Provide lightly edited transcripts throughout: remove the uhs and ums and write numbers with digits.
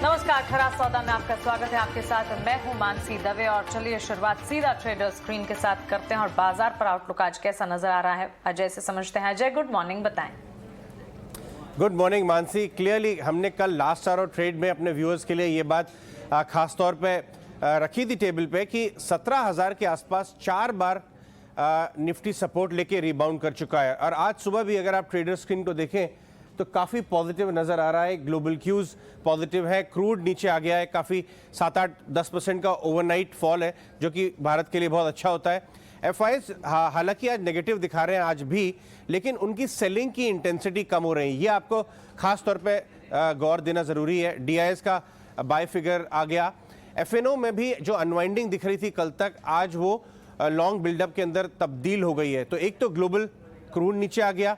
नमस्कार, खरा सौदा में आपका स्वागत है। आपके साथ मैं हूं मानसी दवे और चलिए शुरुआत सीधा ट्रेडर स्क्रीन के साथ करते हैं और बाजार पर आउटलुक आज कैसा नजर आ रहा है अजय से समझते हैं। अजय, गुड मॉर्निंग, बताएं। Good morning Mansi. क्लियरली हमने कल लास्ट आवर ट्रेड में अपने व्यूअर्स के लिए ये बात खास तौर पे रखी थी टेबल पे कि 17,000 के आसपास 4 बार निफ्टी सपोर्ट लेके रिबाउंड कर चुका है और आज सुबह भी अगर आप ट्रेडर स्क्रीन को देखें तो काफ़ी पॉजिटिव नज़र आ रहा है। ग्लोबल क्यूज़ पॉजिटिव है, क्रूड नीचे आ गया है, काफ़ी 7-8-10% का ओवरनाइट फॉल है जो कि भारत के लिए बहुत अच्छा होता है। एफआईएस हालांकि आज नेगेटिव दिखा रहे हैं आज भी, लेकिन उनकी सेलिंग की इंटेंसिटी कम हो रही है, ये आपको खास तौर पे गौर देना ज़रूरी है। डीआईएस का बाय फिगर आ गया। एफएनओ में भी जो अनवाइंडिंग दिख रही थी कल तक, आज वो लॉन्ग बिल्डअप के अंदर तब्दील हो गई है। तो एक तो ग्लोबल क्रूड नीचे आ गया,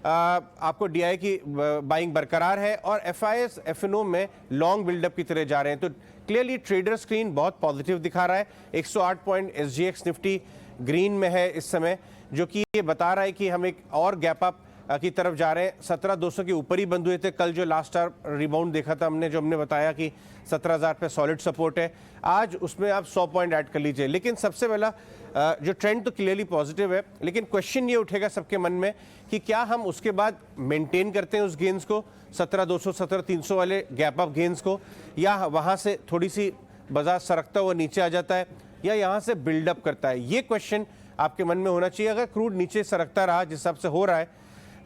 आपको डीआई की बाइंग बरकरार है और एफआईएस एफएनओ में लॉन्ग बिल्डअप की तरह जा रहे हैं। तो क्लियरली ट्रेडर स्क्रीन बहुत पॉजिटिव दिखा रहा है। 108 पॉइंट एसजीएक्स निफ्टी ग्रीन में है इस समय, जो कि ये बता रहा है कि हम एक और गैप अप की तरफ जा रहे हैं। 17,200 के ऊपर ही बंद हुए थे कल, जो लास्ट आवर रिबाउंड देखा था हमने, जो हमने बताया कि 17,000 पे सॉलिड सपोर्ट है। आज उसमें आप 100 पॉइंट ऐड कर लीजिए। लेकिन सबसे पहला जो ट्रेंड तो क्लियरली पॉजिटिव है, लेकिन क्वेश्चन ये उठेगा सबके मन में कि क्या हम उसके बाद मेंटेन करते हैं उस गेंस को, 17,200 17,300 वाले गैप अप गेंस को, या वहाँ से थोड़ी सी बाजार सरकता हुआ नीचे आ जाता है, या यहाँ से बिल्डअप करता है। ये क्वेश्चन आपके मन में होना चाहिए। अगर क्रूड नीचे सरकता रहा जिस हिसाब से हो रहा है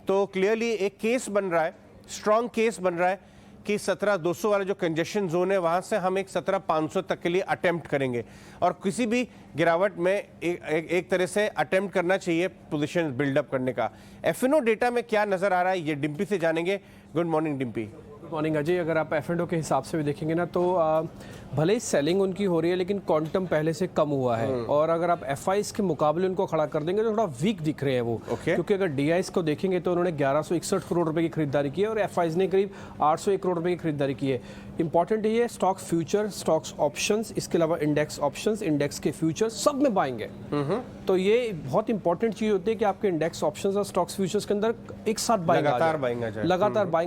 तो क्लियरली एक केस बन रहा है, स्ट्रॉन्ग केस बन रहा है कि 17,200 वाला जो कंजेशन जोन है वहां से हम एक 17,500 तक के लिए अटेम्प्ट करेंगे और किसी भी गिरावट में एक तरह से अटेम्प्ट करना चाहिए पोजीशन बिल्डअप करने का। एफएनओ डेटा में क्या नजर आ रहा है ये डिम्पी से जानेंगे। Good morning Dimpy. Good morning Ajay. अगर आप एफ&ओ के हिसाब से भी देखेंगे ना तो भले ही सेलिंग उनकी हो रही है लेकिन क्वांटम पहले से कम हुआ है और अगर आप एफआईएस के मुकाबले उनको खड़ा कर देंगे तो थोड़ा वीक दिख रहे हैं वो। क्योंकि अगर डीआईएस को देखेंगे तो उन्होंने 1161 करोड़ रुपए की खरीदारी की है और एफआईएस ने करीब 801 करोड़ रुपए की खरीदारी की है। इंपॉर्टेंट ये है स्टॉक फ्यूचर, स्टॉक्स ऑप्शंस, इसके अलावा इंडेक्स ऑप्शंस, इंडेक्स के फ्यूचर सब में बाइंग है। तो ये बहुत इंपॉर्टेंट चीज होती है कि आपके इंडेक्स ऑप्शंस और स्टॉक्स फ्यूचर्स के अंदर एक साथ बाइंग लगातार बाइंग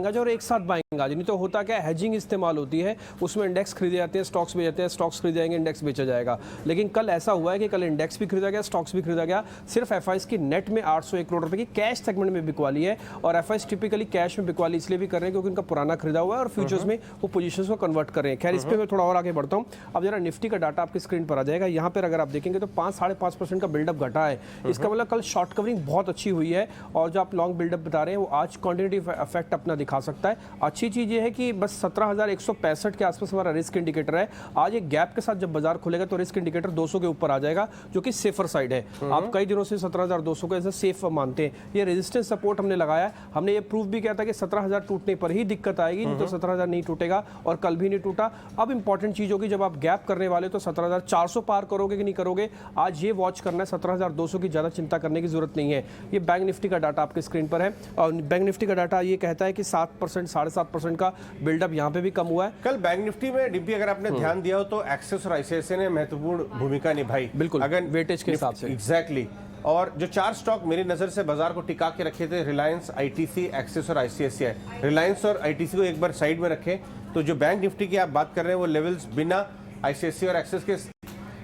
आ जाए और एक साथ बाइंग आ जाए। नहीं तो होता क्या, हेजिंग इस्तेमाल होती है, उसमें इंडेक्स खरीदे जाते हैं, स्टॉक्स बेचे जाते हैं, स्टॉक्स खरीदे जाएंगे, इंडेक्स बेचा जाएगा। लेकिन कल ऐसा हुआ है कि कल इंडेक्स भी खरीदा गया, स्टॉक्स भी खरीदा गया। सिर्फ एफआईएस की नेट में 801 करोड़ रुपए की कैश सेगमेंट में बिकवाली है और एफआईएस टिपिकली कैश में बिकवाली इसलिए भी कर रहे हैं क्योंकि उनका पुराना खरीदा हुआ है और फ्यूचर्स में वो पोजीशंस को कन्वर्ट कर रहे हैं। खैर, इस पे मैं थोड़ा और आगे बढ़ता हूं। अब जरा निफ्टी का डाटा आपकी स्क्रीन पर आ जाएगा। यहाँ पर अगर आप देखेंगे तो 5-5.5% का बिल्डअप घटा है। इसका मतलब कल शॉर्ट कवरिंग बहुत अच्छी हुई है और जो आप लॉन्ग बिल्डअप बता रहे हैं वो आज क्वांटिटी इफेक्ट अपना दिखा सकता है। अच्छी चीज ये है कि बस 17,165 के आसपास हमारा रिस्क इंडिकेटर है। आज एक गैप के साथ जब बाजार खुलेगा तो रिस्क इंडिकेटर 200 के ऊपर आ जाएगा, जो कि सेफर साइड है। आप कई दिनों से 17,200 को ऐसे सेफ मानते हैं। ये रेजिस्टेंस सपोर्ट हमने लगाया, हमने ये प्रूव भी किया था कि 17,000 टूटने पर ही दिक्कत आएगी, नहीं तो 17,000 नहीं टूटेगा और कल भी नहीं टूटा। अब इंपॉर्टेंट चीज होगी जब आप गैप करने वाले तो 17,400 पार करोगे कि नहीं करोगे, आज ये वॉच करना है। 17,200 की ज्यादा चिंता करने की जरूरत नहीं है। ये बैंक निफ्टी का डाटा आपके स्क्रीन पर है और बैंक निफ्टी का डाटा ये कहता है कि 7% 7.5% का बिल्डअप यहाँ पे भी कम हुआ है। कल बैंक निफ्टी में डिम्पी अगर आपने ध्यान दिया हो तो एक्सिस और आईसीआईसीआई ने महत्वपूर्ण भूमिका निभाई, बिल्कुल अगर वेटेज के हिसाब से। एग्जैक्टली। और जो 4 स्टॉक मेरी नजर से बाजार को टिका के रखे थे, रिलायंस, आईटीसी, एक्सिस और आईसीआईसीआई। रिलायंस और आईटीसी को एक बार साइड में रखें तो जो बैंक निफ्टी की आप बात कर रहे हैं वो लेवल्स बिना आईसीआईसीआई और एक्सिस के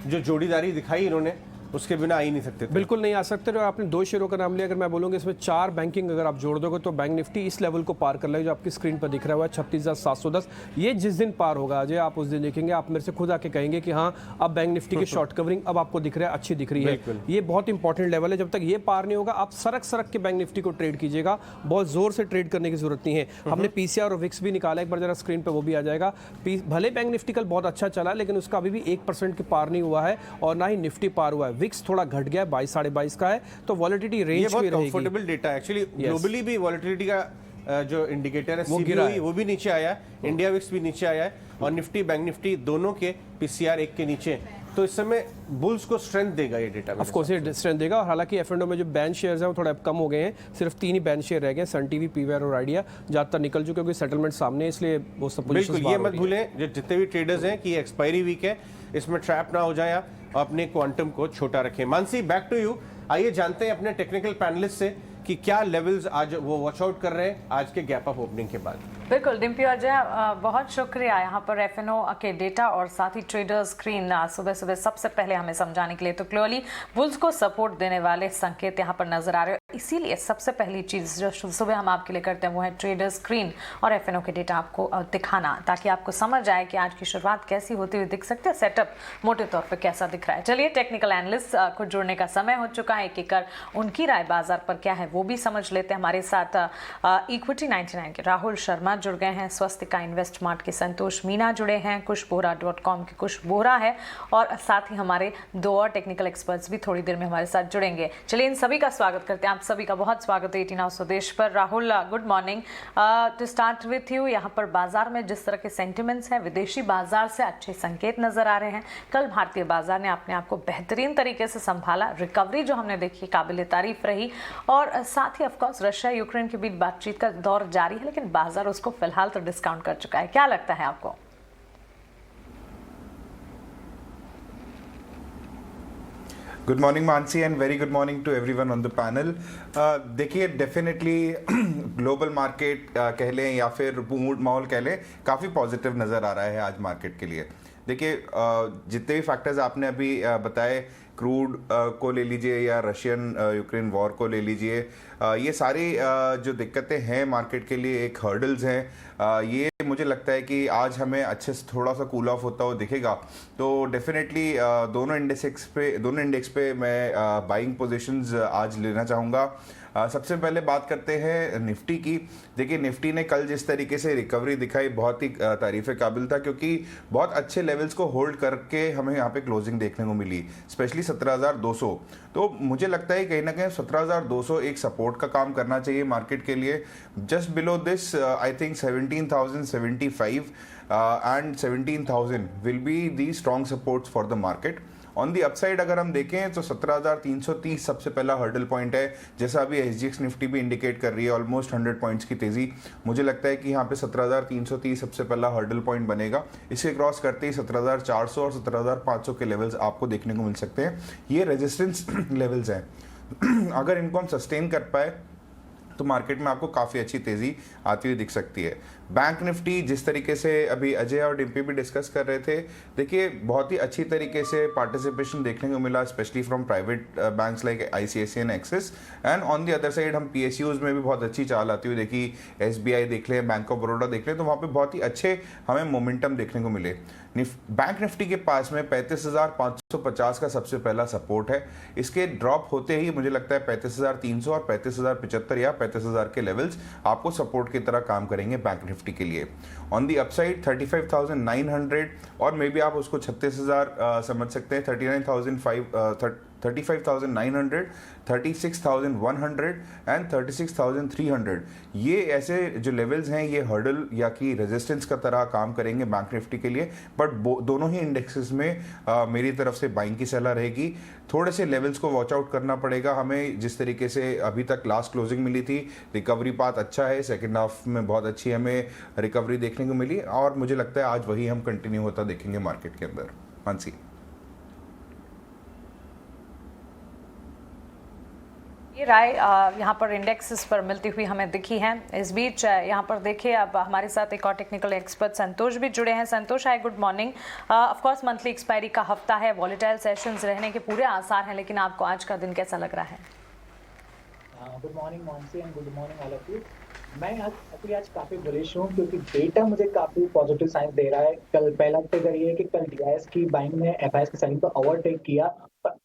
जो जोड़ीदारी दिखाई इन्होंने, उसके बिना आ ही नहीं सकते थे। बिल्कुल नहीं आ सकते। तो आपने 2 शेयरों का नाम लिया, अगर मैं बोलूँगा इसमें 4 बैंकिंग अगर आप जोड़ दोगे तो बैंक निफ्टी इस लेवल को पार कर लेगा जो आपकी स्क्रीन पर दिख रहा है 36,710। ये जिस दिन पार होगा अजय, आप उस दिन देखेंगे, आप मेरे से खुद आके कहेंगे कि हाँ अब बैंक निफ्टी की शॉर्ट कवरिंग अब आपको दिख रहा है, अच्छी दिख रही है। ये बहुत इंपॉर्टेंट लेवल है। जब तक ये पार नहीं होगा आप सरक के बैंक निफ्टी को ट्रेड कीजिएगा, बहुत जोर से ट्रेड करने की जरूरत नहीं है। हमने पीसीआर और विक्स भी निकाला, एक बार जरा स्क्रीन पर वो भी आ जाएगा। भले बैंक निफ्टी कल बहुत अच्छा चला लेकिन उसका अभी भी 1% के पार नहीं हुआ है और ना ही निफ्टी पार हुआ है। विक्स थोड़ा घट गया, 22-22.5 का है, तो वॉलेटिलिटी रेंज में रहेगी। कंफर्टेबल डेटा है एक्चुअली। ग्लोबली भी वॉलेटिलिटी का जो इंडिकेटर है सीबीओई वो भी नीचे आया, इंडिया विक्स भी नीचे आया है और निफ्टी बैंक निफ्टी दोनों के पीसीआर 1 के नीचे। तो इस समय बुल्स को स्ट्रेंथ देगा ये डेटा, ऑफ कोर्स ये स्ट्रेंथ देगा। और हालांकि एफ&ओ में जो बैन शेयर्स हैं वो थोड़ा कम हो गए हैं, सिर्फ 3 ही बैन शेयर रह गए, सन टीवी, पीवीआर और आइडिया। ज्यादातर निकल चुके क्योंकि सेटलमेंट सामने है, इसलिए वो सब पोजीशंस बिल्कुल। ये मत भूलें जो जितने भी ट्रेडर्स हैं कि एक्सपायरी वीक है, इसमें ट्रैप ना हो जाए आप, अपने क्वांटम को छोटा रखें। Mansi, back to you. आइए जानते हैं अपने टेक्निकल पैनलिस्ट से कि क्या लेवल्स आज वो वॉच आउट कर रहे हैं आज के गैप अप ओपनिंग के बाद। बिल्कुल डिम्पी और जय, बहुत शुक्रिया यहाँ पर एफएनओ के डेटा और साथ ही ट्रेडर स्क्रीन सुबह सुबह सबसे पहले हमें समझाने के लिए। तो क्लियरली बुल्स को सपोर्ट देने वाले संकेत यहाँ पर नजर आ रहे हैं। इसीलिए सबसे पहली चीज जो सुबह हम आपके लिए करते हैं वो है ट्रेडर स्क्रीन और एफएनओ के डेटा आपको दिखाना, ताकि आपको समझ आए कि आज की शुरुआत कैसी होती हुई दिख सकती है, सेटअप मोटे तौर पर कैसा दिख रहा है। चलिए टेक्निकल एनालिस्ट को जुड़ने का समय हो चुका है, एक एक कर उनकी राय बाजार पर क्या है वो भी समझ लेते हैं। हमारे साथ इक्विटी 99 के राहुल शर्मा जुड़ गए हैं, स्वस्तिका इन्वेस्टमार्ट के संतोष मीना जुड़े हैं, kushbohra.com के कुश बोहरा है, और साथ ही हमारे दो और टेक्निकल एक्सपर्ट्स भी थोड़ी देर में हमारे साथ जुड़ेंगे। चलिए इन सभी का स्वागत करते हैं। आप सभी का बहुत स्वागत है 18 हाउस स्वदेश पर। Rahul, good morning. To start with you, यहाँ पर बाजार में जिस तरह के सेंटिमेंट्स हैं, विदेशी बाजार से अच्छे संकेत नजर आ रहे हैं। कल भारतीय बाजार ने अपने आप को बेहतरीन तरीके से संभाला, रिकवरी जो हमने देखी काबिल तारीफ रही, और साथ ही ऑफकोर्स रशिया यूक्रेन के बीच बातचीत का दौर जारी है, लेकिन बाजार उसको फिलहाल तो डिस्काउंट कर चुका है। क्या लगता है आपको? Good morning Mansi and very good morning to everyone on the panel. देखिए डेफिनेटली ग्लोबल मार्केट कह लें या फिर मूड माहौल कह लें, काफ़ी पॉजिटिव नज़र आ रहा है आज मार्केट के लिए। देखिए जितने भी फैक्टर्स आपने अभी बताए, क्रूड को ले लीजिए या रशियन यूक्रेन वॉर को ले लीजिए, ये सारी जो दिक्कतें हैं मार्केट के लिए एक हर्डल्स हैं। ये मुझे लगता है कि आज हमें अच्छे से थोड़ा सा कूल ऑफ होता हुआ दिखेगा। तो डेफिनेटली दोनों इंडेक्स पे मैं बाइंग पोजीशंस आज लेना चाहूँगा। सबसे पहले बात करते हैं निफ्टी की। देखिए निफ्टी ने कल जिस तरीके से रिकवरी दिखाई बहुत ही तारीफ काबिल था, क्योंकि बहुत अच्छे लेवल्स को होल्ड करके हमें यहाँ पे क्लोजिंग देखने को मिली, स्पेशली 17,200। तो मुझे लगता है कहीं ना कहीं 17,200 एक सपोर्ट का काम करना चाहिए मार्केट के लिए। Just below this I think 17,075 and 17,000 will be the strong supports for the market. On the upside अगर हम देखें तो 17,330 सबसे पहला हर्डल पॉइंट है, जैसा अभी एसजीएक्स निफ्टी भी इंडिकेट कर रही है, ऑलमोस्ट 100 पॉइंट्स की तेजी। मुझे लगता है कि यहाँ पे 17,330 सबसे पहला हर्डल पॉइंट बनेगा। इसे क्रॉस करते ही 17,400 और 17,500 के लेवल्स आपको देखने को मिल सकते हैं। ये रेजिस्टेंस लेवल्स हैं। अगर इनको हम सस्टेन कर पाए तो मार्केट में आपको काफ़ी अच्छी तेज़ी आती हुई दिख सकती है। बैंक निफ्टी जिस तरीके से अभी अजय और डिम्पी भी डिस्कस कर रहे थे, देखिए बहुत ही अच्छी तरीके से पार्टिसिपेशन देखने को मिला, specially from private banks like ICICI and axis. And on the other side हम पीएसयूज में भी बहुत अच्छी चाल आती हुई देखी। एसबीआई देख लें, बैंक ऑफ बड़ौदा देख लें, तो वहाँ पे बहुत ही अच्छे हमें मोमेंटम देखने को मिले। बैंक निफ्टी के पास में 35,550 का सबसे पहला सपोर्ट है। इसके ड्रॉप होते ही मुझे लगता है 35,300 और 35,075 या 35,000 के लेवल्स आपको सपोर्ट की तरह काम करेंगे बैंक निफ्टी के लिए। ऑन दी अपसाइड 35,900 और मे बी आप उसको 36,000 समझ सकते हैं, 35,900, 36,100 एंड 36,300। ये ऐसे जो लेवल्स हैं ये हर्डल या कि रेजिस्टेंस का तरह काम करेंगे बैंक निफ्टी के लिए। बट दोनों ही इंडेक्सेस में मेरी तरफ से बाइंग की सलाह रहेगी। थोड़े से लेवल्स को वॉच आउट करना पड़ेगा हमें। जिस तरीके से अभी तक लास्ट क्लोजिंग मिली थी, रिकवरी पाथ अच्छा है, सेकेंड हाफ में बहुत अच्छी हमें रिकवरी देखने को मिली, और मुझे लगता है आज वही हम कंटिन्यू होता देखेंगे मार्केट के अंदर। मानसी, ये राय यहाँ पर इंडेक्सेस पर मिलती हुई हमें दिखी है। इस बीच यहाँ पर देखिए अब हमारे साथ एक और टेक्निकल एक्सपर्ट संतोष भी जुड़े हैं। Santosh, hi, good morning. Of course monthly expiry का हफ्ता है, वॉलेटाइल सेशंस रहने के पूरे आसार हैं, लेकिन आपको आज का दिन कैसा लग रहा है? Good morning Monsy and good morning all of you. मैं आज काफी बुलिश हूँ क्योंकि डेटा मुझे काफी पॉजिटिव साइन दे रहा है। कल पहला फिगर ये है कि कल डीआईएस की बाइंग ने एफआईएस की सेलिंग को ओवरटेक किया।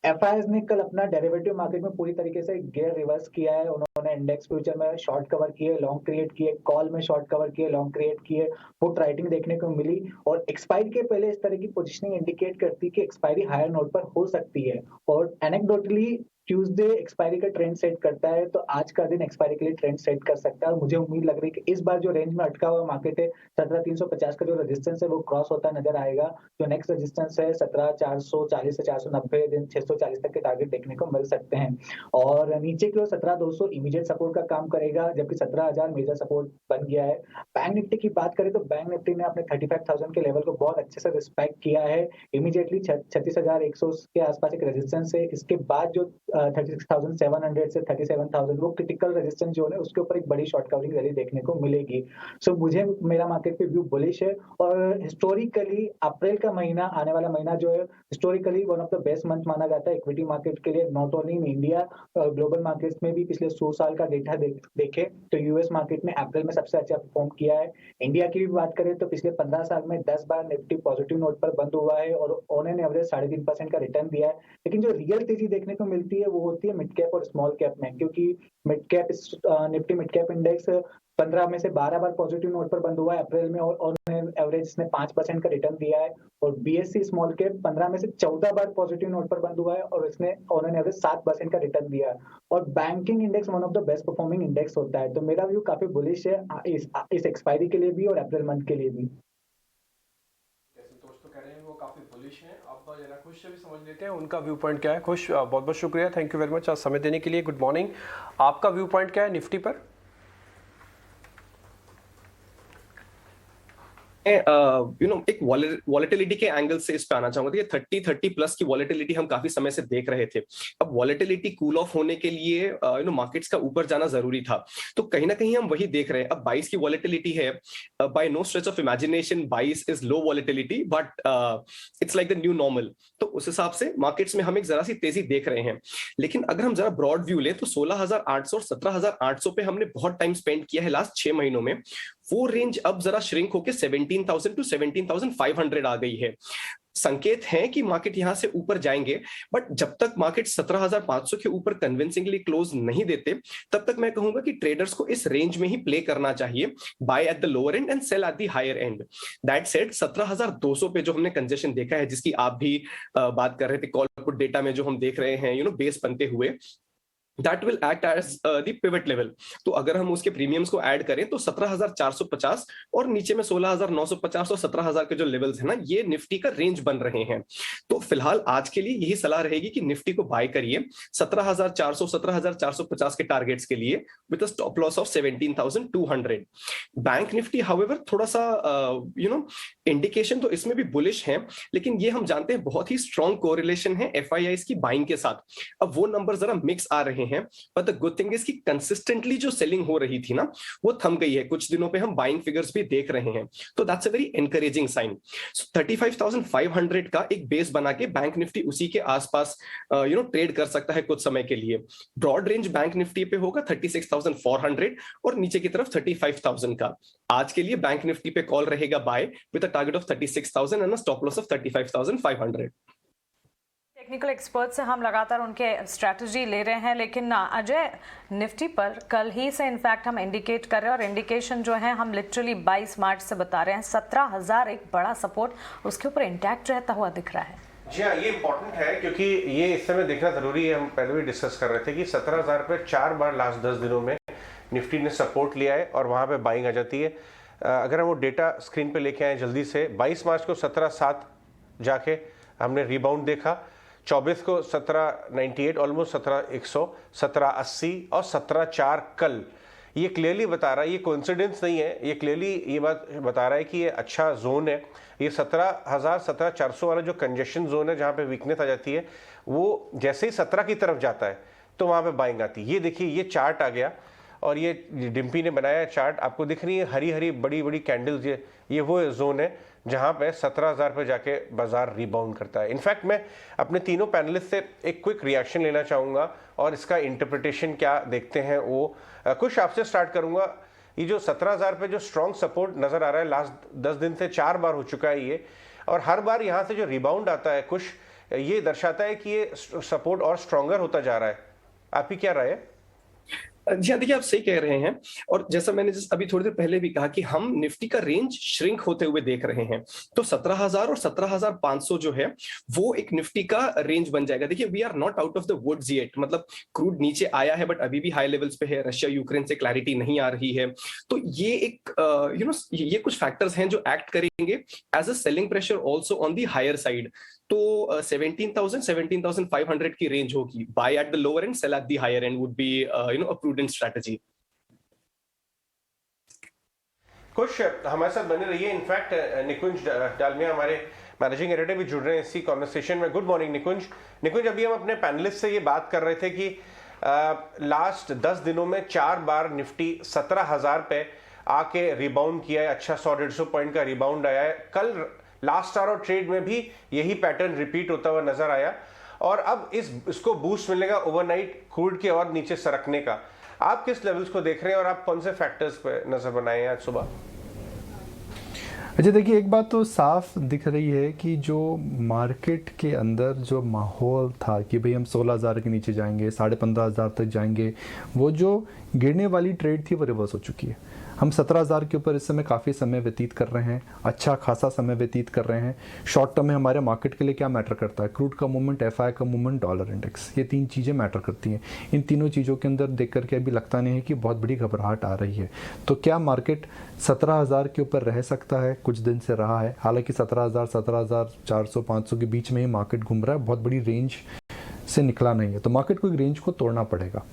एफआईएस ने कल अपना डेरिवेटिव मार्केट में पूरी तरीके से गियर रिवर्स किया है। उन्होंने इंडेक्स फ्यूचर में शॉर्ट कवर किए, लॉन्ग क्रिएट किए, कॉल में शॉर्ट कवर किए, लॉन्ग क्रिएट किए, पुट राइटिंग देखने को मिली। और एक्सपायरी के पहले इस तरह की पोजीशनिंग इंडिकेट करती है कि एक्सपायरी हायर नोट पर हो सकती है। और एनेक्डोटली ट्यूसडे एक्सपायरी का ट्रेंड सेट करता है, तो आज का दिन एक्सपायरी के लिए ट्रेंड सेट कर सकता है। और मुझे उम्मीद लग रही है कि इस बार जो रेंज में अटका हुआ मार्केट है 17,350 का जो रेजिस्टेंस है वो क्रॉस होता नजर आएगा। जो नेक्स्ट रेजिस्टेंस है 17,440 से 490 दिन 640 तक के टारगेट देखने को मिल सकते हैं। और नीचे की ओर 17,200 इमीडिएट सपोर्ट का काम करेगा, जबकि 17,000 मेजर सपोर्ट बन गया है। बैंक निफ्टी की बात करें तो बैंक निफ्टी ने अपने 35,000 के लेवल को बहुत अच्छे से रिस्पेक्ट किया है। इमीडिएटली 36,100 के आसपास एक रेजिस्टेंस है। इसके बाद जो 36,700 से 37,000 वो क्रिटिकल रेजिस्टेंस जो है उसके ऊपर एक बड़ी शॉर्ट कवरिंग रैली देखने को मिलेगी। सो मुझे मेरा मार्केट पे व्यू बुलिश है और हिस्टोरिकली अप्रैल का महीना आने वाला महीना जो है historically one of the best month माना जाता है इक्विटी मार्केट के लिए, not only in India, global markets में भी पिछले 100 साल का डेटा देखे तो यूएस मार्केट में अप्रैल में सबसे अच्छा परफॉर्म किया है। इंडिया की भी बात करें तो पिछले 15 साल में 10 बार निफ्टी पॉजिटिव नोट पर बंद हुआ है और ऑन एन एवरेज 3.5% का रिटर्न दिया है। लेकिन जो रियल तेजी देखने को मिलती है वो होती है मिड कैप और स्मॉल कैप में, क्योंकि mid cap Nifty mid cap index 15 में से 12 बार पॉजिटिव नोट पर बंद हुआ है अप्रैल में और ऑन एवरेज इसने 5% का रिटर्न दिया है। और बीएससी स्मॉल कैप 15 में से 14 बार पॉजिटिव नोट पर बंद हुआ है और इसने ऑन एन एवरेज 7% का रिटर्न दिया है। और banking index one of the best performing index होता है। तो मेरा व्यू काफी बुलिश है इस एक्सपायरी के लिए भी और अप्रैल मंथ के लिए भी। दोस्तों कह रहे हैं वो काफी बुलिश हैं। अब जरा खुश से भी समझ लेते हैं उनका व्यू पॉइंट क्या है। खुश, बहुत बहुत शुक्रिया, थैंक यू वेरी मच आज समय देने के लिए। गुड मॉर्निंग, आपका व्यू पॉइंट क्या है निफ्टी पर? एक वॉलेटिलिटी के एंगल से इस पे आना चाहूंगा। 30 प्लस की वॉलेटिलिटी हम काफी समय से देख रहे थे। अब वॉलेटिलिटी कूल ऑफ होने के लिए मार्केट्स का ऊपर जाना जरूरी था, तो कहीं ना कहीं हम वही देख रहे हैं। अब 22 की वॉलेटिलिटी है, by no stretch of imagination 22 is low volatility, but it's like the new normal. तो उस हिसाब से मार्केट्स में हम एक जरा सी तेजी देख रहे हैं। लेकिन अगर हम जरा ब्रॉड व्यू लें तो 16,800 और 17,800 पे हमने बहुत टाइम स्पेंड किया है लास्ट 6 महीनों में। वो रेंज अब जरा श्रिंक होकर 17,000 टू 17,500 आ गई है। संकेत हैं कि मार्केट यहां से ऊपर जाएंगे, बट जब तक मार्केट 17,500 के ऊपर कन्विंसिंगली क्लोज नहीं देते तब तक मैं कहूंगा कि ट्रेडर्स को इस रेंज में ही प्ले करना चाहिए, buy at the lower end and sell at the higher end. That said 17,200 पे जो हमने कंजेशन देखा है, जिसकी आप भी बात कर रहे थे कॉल पुट डेटा में जो हम देख रहे हैं बेस बनते हुए, that will act as the pivot level. तो अगर हम उसके प्रीमियम्स को ऐड करें तो 17,450 और नीचे में 16,950 और 17,000 के जो लेवल्स हैं ना, ये निफ्टी का रेंज बन रहे हैं। तो फिलहाल आज के लिए यही सलाह रहेगी कि निफ्टी को बाय करिए 17,400 17,450 के टारगेट्स के लिए with a stop loss of 17,200। Bank Nifty however थोड़ा सा इंडिकेशन तो इसमें भी बुलिश है, लेकिन ये हम जानते हैं बहुत ही स्ट्रॉन्ग कोरिलेशन है एफआईआईस की बाइंग के साथ। अब वो नंबर जरा मिक्स आ रहे हैं, but the good thing is कि कंसिस्टेंटली जो सेलिंग हो रही थी ना वो थम गई है। कुछ दिनों पे हम बाइंग फिगर्स भी देख रहे हैं, तो that's a very encouraging sign. 35,500 का एक बेस बना के बैंक निफ्टी उसी के आसपास ट्रेड कर सकता है कुछ समय के लिए। ब्रॉड रेंज बैंक निफ्टी पे होगा 36,400 और नीचे की तरफ 35,000 का। आज के लिए बैंक निफ्टी पे कॉल रहेगा buy with a target of 36,000 and a stop loss of 35,500। Technical expert से हम लगातार उनके स्ट्रैटेजी ले रहे हैं, लेकिन अजय, निफ्टी पर कल ही से इनफैक्ट हम इंडिकेट कर रहे हैं और इंडिकेशन जो है हम लिटरली 22 मार्च से बता रहे हैं 17,000 एक बड़ा सपोर्ट उसके ऊपर इंटैक्ट रहता हुआ दिख रहा है। जी हाँ, ये इंपॉर्टेंट है क्योंकि ये इस समय देखना जरूरी है। हम पहले भी डिस्कस कर रहे थे कि 17,000 पे 4 बार लास्ट 10 दिनों में निफ्टी ने सपोर्ट लिया है और वहाँ पे बाइंग आ जाती है। अगर हम वो डेटा स्क्रीन पे लेके आए जल्दी से, 22 मार्च को 17,700 जाके हमने रिबाउंड देखा, 24 को 1798 ऑलमोस्ट 17,100, 1780 और 17,400 कल। ये क्लियरली बता रहा है, ये कोइंसिडेंस नहीं है, ये क्लियरली ये बात बता रहा है कि ये अच्छा जोन है। ये 17,000 17,400 वाला जो कंजेशन जोन है जहाँ पे वीकनेस आ जाती है, वो जैसे ही 17 की तरफ जाता है तो वहाँ पे बाइंग आती है। ये देखिए, ये चार्ट आ गया और ये डिम्पी ने बनाया चार्ट, आपको दिख रही है हरी हरी बड़ी बड़ी कैंडल्स। ये वो जोन है जहां पे 17,000 पे जाके बाजार रिबाउंड करता है। इनफैक्ट मैं अपने तीनों पैनलिस्ट से एक क्विक रिएक्शन लेना चाहूँगा और इसका इंटरप्रिटेशन क्या देखते हैं वो। कुछ आपसे स्टार्ट करूँगा। ये जो 17,000 पे जो स्ट्रॉन्ग सपोर्ट नज़र आ रहा है लास्ट 10 दिन से 4 बार हो चुका है ये, और हर बार यहाँ से जो रिबाउंड आता है कुछ ये दर्शाता है कि ये सपोर्ट और स्ट्रॉन्गर होता जा रहा है। आपकी क्या राय है? जी हाँ, देखिए आप सही कह रहे हैं, और जैसा मैंने अभी थोड़ी देर पहले भी कहा कि हम निफ्टी का रेंज श्रिंक होते हुए देख रहे हैं। तो 17,000 और 17,500 जो है वो एक निफ्टी का रेंज बन जाएगा। देखिए, we are not out of the woods yet, मतलब क्रूड नीचे आया है बट अभी भी हाई लेवल्स पे है, रशिया यूक्रेन से क्लैरिटी नहीं आ रही है। तो ये एक ये कुछ फैक्टर्स हैं जो एक्ट करेंगे as a selling pressure also on the higher side. तो 17,000 17,500 की रेंज होगी। Buy at the lower end, sell at the higher end would be a prudent strategy. कुछ हमारे साथ बने रहिए। इनफैक्ट निकुंज डालमिया हमारे मैनेजिंग एडिटर भी जुड़ रहे हैं इसी कॉन्वर्सेशन में। गुड मॉर्निंग निकुंज। निकुंज, अभी हम अपने पैनलिस्ट से ये बात कर रहे थे कि लास्ट 10 दिनों में 4 बार निफ्टी 17,000 पे आके रिबाउंड किया है। अच्छा 100-150 पॉइंट का रिबाउंड आया है। कल लास्ट आवर ट्रेड में भी यही पैटर्न रिपीट होता हुआ नजर आया और अब इसको बूस्ट मिलेगा ओवरनाइट क्रूड के और नीचे सरकने का। आप किस लेवल्स को देख रहे हैं और आप कौन से फैक्टर्स पे नजर बनाए हैं आज सुबह? अच्छा, देखिए, एक बात तो साफ दिख रही है कि जो मार्केट के अंदर जो माहौल था कि भाई हम 16,000 के नीचे जाएंगे, 15,500 तक जाएंगे, वो जो गिरने वाली ट्रेड थी वो रिवर्स हो चुकी है। हम 17,000 के ऊपर इस समय काफ़ी समय व्यतीत कर रहे हैं, अच्छा खासा समय व्यतीत कर रहे हैं। शॉर्ट टर्म में हमारे मार्केट के लिए क्या मैटर करता है? क्रूड का मूवमेंट, एफआई का मूवमेंट, डॉलर इंडेक्स, ये 3 चीज़ें मैटर करती हैं। इन तीनों चीज़ों के अंदर देख करके अभी लगता नहीं है कि बहुत बड़ी घबराहट आ रही है। तो क्या मार्केट 17,000 के ऊपर रह सकता है? कुछ दिन से रहा है, हालांकि 17,000, 17,400, 500 के बीच में ही मार्केट घूम रहा है, बहुत बड़ी रेंज से निकला नहीं है। तो मार्केट को एक रेंज को तोड़ना पड़ेगा,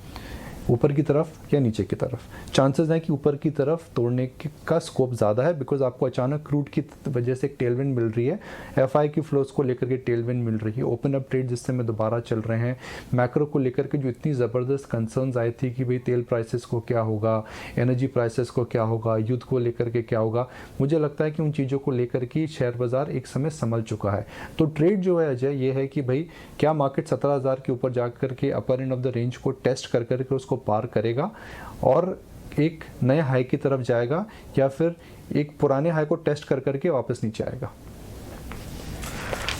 ऊपर की तरफ या नीचे की तरफ। चांसेस हैं कि ऊपर की तरफ तोड़ने का स्कोप ज़्यादा है, बिकॉज आपको अचानक क्रूड की वजह से एक टेलविंड मिल रही है, एफआई की फ्लोज को लेकर के टेलविंड मिल रही है, ओपन अप ट्रेड जिस समय दोबारा चल रहे हैं, मैक्रो को लेकर के जो इतनी ज़बरदस्त कंसर्न्स आई थी कि भाई तेल प्राइसेस को क्या होगा, एनर्जी प्राइसेस को क्या होगा, युद्ध को लेकर के क्या होगा, मुझे लगता है कि उन चीज़ों को लेकर के शेयर बाज़ार एक समय संभल चुका है। तो ट्रेड जो है अजय, ये है कि भाई क्या मार्केट 17,000 के ऊपर जाकर के अपर एंड ऑफ द रेंज को टेस्ट कर करके उसको पार करेगा और एक नए हाई की तरफ जाएगा, या फिर एक पुराने हाई को टेस्ट कर करके वापस नीचे आएगा।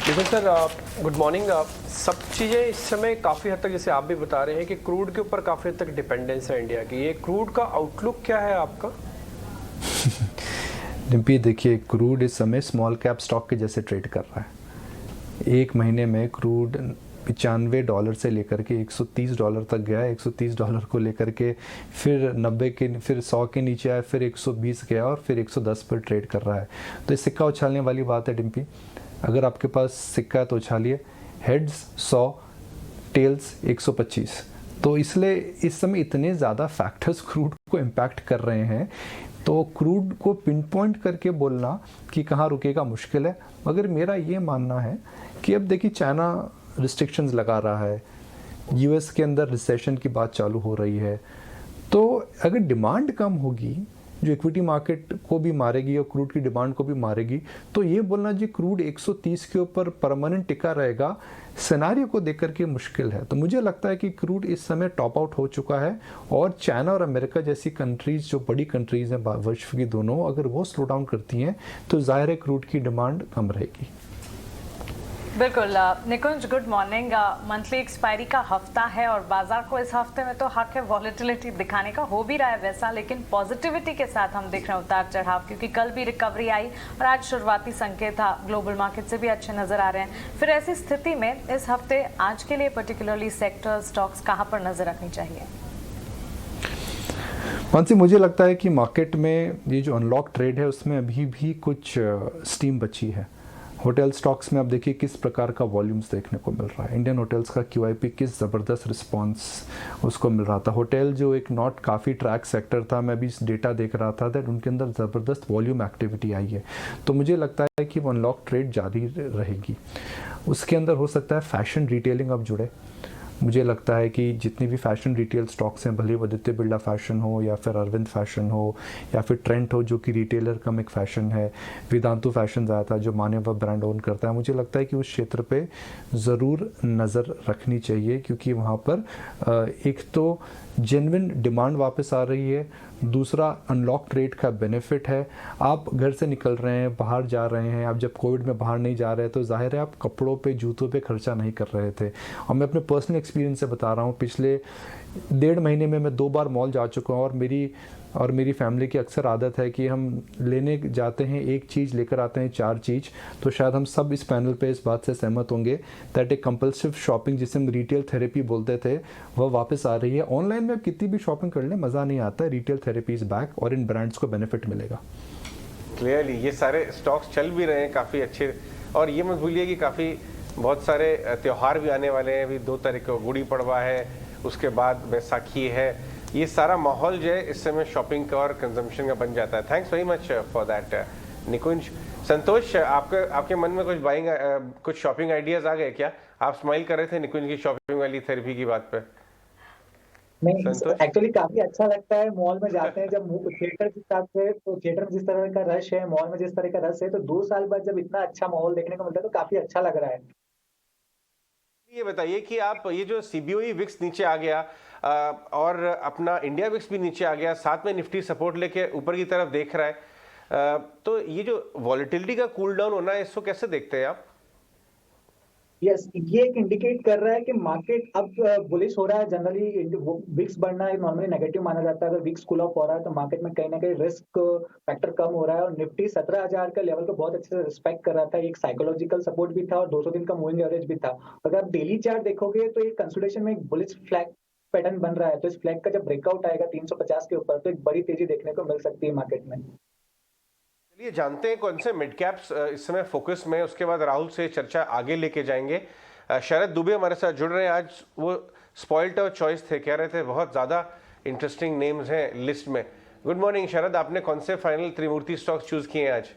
लेकिन सर, गुड मॉर्निंग। सब चीज़ें इस समय काफ़ी हद तक, जैसे आप भी बता रहे हैं कि क्रूड के ऊपर काफ़ी हद तक डिपेंडेंस है इंडिया की, ये क्रूड का आउटलुक क्या है आपका? डिम्पी, देखिए, क्रूड इस समय स्मॉल कैप स्टॉक के जैसे ट्रेड कर रहा है। एक महीने में क्रूड $95 से लेकर के $130 तक गया, $130 को लेकर के फिर 90 के, फिर 100 के नीचे आया, फिर 120 गया और फिर 110 पर ट्रेड कर रहा है। तो ये सिक्का उछालने वाली बात है डिम्पी। अगर आपके पास सिक्का है तो उछालिए। Heads 100, tales 125। तो इसलिए इस समय इतने ज़्यादा फैक्टर्स क्रूड को इम्पैक्ट कर रहे हैं, तो क्रूड को पिन पॉइंट करके बोलना कि कहाँ रुकेगा मुश्किल है। मगर मेरा ये मानना है कि अब देखिए, चाइना रिस्ट्रिक्शंस लगा रहा है, यूएस के अंदर रिसेशन की बात चालू हो रही है, तो अगर डिमांड कम होगी जो इक्विटी मार्केट को भी मारेगी और क्रूड की डिमांड को भी मारेगी, तो ये बोलना जी क्रूड 130 के ऊपर परमानेंट टिका रहेगा, सिनेरियो को देख करके मुश्किल है। तो मुझे लगता है कि क्रूड इस समय टॉप आउट हो चुका है और चाइना और अमेरिका जैसी कंट्रीज, जो बड़ी कंट्रीज हैं विश्व की दोनों, अगर वो स्लो डाउन करती हैं तो जाहिर है क्रूड की डिमांड कम रहेगी। बिल्कुल निकुंज, गुड मॉर्निंग। मंथली एक्सपायरी का हफ्ता है और बाजार को इस हफ्ते में तो हक है वॉलेटिलिटी दिखाने का, हो भी रहा है वैसा, लेकिन पॉजिटिविटी के साथ हम देख रहे हैं उतार चढ़ाव, क्योंकि कल भी रिकवरी आई और आज शुरुआती संकेत ग्लोबल मार्केट से भी अच्छे नजर आ रहे हैं। फिर ऐसी स्थिति में इस हफ्ते आज के लिए पर्टिकुलरली सेक्टर, स्टॉक्स कहाँ पर नजर रखनी चाहिए? मानसी, मुझे लगता है कि मार्केट में ये जो अनलॉक ट्रेड है उसमें अभी भी कुछ स्टीम बची है। होटल स्टॉक्स में आप देखिए किस प्रकार का वॉल्यूम्स देखने को मिल रहा है। इंडियन होटल्स का QIP किस ज़बरदस्त रिस्पांस उसको मिल रहा था। होटल जो एक नॉट काफ़ी ट्रैक सेक्टर था, मैं भी इस डेटा देख रहा था दैट उनके अंदर ज़बरदस्त वॉल्यूम एक्टिविटी आई है। तो मुझे लगता है कि वो अनलॉक ट्रेड जारी रहेगी। उसके अंदर हो सकता है फैशन रिटेलिंग अब जुड़े। मुझे लगता है कि जितनी भी फैशन रिटेल स्टॉक्स हैं, भले वो आदित्य बिरला फैशन हो या फिर अरविंद फैशन हो या फिर ट्रेंट हो जो कि रिटेलर कम एक फैशन है, वेदांतु फैशन आया था जो मान्यव ब्रांड ओन करता है, मुझे लगता है कि उस क्षेत्र पे ज़रूर नज़र रखनी चाहिए, क्योंकि वहाँ पर एक तो जेन्युइन डिमांड वापस आ रही है, दूसरा अनलॉक ट्रेड का बेनिफिट है। आप घर से निकल रहे हैं, बाहर जा रहे हैं, आप जब कोविड में बाहर नहीं जा रहे तो जाहिर है आप कपड़ों पे, जूतों पे खर्चा नहीं कर रहे थे। और मैं अपने पर्सनल एक्सपीरियंस से बता रहा हूँ, पिछले 1.5 महीने में मैं 2 बार मॉल जा चुका हूँ और मेरी फैमिली की अक्सर आदत है कि हम लेने जाते हैं एक चीज़, लेकर आते हैं 4 चीज़। तो शायद हम सब इस पैनल पे इस बात से सहमत होंगे दैट एक कंपल्सिव शॉपिंग जिसे हम रिटेल थेरेपी बोलते थे, वह वापस आ रही है। ऑनलाइन में आप कितनी भी शॉपिंग कर लें, मज़ा नहीं आता है। रिटेल थेरेपी इज़ बैक और इन ब्रांड्स को बेनिफिट मिलेगा। क्लियरली ये सारे स्टॉक्स चल भी रहे हैं काफ़ी अच्छे, और ये मत भूलिए कि काफ़ी बहुत सारे त्यौहार भी आने वाले हैं। अभी 2 तारीख को गुड़ी पड़वा है, उसके बाद बैसाखी है। ये सारा माहौल जो है इस समय शॉपिंग का और कंजम्पशन का बन जाता है। Thanks very much for that Nikunj. Santosh, आपके मन में कुछ बाइंग कुछ शॉपिंग आइडियाज आ गए क्या? आप स्माइल कर रहे थे निकुंज की शॉपिंग वाली थेरेपी की बात पे। नहीं, संतोष? एक्चुअली काफी अच्छा लगता है मॉल में जाते हैं जब थिएटर के हिसाब से, तो थिएटर में जिस तरह का रश है, मॉल में जिस तरह का रश है, तो 2 साल बाद जब इतना अच्छा माहौल देखने को मिलता है तो काफी अच्छा लग रहा है। ये बताइए कि आप ये जो सीबीओई विक्स नीचे आ गया और अपना इंडिया विक्स भी नीचे आ गया, साथ में निफ्टी सपोर्ट लेके ऊपर की तरफ देख रहा है, तो ये जो वॉलेटिलिटी का कूल डाउन होना है, इसको कैसे देखते हैं आप? यस, ये एक इंडिकेट कर रहा है कि मार्केट अब बुलिश हो रहा है। जनरली विक्स बढ़ना नॉर्मली नेगेटिव माना जाता है। अगर विक्स कूल ऑफ हो रहा है तो मार्केट में कहीं ना कहीं रिस्क फैक्टर कम हो रहा है। और निफ्टी 17,000 का लेवल को बहुत अच्छे से रिस्पेक्ट कर रहा था। एक साइकोलॉजिकल सपोर्ट भी था और 200 दिन का मूविंग एवरेज भी था। अगर आप डेली चार्ट देखोगे तो एक कंसोलिडेशन में एक बुलिश फ्लैग पैटर्न बन रहा है। तो इस फ्लैग का जब ब्रेकआउट आएगा 350 के ऊपर तो एक बड़ी तेजी देखने को मिल सकती है मार्केट में। चलिए जानते हैं कौन से मिड कैप्स इस समय फोकस में, उसके बाद राहुल से चर्चा आगे लेके जाएंगे। शरद दुबे हमारे साथ जुड़ रहे हैं। आज वो स्पॉइल्ड चॉइस थे, कह रहे थे बहुत ज़्यादा इंटरेस्टिंग नेम्स हैं लिस्ट में। गुड मॉर्निंग शरद, आपने कौन से फाइनल त्रिमूर्ति स्टॉक्स चूज किए हैं आज?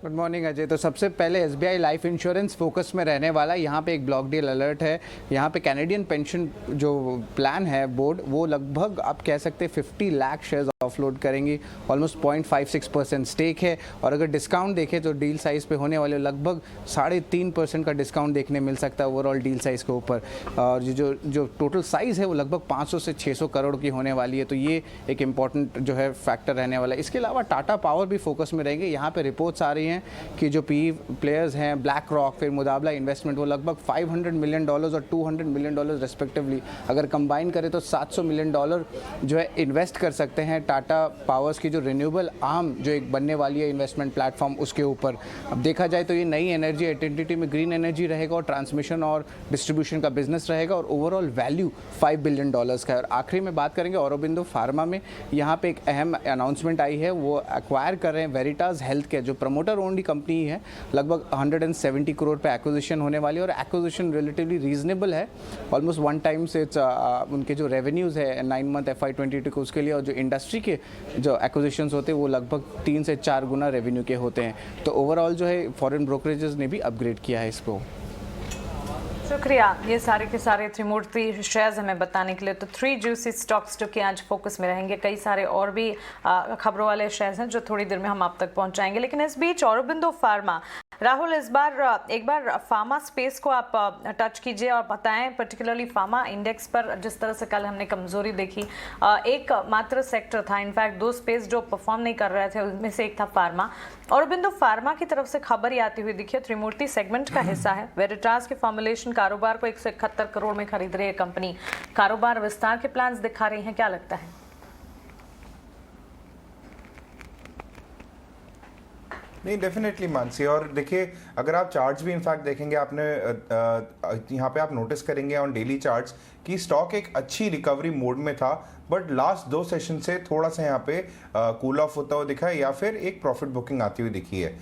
Good morning Ajay. तो सबसे पहले एसबीआई लाइफ इंश्योरेंस फोकस में रहने वाला। यहाँ पे एक ब्लॉक डील अलर्ट है। यहाँ पे कैनेडियन पेंशन जो प्लान है बोर्ड, वो लगभग आप कह सकते हैं 50 लाख शेयर्स ऑफलोड करेंगी। ऑलमोस्ट 0.56% स्टेक है। और अगर डिस्काउंट देखें तो डील साइज पे होने वाले लगभग 3.5% का डिस्काउंट देखने मिल सकता है ओवरऑल डील साइज के ऊपर। और जो टोटल साइज़ है वो लगभग 500 से 600 करोड़ की होने वाली है। तो ये एक इम्पॉर्टेंट जो है फैक्टर रहने वाला है। इसके अलावा टाटा पावर भी फोकस में रहेंगे। यहाँ पे रिपोर्ट्स आ रही हैं कि जो पी प्लेयर्स हैं, ब्लैक रॉक, फिर मुदाबला इन्वेस्टमेंट, वो लगभग $500 मिलियन और $200 मिलियन रेस्पेक्टिवली अगर कंबाइन करें तो $700 मिलियन जो है इन्वेस्ट कर सकते हैं टाटा पावर्स की जो रिन्यूएबल आर्म जो एक बनने वाली है इन्वेस्टमेंट प्लेटफॉर्म उसके ऊपर। अब देखा जाए तो ये नई एनर्जी आइडेंटिटी में ग्रीन एनर्जी रहेगा और ट्रांसमिशन और डिस्ट्रीब्यूशन का बिजनेस रहेगा और ओवरऑल वैल्यू $5 बिलियन का है। और आखिरी में बात करेंगे औरोबिंदो फार्मा में। यहाँ पे एक अहम अनाउंसमेंट आई है, वो एक्वायर कर रहे हैं वेरिटास हेल्थ केयर जो प्रमोटर ओन्ड कंपनी है। लगभग 170 करोड़ पे एक्विजिशन होने वाली है और एक्विजिशन रिलेटिवली रीजनेबल है। ऑलमोस्ट 1 टाइम से उनके जो रेवेन्यूज़ है 9 मंथ FY22 को उसके लिए, और जो इंडस्ट्री के जो एक्विजिशंस होते हैं वो लगभग 3 से 4 गुना रेवेन्यू के होते हैं। तो ओवरऑल जो है फॉरेन ब्रोकरेजेस ने भी अपग्रेड किया है इसको। शुक्रिया ये सारे के सारे त्रिमूर्ति शेयर्स हमें बताने के लिए। तो 3 जूसी स्टॉक्स जो कि आज फोकस में रहेंगे। कई सारे और भी खबरों वाले शेयर्स हैं जो थोड़ी देर में हम आप तक पहुंचाएंगे। लेकिन इस बीच औरोबिंदो फार्मा, राहुल इस बार एक बार फार्मा स्पेस को आप टच कीजिए और बताएं पर्टिकुलरली फार्मा इंडेक्स पर जिस तरह से कल हमने कमजोरी देखी। एक मात्र सेक्टर था, इनफैक्ट 2 स्पेस जो परफॉर्म नहीं कर रहे थे उनमें से एक था फार्मा। औरोबिंदो फार्मा की तरफ से खबर ही आती हुई दिखी, त्रिमूर्ति सेगमेंट का हिस्सा है। वेरिटास के फॉर्मुलेशन कारोबार को 171 करोड़ में खरीद रही है कंपनी। कारोबार विस्तार के प्लान्स दिखा रही हैं, क्या लगता है? नहीं, डेफिनेटली मानसी। और देखिए अगर आप चार्ट्स भी इनफैक्ट देखेंगे, आपने यहाँ पे आप नोटिस करेंगे ऑन डेली चार्ट्स कि स्टॉक एक अच्छी रिकवरी मोड में था, बट लास्ट 2 सेशन से थोड़ा सा यहाँ पे कूल ऑफ होता हुआ दिखा है या फिर एक प्रॉफिट बुकिंग आती हुई दिखी है।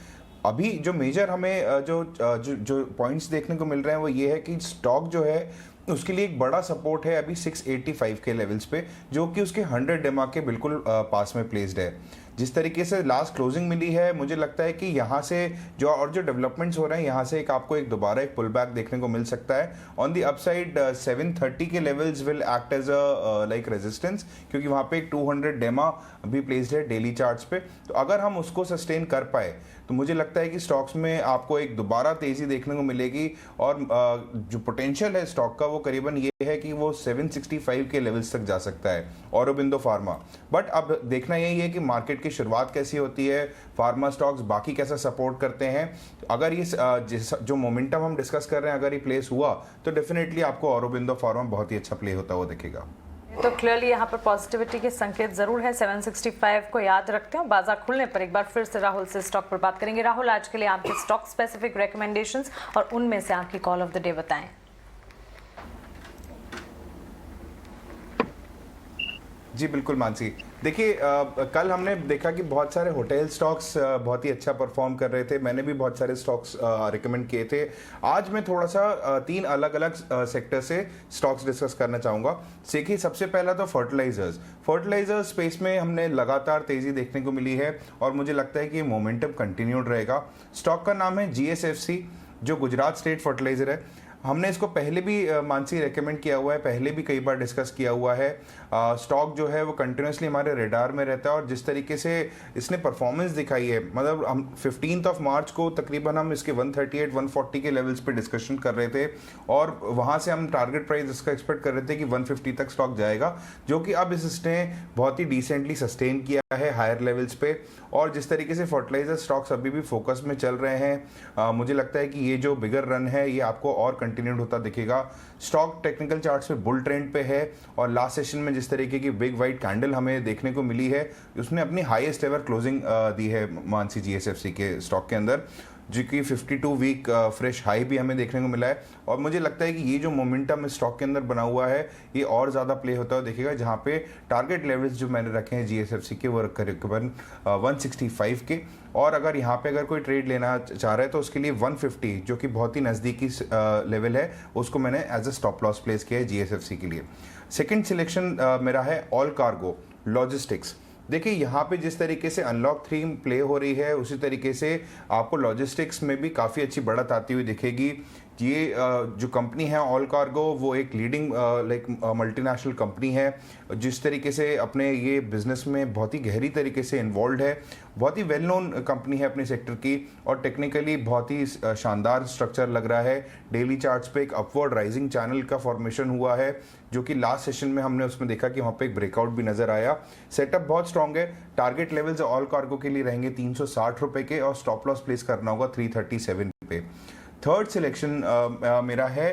अभी जो मेजर हमें जो पॉइंट्स देखने को मिल रहे हैं वो ये है कि स्टॉक जो है उसके लिए एक बड़ा सपोर्ट है अभी 685 के लेवल्स पे, जो कि उसके 100 डेमा के बिल्कुल पास में प्लेस्ड है। जिस तरीके से लास्ट क्लोजिंग मिली है, मुझे लगता है कि यहाँ से जो डेवलपमेंट्स हो रहे हैं, यहाँ से आपको दोबारा एक पुल बैक देखने को मिल सकता है। ऑन दी अपसाइड 730 के levels will act as a like resistance, क्योंकि वहाँ पे एक 200 डेमा भी प्लेस्ड है डेली चार्ट्स पे। तो अगर हम उसको सस्टेन कर पाए तो मुझे लगता है कि स्टॉक्स में आपको एक दोबारा तेजी देखने को मिलेगी। और जो पोटेंशियल है स्टॉक का वो करीबन ये है कि वो 765 के लेवल्स तक जा सकता है औरोबिंदो फार्मा। बट अब देखना यही है कि मार्केट की शुरुआत कैसी होती है, फार्मा स्टॉक्स बाकी कैसा सपोर्ट करते हैं। अगर ये जो मोमेंटम हम डिस्कस कर रहे हैं अगर ये प्लेस हुआ तो डेफिनेटली आपको औरोबिंदो फार्मा बहुत ही अच्छा प्ले होता हुआ दिखेगा। तो क्लियरली यहाँ पर पॉजिटिविटी के संकेत जरूर है। 765 को याद रखते हैं। बाजार खुलने पर एक बार फिर से राहुल से स्टॉक पर बात करेंगे। राहुल, आज के लिए आपके स्टॉक स्पेसिफिक रिकमेंडेशंस और उनमें से आपकी कॉल ऑफ द डे बताएं। जी बिल्कुल मानसी, देखिए कल हमने देखा कि बहुत सारे होटल स्टॉक्स बहुत ही अच्छा परफॉर्म कर रहे थे, मैंने भी बहुत सारे स्टॉक्स रिकमेंड किए थे। आज मैं थोड़ा सा 3 अलग अलग सेक्टर से स्टॉक्स डिस्कस करना चाहूँगा। देखिए सबसे पहला तो फर्टिलाइजर्स स्पेस में हमने लगातार तेज़ी देखने को मिली है और मुझे लगता है कि ये मोमेंटम कंटिन्यूड रहेगा। स्टॉक का नाम है GSFC, जो गुजरात स्टेट फर्टिलाइजर है। हमने इसको पहले भी मानसी रेकमेंड किया हुआ है, पहले भी कई बार डिस्कस किया हुआ है। स्टॉक जो है वो कंटिन्यूसली हमारे रेडार में रहता है और जिस तरीके से इसने परफॉर्मेंस दिखाई है, मतलब हम 15 मार्च को तकरीबन हम इसके 138-140 के लेवल्स पे डिस्कशन कर रहे थे और वहाँ से हम टारगेट प्राइस इसका एक्सपेक्ट कर रहे थे कि 150 तक स्टॉक जाएगा, जो कि अब इसने बहुत ही डिसेंटली सस्टेन किया है हायर लेवल्स पे। और जिस तरीके से फर्टिलाइजर स्टॉक्स अभी भी फोकस में चल रहे हैं, मुझे लगता है कि ये जो बिगर रन है ये आपको और कंटिन्यूड होता दिखेगा। स्टॉक टेक्निकल चार्ट्स पे बुल ट्रेंड पे है और लास्ट सेशन में जिस तरीके की बिग वाइट कैंडल हमें देखने को मिली है, उसने अपनी हाईएस्ट एवर क्लोजिंग दी है मानसी GSFC के स्टॉक के अंदर, जो कि 52 वीक फ्रेश हाई भी हमें देखने को मिला है। और मुझे लगता है कि ये जो मोमेंटम इस स्टॉक के अंदर बना हुआ है ये और ज़्यादा प्ले होता हुआ दिखेगा, जहाँ पे टारगेट लेवल्स जो मैंने रखे हैं GSFC के वो करीबन 165 के, और अगर यहाँ पे अगर कोई ट्रेड लेना चाह रहा है तो उसके लिए 150, जो कि बहुत ही नज़दीकी लेवल है, उसको मैंने as a stop loss place किया है GSFC के लिए। सेकेंड सिलेक्शन मेरा है ऑल कार्गो लॉजिस्टिक्स। देखिए यहाँ पे जिस तरीके से अनलॉक 3 प्ले हो रही है, उसी तरीके से आपको लॉजिस्टिक्स में भी काफ़ी अच्छी बढ़त आती हुई दिखेगी। ये जो कंपनी है ऑल कार्गो, वो एक लीडिंग मल्टीनेशनल कंपनी है, जिस तरीके से अपने ये बिजनेस में बहुत ही गहरी तरीके से इन्वॉल्व है, बहुत ही वेल नोन कंपनी है अपने सेक्टर की और टेक्निकली बहुत ही शानदार स्ट्रक्चर लग रहा है। डेली चार्ट्स पे एक अपवर्ड राइजिंग चैनल का फॉर्मेशन हुआ है, जो कि लास्ट सेशन में हमने उसमें देखा कि वहाँ पे एक ब्रेकआउट भी नजर आया। सेटअप बहुत स्ट्रांग है। टारगेट लेवल्स ऑल कार्गो के लिए रहेंगे 360 रुपए के और स्टॉप लॉस प्लेस करना होगा 337 पे। थर्ड सिलेक्शन मेरा है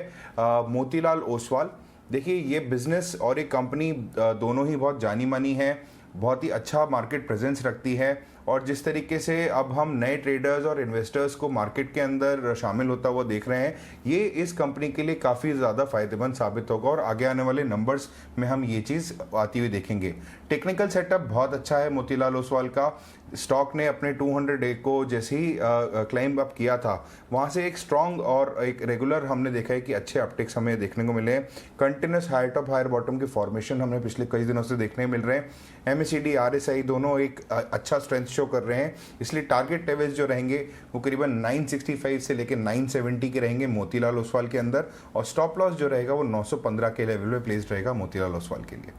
मोतीलाल ओसवाल। देखिए ये बिजनेस और एक कंपनी दोनों ही बहुत जानी मानी है, बहुत ही अच्छा मार्केट प्रेजेंस रखती है और जिस तरीके से अब हम नए ट्रेडर्स और इन्वेस्टर्स को मार्केट के अंदर शामिल होता हुआ देख रहे हैं, ये इस कंपनी के लिए काफ़ी ज़्यादा फायदेमंद साबित होगा और आगे आने वाले नंबर्स में हम ये चीज़ आती हुई देखेंगे। टेक्निकल सेटअप बहुत अच्छा है मोतीलाल ओसवाल का। स्टॉक ने अपने 200 डे को जैसे ही क्लाइंब अप किया था, वहाँ से एक स्ट्रॉन्ग और एक रेगुलर हमने देखा है कि अच्छे अपटिक्स हमें देखने को मिले हैं। Continuous higher top higher bottom के फॉर्मेशन हमें पिछले कई दिनों से देखने मिल रहे हैं। MACD RSI दोनों एक अच्छा स्ट्रेंथ शो कर रहे हैं, इसलिए टारगेट लेवल्स जो रहेंगे वो करीबन 965 से लेकर 970 के रहेंगे मोतीलाल ओसवाल के अंदर, और स्टॉप लॉस जो रहेगा वो 915 के लेवल पे प्लेस्ड रहेगा मोतीलाल ओसवाल के लिए।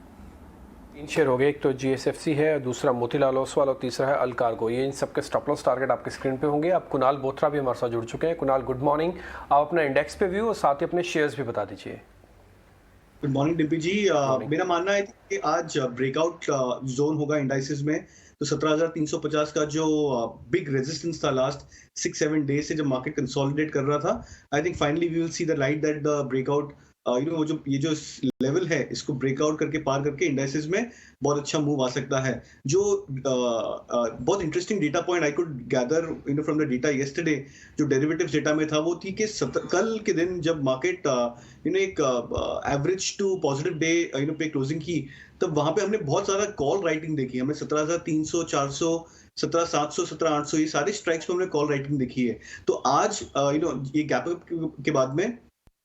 3 शेयर हो गए, एक तो GSFC है, दूसरा मोतीलाल ओसवाल और तीसरा है अल कार्गो। ये इन सबके स्टॉप लॉस टारगेट आपके स्क्रीन पे होंगे। अब कुणाल बोथरा भी हमारे साथ जुड़ चुके हैं। कुणाल गुड मॉर्निंग, आप अपना इंडेक्स पे व्यू और साथ ही अपने शेयर्स भी बता दीजिए। गुड मॉर्निंग डिम्पी जी। मेरा मानना है कि आज ब्रेकआउट जोन होगा इंडाइसेस में, तो 17,350 का जो बिग रेजिस्टेंस था लास्ट 6-7 डेज से जब मार्केट कंसोलिडेट कर रहा था, I think finally we will see the light that the breakout वो जो ये जो लेवल है इसको ब्रेकआउट करके पार करके इंडाइसेस में बहुत अच्छा मूव आ सकता है। जो बहुत interesting data point I could gather from the data yesterday, जो डेरिवेटिव्स डेटा में था, वो थी कि कल के दिन जब मार्केट एक एवरेज टू पॉजिटिव डे पे क्लोजिंग की, तब वहां पे हमने बहुत सारा कॉल राइटिंग देखी। हमें 17,300, 400, 17,700, 17,800 ये सारे स्ट्राइक्स पे हमने कॉल राइटिंग देखी है। तो आज ये गैप अप के बाद में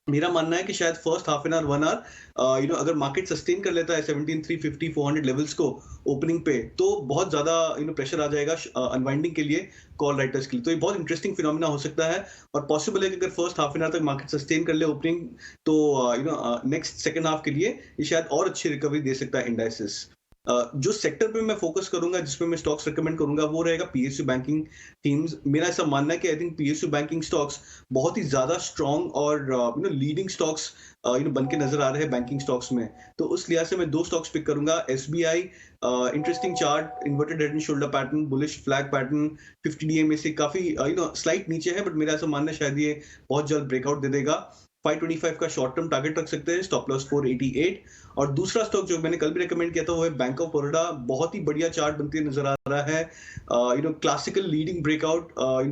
मेरा मानना है कि शायद first half an hour 1 hour अगर मार्केट सस्टेन कर लेता है 17,350, 400 लेवल्स को ओपनिंग पे, तो बहुत ज्यादा प्रेशर आ जाएगा अनवाइंडिंग के लिए कॉल राइटर्स के लिए। तो ये बहुत इंटरेस्टिंग फिनोमिना हो सकता है और पॉसिबल है कि अगर फर्स्ट हाफ एन आवर तक मार्केट सस्टेन कर ले ओपनिंग, तो नेक्स्ट सेकंड हाफ के लिए ये शायद और अच्छी रिकवरी दे सकता है इंडाइसेस। जो सेक्टर पे मैं फोकस करूंगा, जिसमें मैं स्टॉक्स रिकमेंड करूंगा, वो रहेगा PSU बैंकिंग थीम्स। मेरा ऐसा मानना है कि I think PSU banking stocks बहुत ही ज्यादा स्ट्रॉन्ग और लीडिंग स्टॉक्स बन के नजर आ रहे हैं बैंकिंग स्टॉक्स में। तो उस लिहाज से मैं 2 स्टॉक्स पिक करूंगा। SBI interesting chart, inverted head and shoulder pattern, bullish flag pattern, 50 DA में से काफी स्लाइट नीचे है, बट मेरा ऐसा मानना है शायद ये बहुत जल्द ब्रेकआउट दे देगा। 525 का शॉर्ट टर्म टारगेट रख सकते हैं, स्टॉप लॉस 488। और दूसरा स्टॉक जो मैंने कल भी रेकमेंड किया था वो है बैंक ऑफ बड़ौदा। बहुत ही बढ़िया चार्ट बनती नजर आ रहा है, classical leading breakout,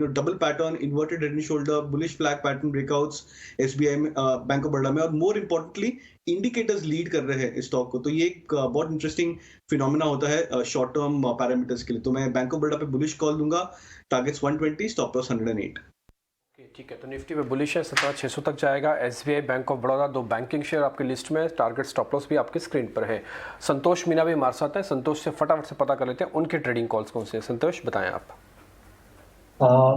double pattern, inverted head and shoulder, bullish flag pattern breakouts SBI में, बैंक ऑफ बड़ौदा में, और मोर इंपॉर्टेंटली इंडिकेटर्स लीड कर रहे हैं इस स्टॉक को। तो ये एक बहुत इंटरेस्टिंग फिनोमेना होता है शॉर्ट टर्म पैरामीटर्स के लिए। तो मैं बैंक ऑफ बड़ौदा पे बुलिश कॉल दूंगा, टारगेट्स 120, स्टॉप लॉस 108। ठीक है, तो निफ्टी में बुलिश है, 17,600 तक जाएगा। एसबीआई, बैंक ऑफ बड़ौदा, दो बैंकिंग शेयर आपकी लिस्ट में, टारगेट स्टॉप लॉस भी आपकी स्क्रीन पर है। संतोष मीना भी हमारे साथ है, संतोष से फटाफट से पता कर लेते हैं उनके ट्रेडिंग कॉल्स कौन से हैं। संतोष बताएं आप।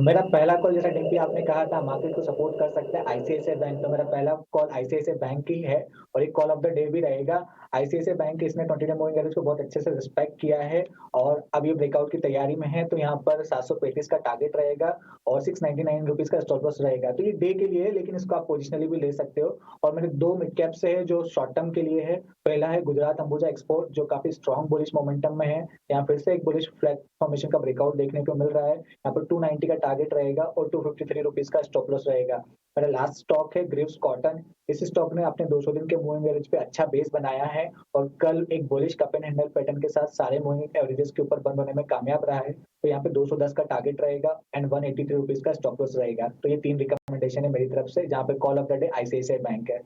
मेरा पहला कॉल, जैसा डिम्पी आपने कहा था, मार्केट को सपोर्ट कर सकता है आईसीआईसीआई बैंक, तो मेरा पहला कॉल आईसीआईसीआई बैंक ही है और एक कॉल ऑफ द डे भी रहेगा। आईसीआईसीआई बैंक इसने 20 डे मूविंग एवरेज को बहुत अच्छे से रिस्पेक्ट किया है और अब ये ब्रेकआउट की तैयारी में है, तो यहाँ पर 735 का टारगेट रहेगा और 699 रुपीज का स्टॉप लॉस रहेगा। तो ये डे के लिए है, लेकिन इसको आप पोजिशनली भी ले सकते हो। और मेरे दो मिड कैप से है जो शॉर्ट टर्म के लिए है। पहला है गुजरात अंबुजा एक्सपोर्ट, जो काफी स्ट्रॉन्ग बुलिश मोमेंटम में है। यहाँ फिर से एक बुलिश फ्लैग फॉर्मेशन का ब्रेकआउट देखने को मिल रहा है। यहाँ पर 290 का टारगेट रहेगा और 253 रुपीज का स्टॉप लॉस रहेगा। मेरा लास्ट स्टॉक है ग्रीव्स कॉटन। इस स्टॉक ने अपने 200 दिन के मूविंग एवरेज पे अच्छा बेस बनाया है और कल एक bullish cup and handle pattern के साथ सारे मूविंग एवरेजेस के ऊपर बंद होने में कामयाब रहा है। तो यहाँ पे 210 का टारगेट रहेगा एंड 183 रुपीज का स्टॉप लॉस रहेगा। तो ये 3 रिकमेंडेशन है मेरी तरफ से, जहाँ पे call of the day ICICI bank है।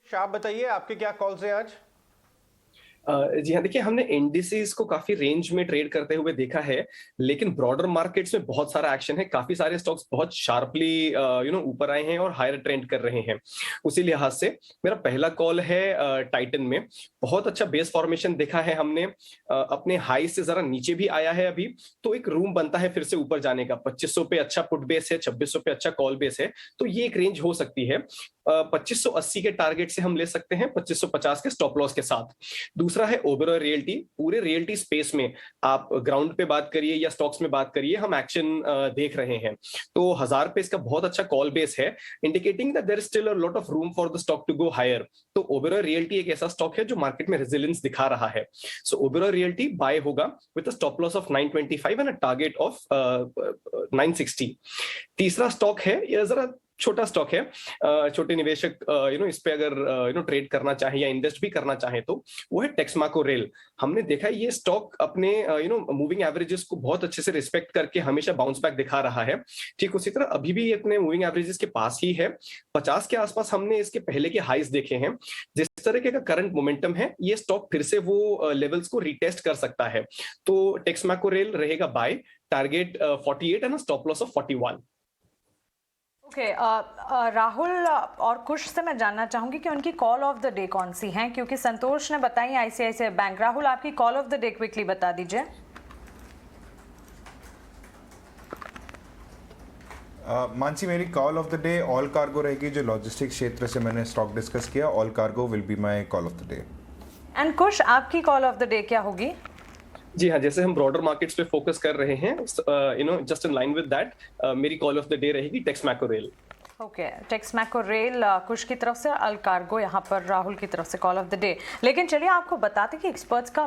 आप बताइए आपके क्या कॉल्स हैं आज? जी हाँ, देखिए हमने इंडिसेस को काफी रेंज में ट्रेड करते हुए देखा है, लेकिन ब्रॉडर मार्केट्स में बहुत सारा एक्शन है। काफी सारे स्टॉक्स बहुत शार्पली ऊपर आए हैं और हायर ट्रेंड कर रहे हैं। उसी लिहाज से मेरा पहला कॉल है टाइटन में। बहुत अच्छा बेस फॉर्मेशन देखा है हमने, अपने हाई से जरा नीचे भी आया है अभी, तो एक रूम बनता है फिर से ऊपर जाने का। 2500 पे अच्छा पुट बेस है, 2600 पे अच्छा कॉल बेस है, तो ये एक रेंज हो सकती है। 2580 के टारगेट से हम ले सकते हैं 2550 के स्टॉप लॉस के साथ। दूसरा है ओबेरॉय रियल्टी। पूरे रियल्टी स्पेस में आप ग्राउंड पे बात करिए या स्टॉक्स में बात करिए, हम एक्शन देख रहे हैं। तो 1000 पे इसका बहुत अच्छा कॉल बेस है, indicating that there is still a lot of room for the stock to go higher. तो ओबेरॉय रियल्टी एक ऐसा स्टॉक है जो मार्केट में रेजिलियंस दिखा रहा है। सो ओबेरॉय रियल्टी बाय होगा with a stop loss of 925 and a target of 960। तीसरा स्टॉक है, ये जरा छोटा स्टॉक है, छोटे निवेशक इस पे अगर ट्रेड करना चाहे या इन्वेस्ट भी करना चाहे तो वो है टेक्समाको रेल। हमने देखा है ये स्टॉक अपने मूविंग एवरेजेस को बहुत अच्छे से रिस्पेक्ट करके हमेशा बाउंस बैक दिखा रहा है। ठीक उसी तरह अभी भी अपने मूविंग एवरेजेस के पास ही है। 50 के आसपास हमने इसके पहले के हाईज देखे हैं। जिस तरीके का करंट मोमेंटम है, ये स्टॉक फिर से वो लेवल्स को रिटेस्ट कर सकता है। तो टेक्समाको रेल रहेगा buy, target 48 and stop loss of 41। Okay, Rahul और कुश से मैं जानना चाहूंगी कि उनकी कॉल ऑफ द डे कौन सी हैं, क्योंकि संतोष ने बताई आईसीआईसीआई बैंक। राहुल, आपकी call of the day quickly बता दीजिए। मानसी, मेरी call of the day All Cargo रहेगी, जो लॉजिस्टिक्स क्षेत्र से मैंने स्टॉक डिस्कस किया। All Cargo will be my call of the day. And Kush, आपकी कॉल ऑफ द डे क्या होगी? जी हाँ, जैसे हम ब्रॉडर मार्केट्स पे फोकस कर रहे हैं, just in line with that, मेरी कॉल ऑफ द डे रहेगी Texmaco rail. Okay, Texmaco rail कुश की तरफ से, अल कार्गो यहाँ पर राहुल की तरफ से कॉल ऑफ द डे। लेकिन चलिए आपको बताते कि एक्सपर्ट्स का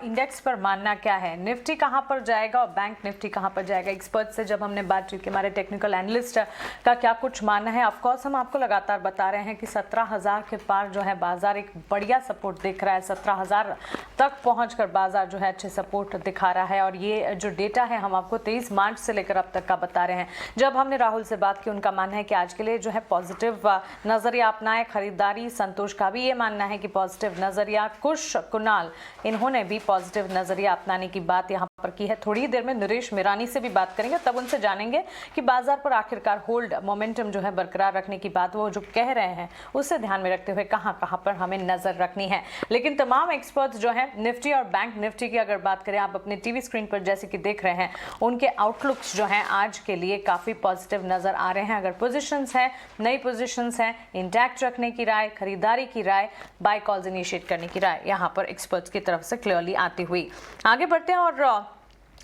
इंडेक्स पर मानना क्या है। निफ्टी कहाँ पर जाएगा और बैंक निफ्टी कहाँ पर जाएगा। एक्सपर्ट्स से जब हमने बातचीत की, हमारे टेक्निकल एनालिस्ट का क्या कुछ मानना है। ऑफकोर्स हम आपको लगातार बता रहे हैं कि 17,000 के पार जो है बाजार एक बढ़िया सपोर्ट दिख रहा है। 17,000 तक पहुँच बाजार जो है अच्छे सपोर्ट दिखा रहा है। और ये जो डेटा है हम आपको 23 मार्च से लेकर अब तक का बता रहे हैं। जब हमने राहुल से बात की, उनका मानना है कि आज के लिए जो है पॉजिटिव नजरिया अपनाए खरीदारी। संतोष का भी ये मानना है कि पॉजिटिव नजरिया। कुश, कुणाल, इन्होंने भी पॉजिटिव नजरिया अपनाने की बात यहाँ पर की है। थोड़ी देर में नरेश मिरानी से भी बात करेंगे, तब उनसे जानेंगे कि बाजार पर आखिरकार होल्ड मोमेंटम जो है बरकरार रखने की बात वो जो कह रहे हैं उससे ध्यान में रखते हुए कहाँ कहाँ पर हमें नजर रखनी है। लेकिन तमाम एक्सपर्ट्स जो है निफ्टी और बैंक निफ्टी की अगर बात करें, आप अपने टीवी स्क्रीन पर जैसे कि देख रहे हैं, उनके आउटलुक्स जो हैं आज के लिए काफी पॉजिटिव नजर आ रहे हैं। अगर पोजिशंस है, नई पोजीशंस हैं, इंटैक्ट रखने की राय, खरीदारी की राय, बाय कॉल्स इनिशिएट करने की राय यहाँ पर एक्सपर्ट्स की तरफ से क्लियरली आती हुई। आगे बढ़ते हैं और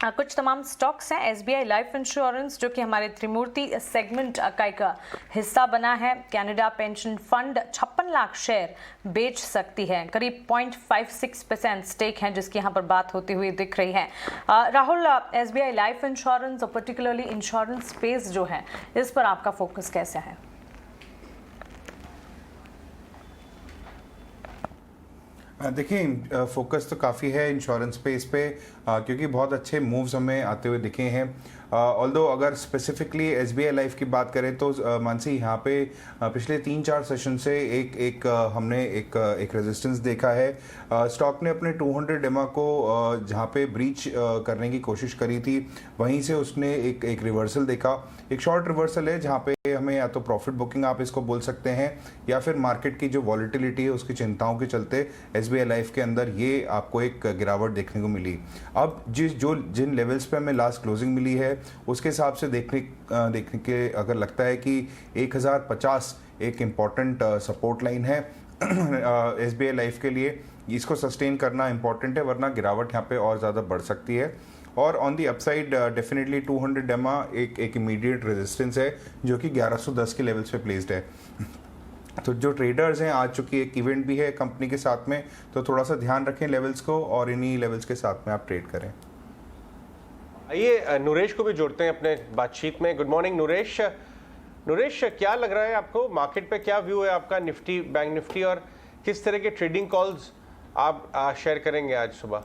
कुछ तमाम स्टॉक्स हैं। एसबीआई लाइफ इंश्योरेंस जो कि हमारे त्रिमूर्ति सेगमेंट का एक हिस्सा बना है। Canada pension fund 56 lakh share बेच सकती है, करीब 0.56% स्टेक है जिसकी यहाँ पर बात होती हुई दिख रही है। राहुल, एसबीआई लाइफ इंश्योरेंस और पर्टिकुलरली इंश्योरेंस स्पेस जो है, इस पर आपका फोकस कैसे है? देखिए फोकस तो काफ़ी है इंश्योरेंस पे इस पे क्योंकि बहुत अच्छे मूव्स हमें आते हुए दिखे हैं। ऑल्दो अगर स्पेसिफिकली एसबीआई लाइफ की बात करें तो मानसी यहाँ पे पिछले 3-4 सेशन से हमने एक रेजिस्टेंस देखा है। स्टॉक ने अपने 200 डेमा को जहाँ पे ब्रीच करने की कोशिश करी थी, वहीं से उसने एक रिवर्सल देखा। एक शॉर्ट रिवर्सल है जहाँ पे हमें या तो प्रॉफिट बुकिंग आप इसको बोल सकते हैं, या फिर मार्केट की जो वॉलिटिलिटी है उसकी चिंताओं के चलते एसबीआई लाइफ के अंदर ये आपको एक गिरावट देखने को मिली। अब जिन लेवल्स पे हमें लास्ट क्लोजिंग मिली है उसके हिसाब से देखने के अगर लगता है कि 1050 एक इम्पॉर्टेंट सपोर्ट लाइन है एसबीआई लाइफ के लिए, इसको सस्टेन करना इम्पॉर्टेंट है, वरना गिरावट यहाँ पे और ज़्यादा बढ़ सकती है। और ऑन दी अपसाइड डेफिनेटली 200 डेमा एक इमीडिएट रेजिस्टेंस है जो कि 1110 के लेवल्स पे प्लेस्ड है। तो जो ट्रेडर्स हैं, आज चूंकि एक इवेंट भी है कंपनी के साथ में, तो थोड़ा सा ध्यान रखें लेवल्स को और इन्हीं लेवल्स के साथ में आप ट्रेड करें। आइए नूरेश को भी जोड़ते हैं अपने बातचीत में। Good morning नूरेश। नूरेश, क्या लग रहा है आपको, मार्केट पे क्या व्यू है आपका निफ्टी, बैंक निफ्टी, और किस तरह के ट्रेडिंग कॉल्स आप शेयर करेंगे आज सुबह?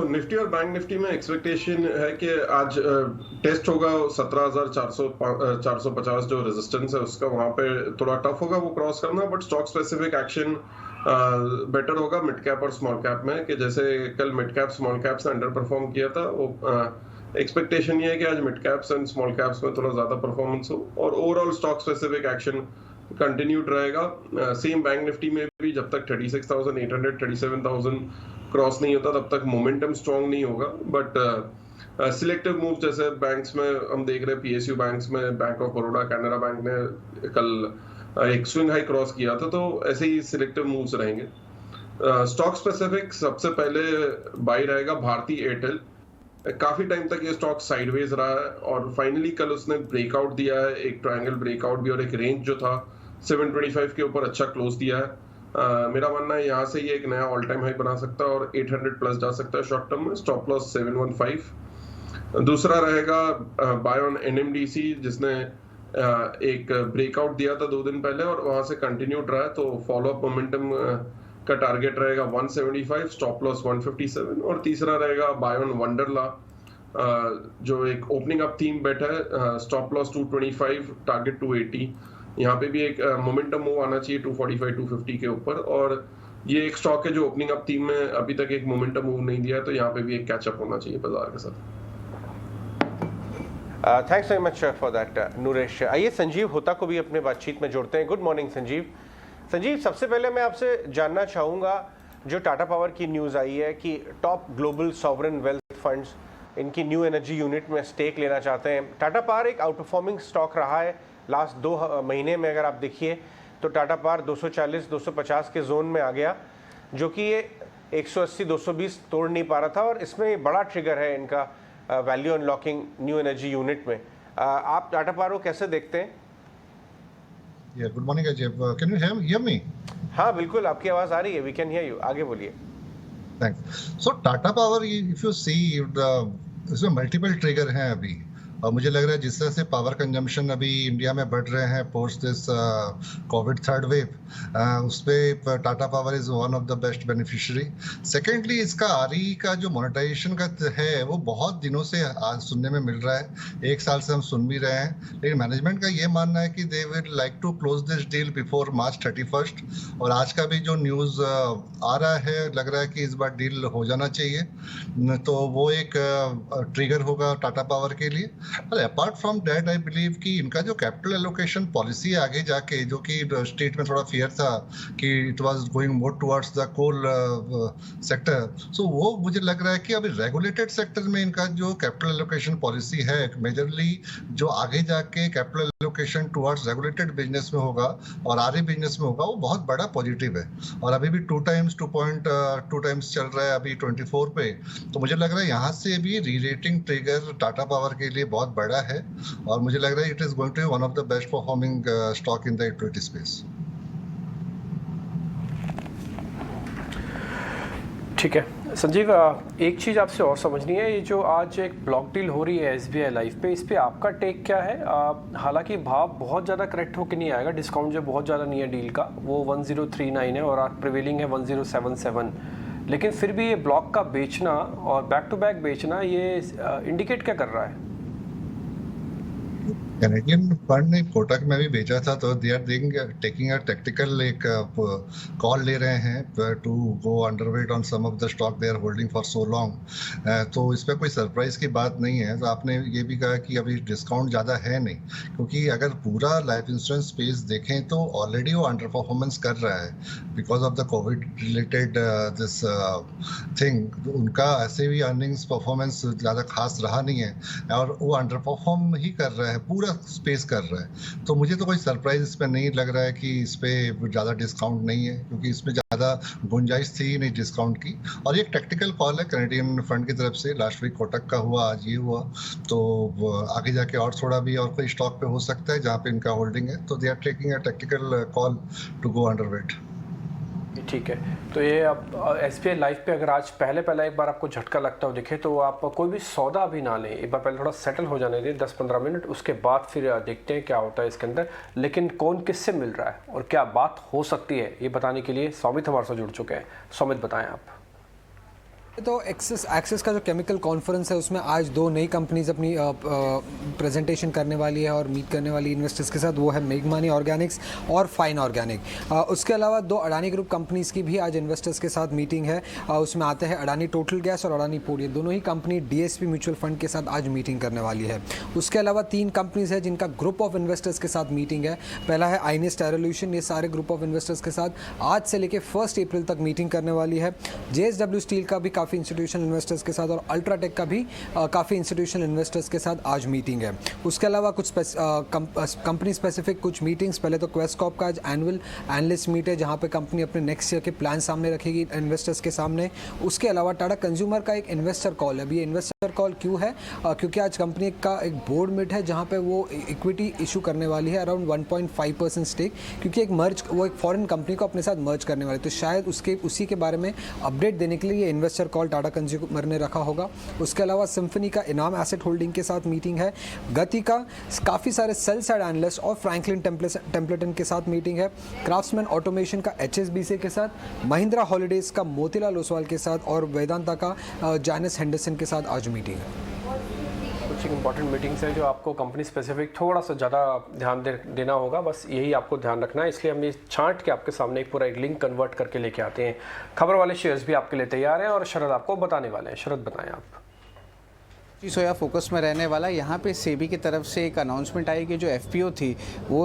निफ्टी और बैंक निफ्टी में एक्सपेक्टेशन है कि आज टेस्ट होगा 17,450 जो रेजिस्टेंस है उसका, वहां पे थोड़ा टफ होगा वो क्रॉस करना, but stock specific action better होगा मिड कैप और स्मॉल कैप में, कि जैसे कल मिड कैप स्मॉल कैप्स ने अंडर परफॉर्म किया था, वो एक्सपेक्टेशन ये है कि आज mid caps and small caps में थोड़ा ज्यादा परफॉर्मेंस हो, और overall stock specific action continued रहेगा। सेम बैंक निफ्टी में भी जब तक 36,800 37,000 क्रॉस नहीं होता तब तक मोमेंटम स्ट्रांग नहीं होगा, बट सिलेक्टिव मूव जैसे बैंक्स में हम देख रहे हैं, पीएसयू बैंक्स में bank of Baroda, Canara bank ने कल एक स्विंग हाई क्रॉस किया था, तो ऐसे ही सिलेक्टिव मूव्स रहेंगे। स्टॉक स्पेसिफिक सबसे पहले बाई रहेगा भारती एयरटेल। काफी टाइम तक ये स्टॉक साइडवेज रहा है और फाइनली कल उसने ब्रेकआउट दिया है, एक ट्रायंगल ब्रेकआउट भी, और एक रेंज जो था 725 के ऊपर अच्छा क्लोज दिया है। मेरा मानना है यहाँ से ये एक नया ऑल टाइम हाई बना सकता है और 800 प्लस जा सकता है शॉर्ट टर्म में। Stop loss 715। दूसरा रहेगा बाय ऑन एनएमडीसी, जिसने एक ब्रेकआउट दिया था 2 दिन पहले और वहां से कंटिन्यूड रहा है, तो फॉलो अप मोमेंटम का टारगेट रहेगा 175, स्टॉप लॉस 157। और तीसरा रहेगा बाय ऑन वंडरला, जो एक ओपनिंग अप थीम बैठा है, स्टॉप लॉस 225, टारगेट 280। यहाँ पे भी एक मोमेंटम मूव आना चाहिए 245 250 के ऊपर, और ये एक स्टॉक है जो ओपनिंग अप थीम में अभी तक एक मोमेंटम मूव नहीं दिया है, तो यहाँ पे भी एक कैचअप होना चाहिए बाजार के साथ। Thanks very much for that Nooresh. आइए संजीव होता को भी अपने बातचीत में जोड़ते हैं। Good morning Sanjeev. संजीव, सबसे पहले मैं आपसे जानना चाहूँगा, जो टाटा पावर की न्यूज़ आई है कि top global sovereign wealth funds इनकी न्यू एनर्जी यूनिट में स्टेक लेना चाहते हैं। टाटा पावर एक आउट परफॉर्मिंग स्टॉक रहा है लास्ट 2 महीने में। अगर आप देखिए तो टाटा पावर 240-250 के जोन में आ गया, जो कि ये 180-220 तोड़ नहीं पा रहा था, और इसमें बड़ा ट्रिगर है इनका value unlocking new energy unit में। आप टाटा पावर को कैसे देखते हैं? Good morning Ajay, can you hear me? हाँ बिल्कुल, आपकी आवाज़ आ रही है, वी कैन हियर यू, आगे बोलिए। Thanks. So Tata Power, if you see इसमें मल्टीपल ट्रिगर हैं अभी, और मुझे लग रहा है जिस तरह से पावर कंजम्पशन अभी इंडिया में बढ़ रहे हैं post this Covid third wave, उस पर Tata power is one of the best beneficiary. Secondly, इसका आरई का जो मोनेटाइजेशन का है वो बहुत दिनों से आज सुनने में मिल रहा है, 1 साल से हम सुन भी रहे हैं, लेकिन मैनेजमेंट का ये मानना है कि they will like to close this deal before March 31। और आज का भी जो न्यूज़ आ रहा है, लग रहा है कि इस बार डील हो जाना चाहिए, तो वो एक ट्रिगर होगा टाटा पावर के लिए। Apart from that, I believe कि इनका जो कैपिटल एलोकेशन पॉलिसी आगे जाके, जो कि स्टेट में थोड़ा फियर था कि it was going more towards the coal sector, so वो मुझे लग रहा है कि अभी रेगुलेटेड सेक्टर में इनका जो कैपिटल एलोकेशन पॉलिसी है, मेजरली जो आगे जाके capital allocation towards regulated business में होगा और आरई बिजनेस में होगा, वो बहुत बड़ा पॉजिटिव है। और अभी भी 2.2 टाइम्स चल रहा है अभी 24 पे, तो मुझे लग रहा है यहाँ से भी री रेटिंग ट्रिगर टाटा पावर के लिए बहुत बड़ा है, और मुझे लग रहा है it is going to be one of the best performing stock in the equity space. ठीक है संजीव, एक चीज़ आपसे और समझनी है, ये जो आज एक ब्लॉक डील हो रही है SBI लाइफ पे, इस पे आपका टेक क्या है? हालांकि भाव बहुत ज़्यादा करेक्ट होकर नहीं आएगा, डिस्काउंट जो बहुत ज़्यादा नहीं है डील का, वो 1039 है और आज प्रिवेलिंग है 1077, लेकिन फिर भी ये ब्लॉक का बेचना और बैक टू बैक बेचना, ये इंडिकेट क्या कर रहा है? कैनेडियन फंड ने कोटक में भी बेचा था, तो they are taking a technical एक कॉल ले रहे हैं to go underweight on some of the stock they are holding for so long. तो इसमें कोई सरप्राइज की बात नहीं है। तो आपने ये भी कहा कि अभी डिस्काउंट ज़्यादा है नहीं, क्योंकि अगर पूरा लाइफ इंश्योरेंस स्पेस देखें तो ऑलरेडी वो अंडर परफॉर्मेंस कर रहा है because of the Covid related this thing. उनका ऐसे भी अर्निंग्स परफॉर्मेंस ज़्यादा खास रहा नहीं है और वो अंडर परफॉर्म ही कर रहा है, पूरा स्पेस कर रहा है। तो मुझे तो कोई सरप्राइज इसमें नहीं लग रहा है कि इस पे ज़्यादा डिस्काउंट नहीं है, क्योंकि इसमें ज़्यादा गुंजाइश थी ही नहीं डिस्काउंट की। और ये एक टेक्निकल कॉल है कैनेडियन फंड की तरफ से, लास्ट वीक कोटक का हुआ, आज ये हुआ, तो आगे जाके और थोड़ा भी और कोई स्टॉक पे हो सकता है जहाँ पे इनका होल्डिंग है, तो they are taking a technical call to go underweight. ठीक है, तो ये अब SBI लाइफ पे अगर आज पहले एक बार आपको झटका लगता हो दिखे, तो आप कोई भी सौदा अभी ना लें, एक बार पहले थोड़ा सेटल हो जाने दें 10-15 मिनट, उसके बाद फिर देखते हैं क्या होता है इसके अंदर। लेकिन कौन किससे मिल रहा है और क्या बात हो सकती है, ये बताने के लिए सौमित हमारे साथ जुड़ चुके हैं। सौमित, बताएं आप। तो एक्सिस का जो केमिकल कॉन्फ्रेंस है, उसमें आज दो नई कंपनीज अपनी प्रेजेंटेशन करने वाली है और मीट करने वाली इन्वेस्टर्स के साथ, वो है मेघमानी ऑर्गेनिक्स और फाइन ऑर्गेनिक। उसके अलावा दो अडानी ग्रुप कंपनीज की भी आज इन्वेस्टर्स के साथ मीटिंग है। उसमें आते हैं अडानी टोटल गैस और अडानी पोर्ट, ये दोनों ही कंपनी DSP म्यूचुअल फंड के साथ आज मीटिंग करने वाली है। उसके अलावा 3 कंपनीज है जिनका ग्रुप ऑफ इन्वेस्टर्स के साथ मीटिंग है। पहला है आइनेस टेरोल्यूशन, ये सारे ग्रुप ऑफ इन्वेस्टर्स के साथ आज से लेकर 1 अप्रैल तक मीटिंग करने वाली है। JSW स्टील का भी काफ़ी इंस्टीट्यूशनल इन्वेस्टर्स के साथ और अल्ट्राटेक का भी काफ़ी इंस्टीट्यूशनल इन्वेस्टर्स के साथ आज मीटिंग है। उसके अलावा कुछ कंपनी स्पेसिफिक कुछ मीटिंग्स, पहले तो क्वेस्टकॉप का आज एनुअल एनालिस्ट मीट है जहां पे कंपनी अपने नेक्स्ट ईयर के प्लान सामने रखेगी इन्वेस्टर्स के सामने। उसके अलावा टाटा कंज्यूमर का एक इन्वेस्टर कॉल है। अभी ये इन्वेस्टर कॉल क्यों है? क्योंकि आज कंपनी का एक बोर्ड मीट है जहाँ पे वो इक्विटी इशू करने वाली है अराउंड 1.5% स्टेक, क्योंकि वो एक फॉरेन कंपनी को अपने साथ मर्ज करने वाली, तो शायद उसी के बारे में अपडेट देने के लिए ये इन्वेस्टर कॉल टाटा कंज्यूमर ने रखा होगा। उसके अलावा सिम्फनी का इनाम एसेट होल्डिंग के साथ मीटिंग है। गति का काफ़ी सारे सेल साइड एनालिस्ट और फ्रैंकलिन टेम्पलेटन के साथ मीटिंग है। क्राफ्ट्समैन ऑटोमेशन का HSBC के साथ, महिंद्रा हॉलीडेज का मोतीलाल ओसवाल के साथ और वेदांता का जैनिस हेंडरसन के साथ आज मीटिंग है। कुछ इंपॉर्टेंट मीटिंग्स हैं जो आपको कंपनी स्पेसिफिक थोड़ा सा ज़्यादा ध्यान देना होगा, बस यही आपको ध्यान रखना है। इसलिए हम ये छांट के आपके सामने एक पूरा एक लिंक कन्वर्ट करके लेके आते हैं। खबर वाले शेयर्स भी आपके लिए तैयार हैं और शरद आपको बताने वाले हैं। शरद, बताएं आप। जी, सोया फोकस में रहने वाला, यहाँ पे सेबी की तरफ से एक अनाउंसमेंट आई कि जो FPO थी वो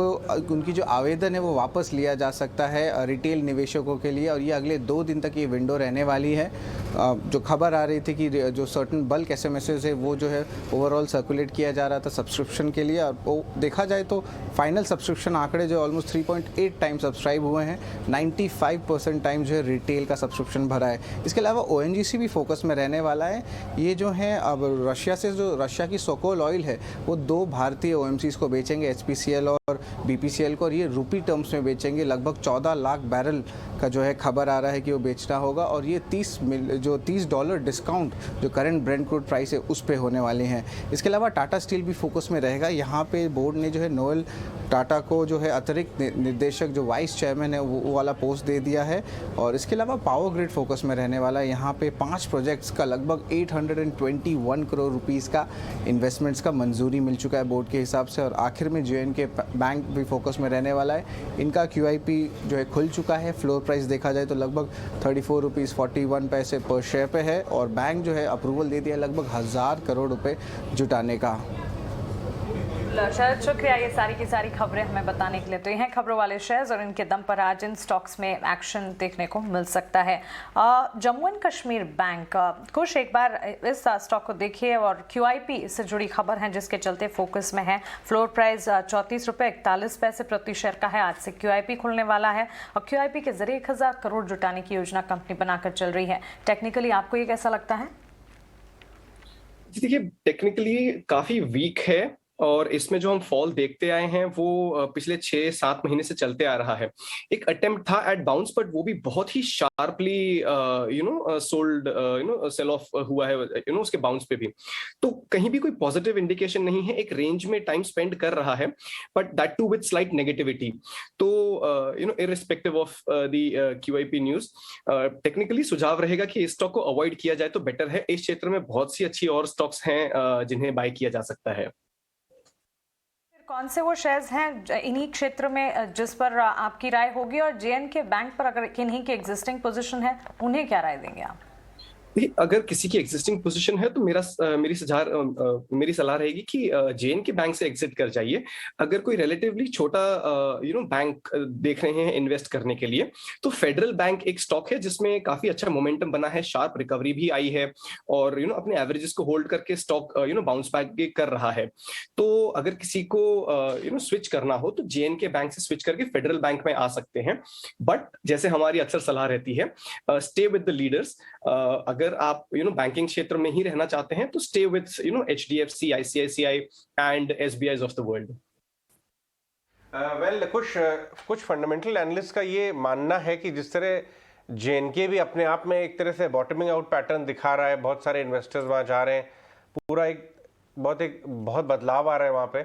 उनकी जो आवेदन है वो वापस लिया जा सकता है रिटेल निवेशकों के लिए, और ये अगले 2 दिन तक ये विंडो रहने वाली है। जो खबर आ रही थी कि जो सर्टन बल्क SMSs है वो जो है ओवरऑल सर्कुलेट किया जा रहा था सब्सक्रिप्शन के लिए, और वो देखा जाए तो फाइनल सब्सक्रिप्शन आंकड़े जो ऑलमोस्ट 3.8 टाइम सब्सक्राइब हुए हैं, 95% टाइम जो है रिटेल का सब्सक्रिप्शन भरा है। इसके अलावा ONGC भी फोकस में रहने वाला है। ये जो है अब रशिया की सोकोल ऑयल है वो 2 भारतीय OMCs को बेचेंगे, HPCL और BPCL को, और ये रुपी टर्म्स में बेचेंगे। लगभग 14 लाख बैरल का जो है खबर आ रहा है कि वो बेचना होगा, और ये $30 डिस्काउंट जो करंट ब्रेंट क्रूड प्राइस है उस पे होने वाले हैं। इसके अलावा टाटा स्टील भी फोकस में रहेगा। यहाँ पे बोर्ड ने जो है नोएल टाटा को जो है अतिरिक्त निर्देशक जो वाइस चेयरमैन है वो वाला पोस्ट दे दिया है। और इसके अलावा पावर ग्रिड फोकस में रहने वाला है। यहाँ पे 5 प्रोजेक्ट्स का लगभग 821 करोड़ रुपीस का इन्वेस्टमेंट्स का मंजूरी मिल चुका है बोर्ड के हिसाब से। और आखिर में JNK बैंक भी फोकस में रहने वाला है। इनका QIP जो है खुल चुका है। फ्लोर प्राइस देखा जाए तो लगभग 34 रुपीज़ 41 पैसे पर शेयर पे है, और बैंक जो है अप्रूवल दे दिया लगभग 1000 करोड़ रुपए जुटाने का। शरद, शुक्रिया ये सारी की सारी खबरें हमें बताने के लिए। तो ये हैं खबरों वाले शेयर्स और इनके दम पर आज इन स्टॉक्स में एक्शन देखने को मिल सकता है। जम्मू एंड कश्मीर बैंक कुछ एक बार इस स्टॉक को देखिए, और QIP से जुड़ी खबर है जिसके चलते फोकस में है। फ्लोर प्राइस 34 रुपये 41 पैसे प्रति शेयर का है। आज से QIP खुलने वाला है और QIP के जरिए 1000 करोड़ जुटाने की योजना कंपनी बनाकर चल रही है। टेक्निकली आपको ये कैसा लगता है? देखिए, टेक्निकली काफी वीक है और इसमें जो हम फॉल देखते आए हैं वो पिछले 6-7 महीने से चलते आ रहा है। एक अटेम्प्ट था एट बाउंस, बट वो भी बहुत ही शार्पली सोल्ड सेल ऑफ हुआ है उसके बाउंस पे भी। तो कहीं भी कोई पॉजिटिव इंडिकेशन नहीं है, एक रेंज में टाइम स्पेंड कर रहा है, but that too with slight negativity. तो irrespective of the QIP news, technically सुझाव रहेगा कि इस स्टॉक को अवॉइड किया जाए तो बेटर है। इस क्षेत्र में बहुत सी अच्छी और स्टॉक्स हैं जिन्हें बाय किया जा सकता है। कौन से वो शेयर्स हैं इन्हीं क्षेत्र में जिस पर आपकी राय होगी, और JNK बैंक पर अगर किन्हीं की एग्जिस्टिंग पोजीशन है उन्हें क्या राय देंगे आप? अगर किसी की एग्जिस्टिंग पोजीशन है तो मेरी सलाह रहेगी कि JNK बैंक से एग्जिट कर जाइए। अगर कोई रिलेटिवली छोटा बैंक देख रहे हैं इन्वेस्ट करने के लिए, तो फेडरल बैंक एक स्टॉक है जिसमें काफी अच्छा मोमेंटम बना है, शार्प रिकवरी भी आई है, और अपने एवरेजेस को होल्ड करके स्टॉक बाउंस बैक कर रहा है। तो अगर किसी को स्विच करना हो तो JNK बैंक से स्विच करके फेडरल बैंक में आ सकते हैं। बट जैसे हमारी अक्सर सलाह रहती है, स्टे विद द लीडर्स। अगर आप बैंकिंग क्षेत्र में ही रहना चाहते हैं तो stay with HDFC, ICICI and SBIs of the world. Well, कुछ फंडामेंटल एनालिस्ट का ये मानना है कि जिस तरह JNK भी अपने आप में एक तरह से बॉटमिंग आउट पैटर्न दिखा रहा है, बहुत सारे इन्वेस्टर्स वहाँ जा रहे हैं, पूरा एक बहुत बदलाव आ रहा है वहाँ पे,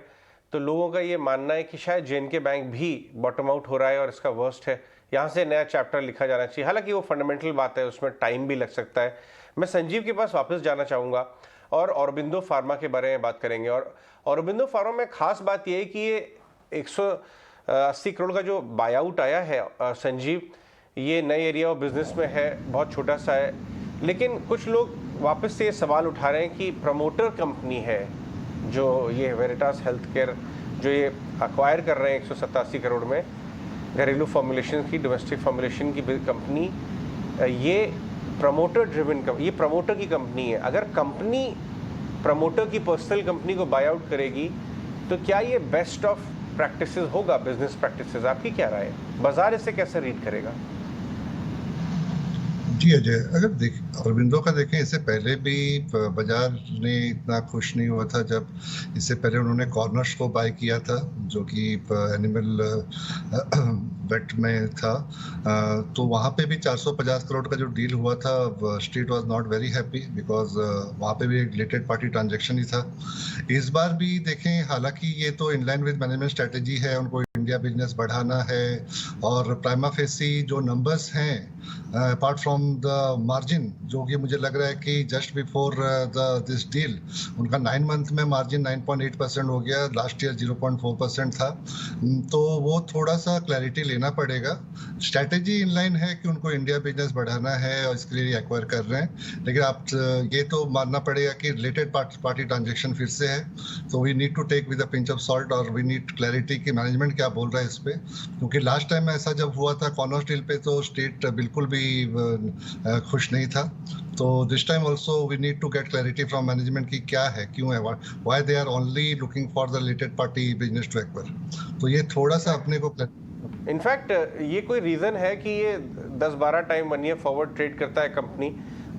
तो लोगों का ये मानना है कि शायद JNK बैंक भी बॉटम आउट हो रहा है और इसका वर्स्ट है, यहाँ से नया चैप्टर लिखा जाना चाहिए। हालांकि वो फंडामेंटल बात है, उसमें टाइम भी लग सकता है। मैं संजीव के पास वापस जाना चाहूँगा और औरोबिंदो फार्मा के बारे में बात करेंगे। और औरोबिंदो फार्मा में खास बात यह है कि ये 180 करोड़ का जो बाय आउट आया है संजीव, ये नए एरिया ऑफ बिजनेस में है, बहुत छोटा सा है, लेकिन कुछ लोग वापस से ये सवाल उठा रहे हैं कि प्रमोटर कंपनी है जो ये वेरिटास हेल्थ केयर जो ये अक्वायर कर रहे हैं 187 करोड़ में, घरेलू फॉर्मुलेशन की, डोमेस्टिक फॉर्मुलेशन की कंपनी, ये प्रमोटर ड्रिवन ये प्रमोटर की कंपनी है। अगर कंपनी प्रमोटर की पर्सनल कंपनी को बाय आउट करेगी तो क्या ये बेस्ट ऑफ प्रैक्टिसेस होगा, बिजनेस प्रैक्टिसेस? आपकी क्या राय है? बाजार इसे कैसे रीड करेगा? जी अजय, अगर औरोबिंदो का देखें, इससे पहले भी बाजार ने इतना खुश नहीं हुआ था जब इससे पहले उन्होंने कॉर्नर्स को बाय किया था जो कि एनिमल वेट में था, तो वहाँ पे भी 450 करोड़ का जो डील हुआ था, street was not very happy because वहाँ पे भी एक रिलेटेड पार्टी ट्रांजैक्शन ही था। इस बार भी देखें, हालांकि ये तो इनलाइन विद मैनेजमेंट स्ट्रेटेजी है, उनको इंडिया बिजनेस बढ़ाना है, और प्राइमा फेसी जो नंबर्स हैं अपार्ट फ्रॉम द मार्जिन, जो कि मुझे लग रहा है कि जस्ट बिफोर दिस डील उनका 9 मंथ में मार्जिन 9.8% हो गया, लास्ट ईयर 0.4% था, तो वो थोड़ा सा क्लैरिटी लेना पड़ेगा। स्ट्रैटेजी इनलाइन है कि उनको इंडिया बिजनेस बढ़ाना है और इसके लिए एक्वायर कर रहे हैं, लेकिन आप ये तो मानना पड़ेगा कि रिलेटेड पार्टी ट्रांजेक्शन फिर से है, तो we need to take with a pinch of salt, और वी नीड क्लैरिटी कि मैनेजमेंट क्या बोल रहा है इस पे, क्योंकि लास्ट टाइम ऐसा जब हुआ था कॉर्नर्स डील पे तो स्टेट बिल्कुल भी खुश नहीं था। तो this time also we need to get clarity from management की क्या है, क्यों है, why they are only looking for the related party business to acquire. तो ये थोड़ा सा अपने को इनफैक्ट ये कोई रीज़न है कि ये 10-12 टाइम 1 ईयर फॉरवर्ड ट्रेड करता है कंपनी,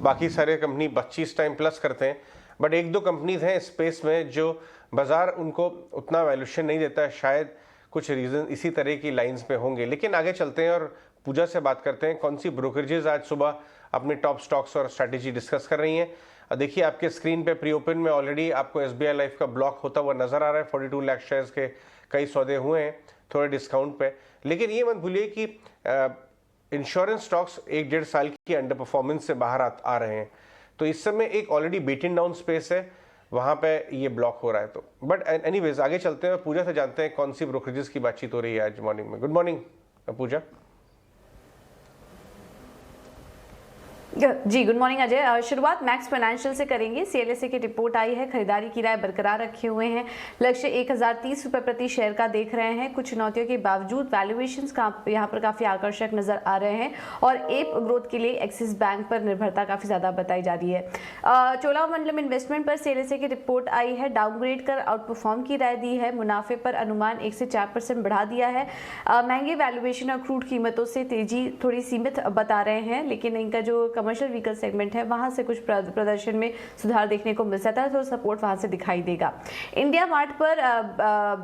बाकी सारे कंपनी 25 टाइम प्लस करते हैं, बट 1-2 कंपनीज हैं स्पेस में जो बाजार उनको उतना वैल्यूशन नहीं देता है, शायद कुछ रीज़न इसी तरह की लाइंस में होंगे। लेकिन आगे चलते हैं और पूजा से बात करते हैं कौन सी ब्रोकरेजेस आज सुबह अपने टॉप स्टॉक्स और स्ट्रैटेजी डिस्कस कर रही हैं। देखिए आपके स्क्रीन पे प्री ओपन में ऑलरेडी आपको SBI लाइफ का ब्लॉक होता हुआ नजर आ रहा है। 42 लाख शेयर्स के कई सौदे हुए हैं थोड़े डिस्काउंट पे, लेकिन ये मत भूलिए कि इंश्योरेंस स्टॉक्स 1-1.5 साल की अंडर परफॉर्मेंस से बाहर आ रहे हैं, तो इस समय एक ऑलरेडी बीटन डाउन स्पेस है, वहाँ पे ये ब्लॉक हो रहा है। तो बट एनीवेज आगे चलते हैं, पूजा से जानते हैं कौन सी ब्रोकरेजेस की बातचीत हो रही है आज मॉर्निंग में। गुड मॉर्निंग पूजा। जी गुड मॉर्निंग अजय। शुरुआत मैक्स फाइनेंशियल से करेंगे। CLSA की रिपोर्ट आई है, खरीदारी की राय बरकरार रखे हुए हैं, लक्ष्य 1030 रुपये प्रति शेयर का देख रहे हैं। कुछ चुनौतियों के बावजूद वैल्यूएशंस का यहाँ पर काफ़ी आकर्षक नजर आ रहे हैं और एप ग्रोथ के लिए एक्सिस बैंक पर निर्भरता काफ़ी ज़्यादा बताई जा रही है। चोलामंडलम इन्वेस्टमेंट पर CLSA की रिपोर्ट आई है, डाउनग्रेड कर आउट परफॉर्म की राय दी है, मुनाफे पर अनुमान 1 से 4% बढ़ा दिया है। महंगे वैल्यूएशन और क्रूड कीमतों से तेजी थोड़ी सीमित बता रहे हैं, लेकिन इनका जो कमर्शियल व्हीकल सेगमेंट है वहां से कुछ प्रदर्शन में सुधार देखने को मिल सकता है, तो सपोर्ट वहां से दिखाई देगा। इंडिया मार्ट पर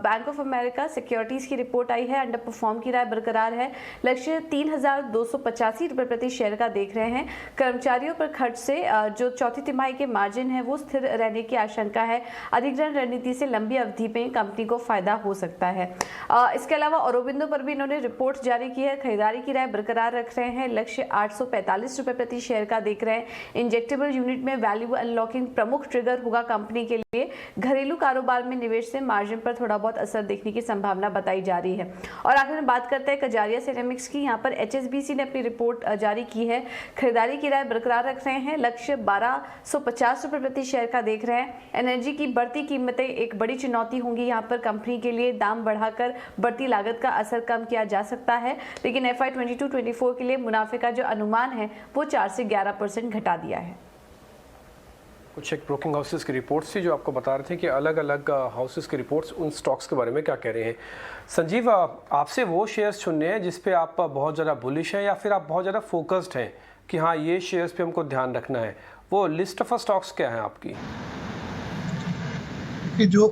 बैंक ऑफ अमेरिका सिक्योरिटीज की रिपोर्ट आई है, अंडर परफॉर्म की राय बरकरार है, लक्ष्य 3,285 रुपए प्रति शेयर का देख रहे हैं। कर्मचारियों पर खर्च से जो चौथी तिमाही के मार्जिन है वो स्थिर रहने की आशंका है। अधिग्रहण रणनीति से लंबी अवधि में कंपनी को फायदा हो सकता है। इसके अलावा औरोबिंदो पर भी इन्होंने रिपोर्ट जारी की है, खरीदारी की राय बरकरार रख रहे हैं, लक्ष्य 845 रुपए प्रति शेयर का देख रहे हैं। इंजेक्टेबल यूनिट में वैल्यू अनलॉकिंग प्रमुख ट्रिगर होगा कंपनी के लिए। घरेलू कारोबार में निवेश से मार्जिन पर थोड़ा बहुत असर देखने की संभावना बताई जा रही है। और आखिर में बात करते हैं कजारिया सिरेमिक्स की। यहाँ पर HSBC ने अपनी रिपोर्ट जारी की है, खरीदारी की राय बरकरार रख रहे हैं, लक्ष्य 1250 रुपए प्रति शेयर का देख रहे हैं। एनर्जी की बढ़ती कीमतें एक बड़ी चुनौती होंगी यहाँ पर कंपनी के लिए, दाम बढ़ाकर बढ़ती लागत का असर कम किया जा सकता है, लेकिन FY 22-24 के लिए मुनाफे का जो अनुमान है वो 4 से 11% घटा दिया है। कुछ एक ब्रोकिंग हाउसेस की रिपोर्ट्स थी जो आपको बता रहे थे कि अलग अलग हाउसेस की रिपोर्ट्स उन स्टॉक्स के बारे में क्या कह रहे हैं। संजीव, आपसे वो शेयर्स चुनने हैं जिस पे आप बहुत ज़्यादा बुलिश हैं या फिर आप बहुत ज़्यादा फोकस्ड हैं कि हाँ ये शेयर्स पे हमको ध्यान रखना है, वो लिस्ट ऑफ स्टॉक्स क्या है आपकी? कि जो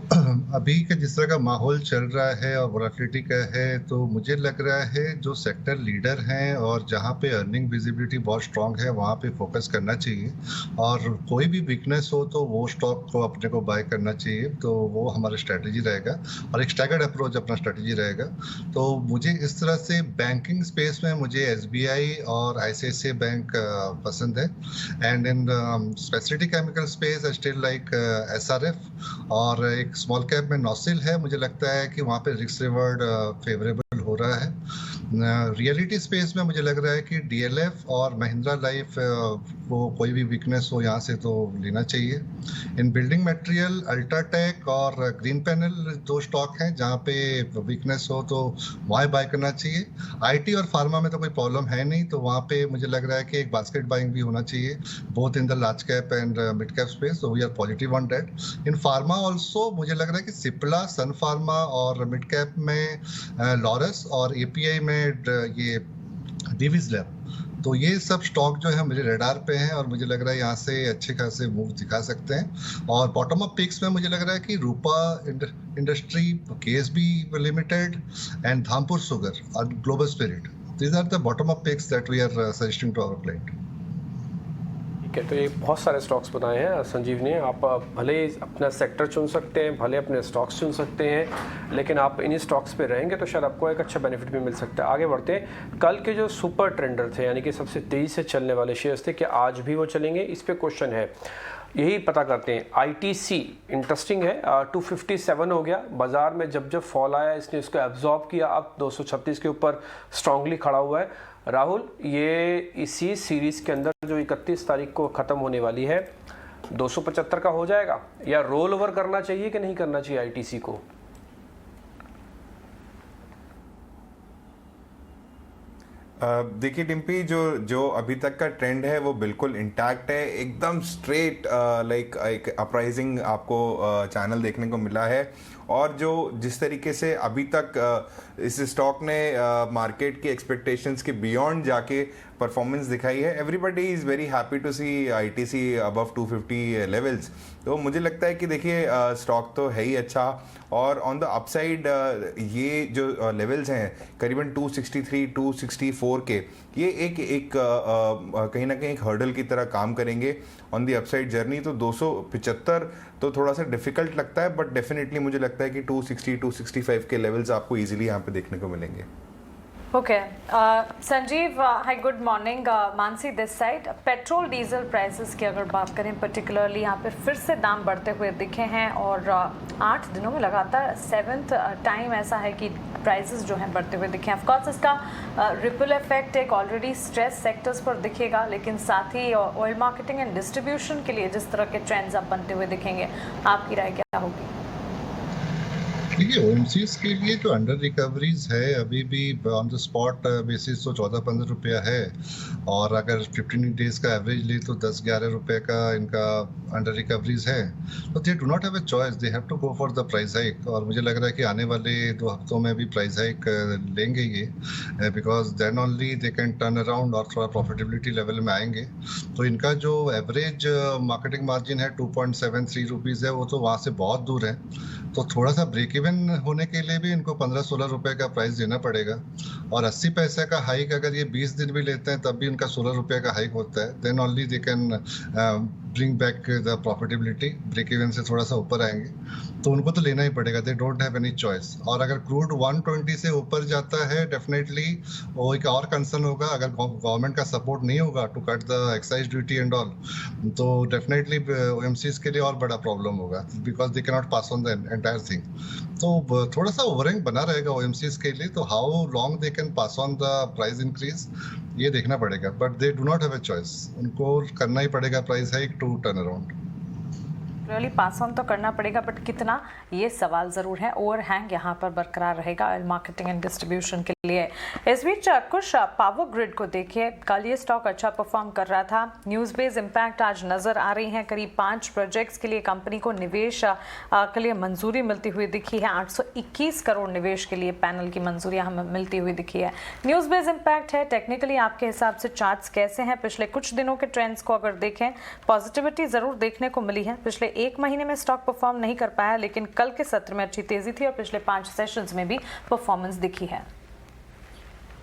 अभी का जिस तरह का माहौल चल रहा है और वोलेटिलिटी का है, तो मुझे लग रहा है जो सेक्टर लीडर हैं और जहां पे अर्निंग विजिबिलिटी बहुत स्ट्रांग है वहां पे फोकस करना चाहिए, और कोई भी वीकनेस हो तो वो स्टॉक को अपने को बाय करना चाहिए। तो वो हमारा स्ट्रेटजी रहेगा और एक स्टैगर्ड अप्रोच अपना स्ट्रेटजी रहेगा। तो मुझे इस तरह से बैंकिंग स्पेस में मुझे SBI और ICICI बैंक पसंद है, and in speciality chemical space I still like SRF, और एक स्मॉल कैप में नॉसिल है। मुझे लगता है कि वहाँ पे रिस्क रिवॉर्ड फेवरेबल हो रहा है। रियलिटी स्पेस में मुझे लग रहा है कि DLF और महिंद्रा लाइफ को कोई भी वीकनेस हो यहाँ से तो लेना चाहिए। इन बिल्डिंग मटेरियल अल्ट्राटेक और ग्रीन पैनल दो स्टॉक हैं जहाँ पे वीकनेस हो तो वहाँ बाय करना चाहिए। IT और फार्मा में तो कोई प्रॉब्लम है नहीं, तो वहाँ पे मुझे लग रहा है कि एक बास्केट बाइंग भी होना चाहिए, both in the large cap and mid cap space, so we are positive on that. In pharma also मुझे लग रहा है कि सिप्ला, सन फार्मा और मिड कैप में लॉरस और API में ये डिविज लैब, तो ये सब स्टॉक जो है मेरे रडार पे हैं और मुझे लग रहा है यहाँ से अच्छे खासे मूव दिखा सकते हैं। और बॉटम अप पिक्स में मुझे लग रहा है कि Rupa industry, KSB limited and Dhampur sugar और global spirit, these are the bottom up picks that we are suggesting to our client. ठीक है, तो ये बहुत सारे स्टॉक्स बताए हैं संजीव ने। आप भले अपना सेक्टर चुन सकते हैं, भले अपने स्टॉक्स चुन सकते हैं, लेकिन आप इन्हीं स्टॉक्स पे रहेंगे तो शायद आपको एक अच्छा बेनिफिट भी मिल सकता है। आगे बढ़ते हैं, कल के जो सुपर ट्रेंडर थे यानी कि सबसे तेज़ी से चलने वाले शेयर्स थे, क्या आज भी वो चलेंगे? इस पे क्वेश्चन है, यही पता करते हैं। ITC इंटरेस्टिंग है, 257 हो गया, बाजार में जब जब फॉल आया इसने इसको एब्जॉर्ब किया, अब 236 के ऊपर स्ट्रांगली खड़ा हुआ है। राहुल, ये इसी सीरीज के अंदर जो 31 तारीख को ख़त्म होने वाली है 275 का हो जाएगा, या रोल ओवर करना चाहिए कि नहीं करना चाहिए ITC को? देखिए डिम्पी, जो अभी तक का ट्रेंड है वो बिल्कुल इंटैक्ट है, एकदम स्ट्रेट लाइक एक अपराइजिंग आपको चैनल देखने को मिला है। और जो जिस तरीके से अभी तक इस स्टॉक ने मार्केट की एक्सपेक्टेशंस के बियॉन्ड जाके परफॉर्मेंस दिखाई है, everybody is very happy to see ITC above 250 levels. तो मुझे लगता है कि देखिए स्टॉक तो है ही अच्छा, और ऑन द अपसाइड ये जो लेवल्स हैं करीबन 263 264 के, ये एक कहीं ना कहीं एक हर्डल की तरह काम करेंगे ऑन दी अपसाइड जर्नी। तो 275 तो थोड़ा सा डिफिकल्ट लगता है, बट डेफिनेटली मुझे लगता है कि 260 265 के लेवल्स आपको इजीली यहाँ पे देखने को मिलेंगे। Okay Sanjeev, hi good morning. Mansi this side, petrol diesel prices की अगर बात करें पर्टिकुलरली यहाँ पे फिर से दाम बढ़ते हुए दिखे हैं, और 8 दिनों में लगातार 7th टाइम ऐसा है कि प्राइसेस जो हैं बढ़ते हुए दिखे हैं। ऑफकोर्स इसका रिपल इफेक्ट एक ऑलरेडी स्ट्रेस सेक्टर्स पर दिखेगा, लेकिन साथ ही ऑयल मार्केटिंग एंड डिस्ट्रीब्यूशन के लिए जिस तरह के ट्रेंड्स अब बनते हुए दिखेंगे, आपकी राय क्या होगी? देखिए ओएमसीज के लिए जो अंडर रिकवरीज है अभी भी ऑन द स्पॉट बेसिस तो 14-15 रुपया है, और अगर 15 डेज का एवरेज ले तो 10-11 रुपये का इनका अंडर रिकवरीज है। तो they do not have a choice, they have to go for the price hike, और मुझे लग रहा है कि आने वाले 2 हफ्तों में भी प्राइस हाइक लेंगे ये, because then only they can turn around और थोड़ा प्रॉफिटेबिलिटी लेवल में आएंगे। तो इनका जो एवरेज मार्केटिंग मार्जिन है 2.73 रुपीज़ है, वो तो वहाँ से बहुत दूर है। तो थोड़ा सा ब्रेक इवन होने के लिए भी इनको 15-16 रुपए का प्राइस देना पड़ेगा, और 80 पैसे का हाइक अगर ये 20 दिन भी लेते हैं तब भी उनका 16 रुपए का हाइक होता है। Then only they can bring back the profitability, break even से थोड़ा सा ऊपर आएंगे, तो उनको तो लेना ही पड़ेगा, they don't have any choice. और अगर क्रूड 120 से ऊपर जाता है डेफिनेटली वो एक और कंसर्न होगा, अगर गवर्नमेंट का सपोर्ट नहीं होगा to cut the excise duty and all, तो डेफिनेटली ओएमसीज के लिए और बड़ा प्रॉब्लम होगा, because they can not pass on the entire thing. तो थोड़ा सा ओवरहैंग बना रहेगा ओएमसीज के लिए, तो how long they can pass on the price increase ये देखना पड़ेगा, but they do not have a choice, उनको करना ही पड़ेगा price hike to turn around. Really pass on तो करना पड़ेगा, बट कितना, ये सवाल ज़रूर है। ओवरहैंग यहाँ पर बरकरार रहेगा ऑयल मार्केटिंग एंड डिस्ट्रीब्यूशन के लिए। इस बीच कुछ पावर ग्रिड को देखिए, कल ये स्टॉक अच्छा परफॉर्म कर रहा था। न्यूज़ बेस इम्पैक्ट आज नज़र आ रही हैं। करीब 5 प्रोजेक्ट्स के लिए कंपनी को निवेश के लिए मंजूरी मिलती हुई दिखी है। 821 करोड़ निवेश के लिए पैनल की मंजूरियाँ हमें मिलती हुई दिखी है। न्यूज़ बेस इम्पैक्ट है। टेक्निकली आपके हिसाब से चार्ट्स कैसे हैं? पिछले कुछ दिनों के ट्रेंड्स को अगर देखें, पॉजिटिविटी ज़रूर देखने को मिली है। पिछले 1 महीने में स्टॉक परफॉर्म नहीं कर पाया, लेकिन कल के सत्र में अच्छी तेजी थी और पिछले 5 सेशंस में भी परफॉर्मेंस दिखी है।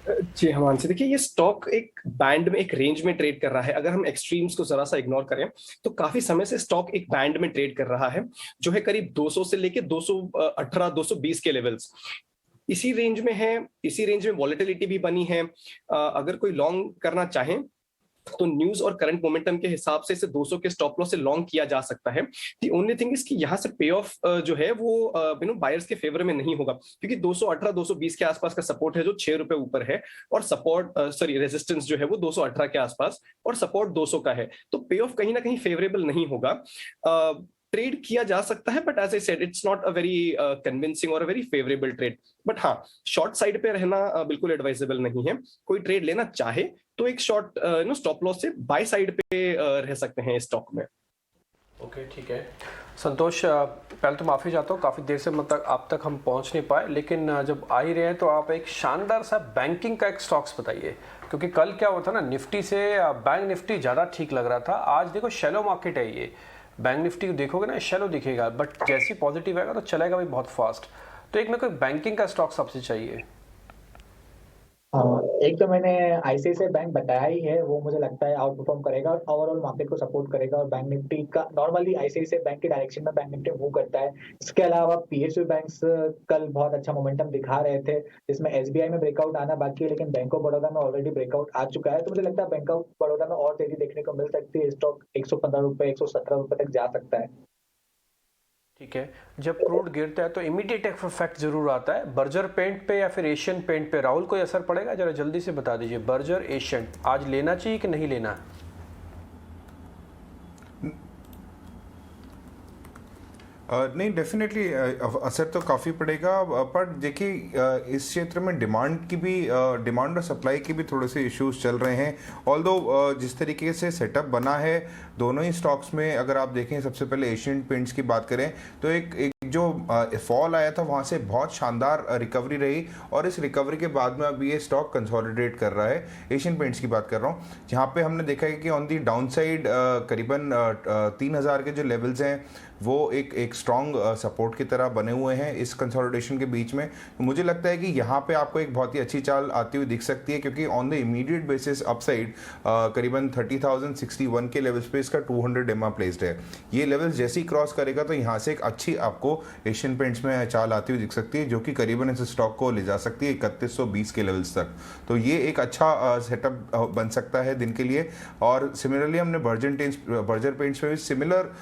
जी हिमांशी, देखिए ये स्टॉक एक बैंड में, एक रेंज में ट्रेड कर रहा है। अगर हम एक्सट्रीम्स को जरा सा इग्नोर करें तो काफी समय से स्टॉक एक बैंड में ट्रेड कर रहा है, जो है करीब 200 से लेके 218-220 के लेवल्स, इसी रेंज में है। इसी रेंज में वॉलेटिलिटी भी बनी है। अगर कोई लॉन्ग करना चाहे तो न्यूज और करंट मोमेंटम के हिसाब से इसे 200 के स्टॉप लॉस से लॉन्ग किया जा सकता है। दी ओनली थिंग इज कि यहाँ से पे ऑफ जो है वो बायर्स के फेवर में नहीं होगा, क्योंकि 218-220 के आसपास का सपोर्ट है जो 6 रुपए ऊपर है, और सपोर्ट रेजिस्टेंस जो है वो 218 के आसपास, और सपोर्ट 200 का है। तो पे ऑफ कहीं ना कहीं फेवरेबल नहीं होगा। ट्रेड किया जा सकता है, but as I said it's not a very convincing और a very favourable trade. But हाँ, शॉर्ट साइड पे रहना बिल्कुल एडवाइजेबल नहीं है। कोई ट्रेड लेना चाहे तो एक शॉर्ट स्टॉप लॉस से बाय साइड पे रह सकते हैं स्टॉक में। ओके, ठीक है संतोष, पहले तो माफ़ी चाहता हूँ, काफ़ी देर से मतलब आप तक हम पहुँच नहीं पाए, लेकिन जब आ ही रहे हैं तो आप एक शानदार सा बैंकिंग का एक स्टॉक्स बताइए, क्योंकि कल क्या हुआ था ना, निफ्टी से बैंक निफ्टी ज़्यादा ठीक लग रहा था। आज देखो शैलो मार्केट है, ये बैंक निफ्टी को देखोगे ना शैलो दिखेगा, बट जैसी पॉजिटिव आएगा तो चलेगा भी बहुत फास्ट। तो एक मेरे को बैंकिंग का स्टॉक सबसे चाहिए। एक तो मैंने आईसीआईसीआई बैंक बताया ही है, वो मुझे लगता है आउट परफॉर्म करेगा और ओवरऑल मार्केट को सपोर्ट करेगा, और बैंक निफ्टी का नॉर्मली आईसीआईसीआई बैंक के डायरेक्शन में बैंक निफ्टी मूव करता है। इसके अलावा पीएसयू बैंक्स कल बहुत अच्छा मोमेंटम दिखा रहे थे, जिसमें एसबीआई में ब्रेकआउट आना बाकी है, लेकिन बैंक ऑफ बड़ौदा में ऑलरेडी ब्रेकआउट आ चुका है। तो मुझे लगता है बैंक ऑफ बड़ौदा में और तेजी देखने को मिल सकती है। स्टॉक 115 रुपए 117 रुपए तक जा सकता है। ठीक है, जब क्रूड गिरता है तो इमीडिएट इफेक्ट जरूर आता है। बर्जर पेंट पे या फिर एशियन पेंट पे राहुल कोई असर पड़ेगा? जरा जल्दी से बता दीजिए, बर्जर एशियन आज लेना चाहिए कि नहीं लेना? नहीं, डेफिनेटली असर तो काफ़ी पड़ेगा, पर देखिए इस क्षेत्र में डिमांड और सप्लाई की भी थोड़े से इश्यूज चल रहे हैं। ऑल्दो जिस तरीके से सेटअप बना है दोनों ही स्टॉक्स में, अगर आप देखें सबसे पहले एशियन पेंट्स की बात करें तो एक जो फॉल आया था वहाँ से बहुत शानदार रिकवरी रही, और इस रिकवरी के बाद में अभी ये स्टॉक कंसोलिडेट कर रहा है। एशियन पेंट्स की बात कर रहा हूँ, जहाँ पे हमने देखा है कि ऑन दी डाउन साइड करीबन 3000 के जो लेवल्स हैं वो एक स्ट्रॉन्ग सपोर्ट की तरह बने हुए हैं इस कंसोलिडेशन के बीच में। तो मुझे लगता है कि यहाँ पे आपको एक बहुत ही अच्छी चाल आती हुई दिख सकती है, क्योंकि on the immediate basis upside करीबन 30,061 के लेवल्स पे इसका 200 एमआ प्लेस्ड है। ये लेवल्स जैसे ही क्रॉस करेगा तो यहाँ से एक अच्छी आपको एशियन पेंट्स में चाल आती हुई दिख सकती है, जो कि करीबन इस स्टॉक को ले जा सकती है 3120 के लेवल्स तक। तो ये एक अच्छा सेटअप बन सकता है दिन के लिए। और सिमिलरली हमने बर्जर पेंट्स में भी सिमिलर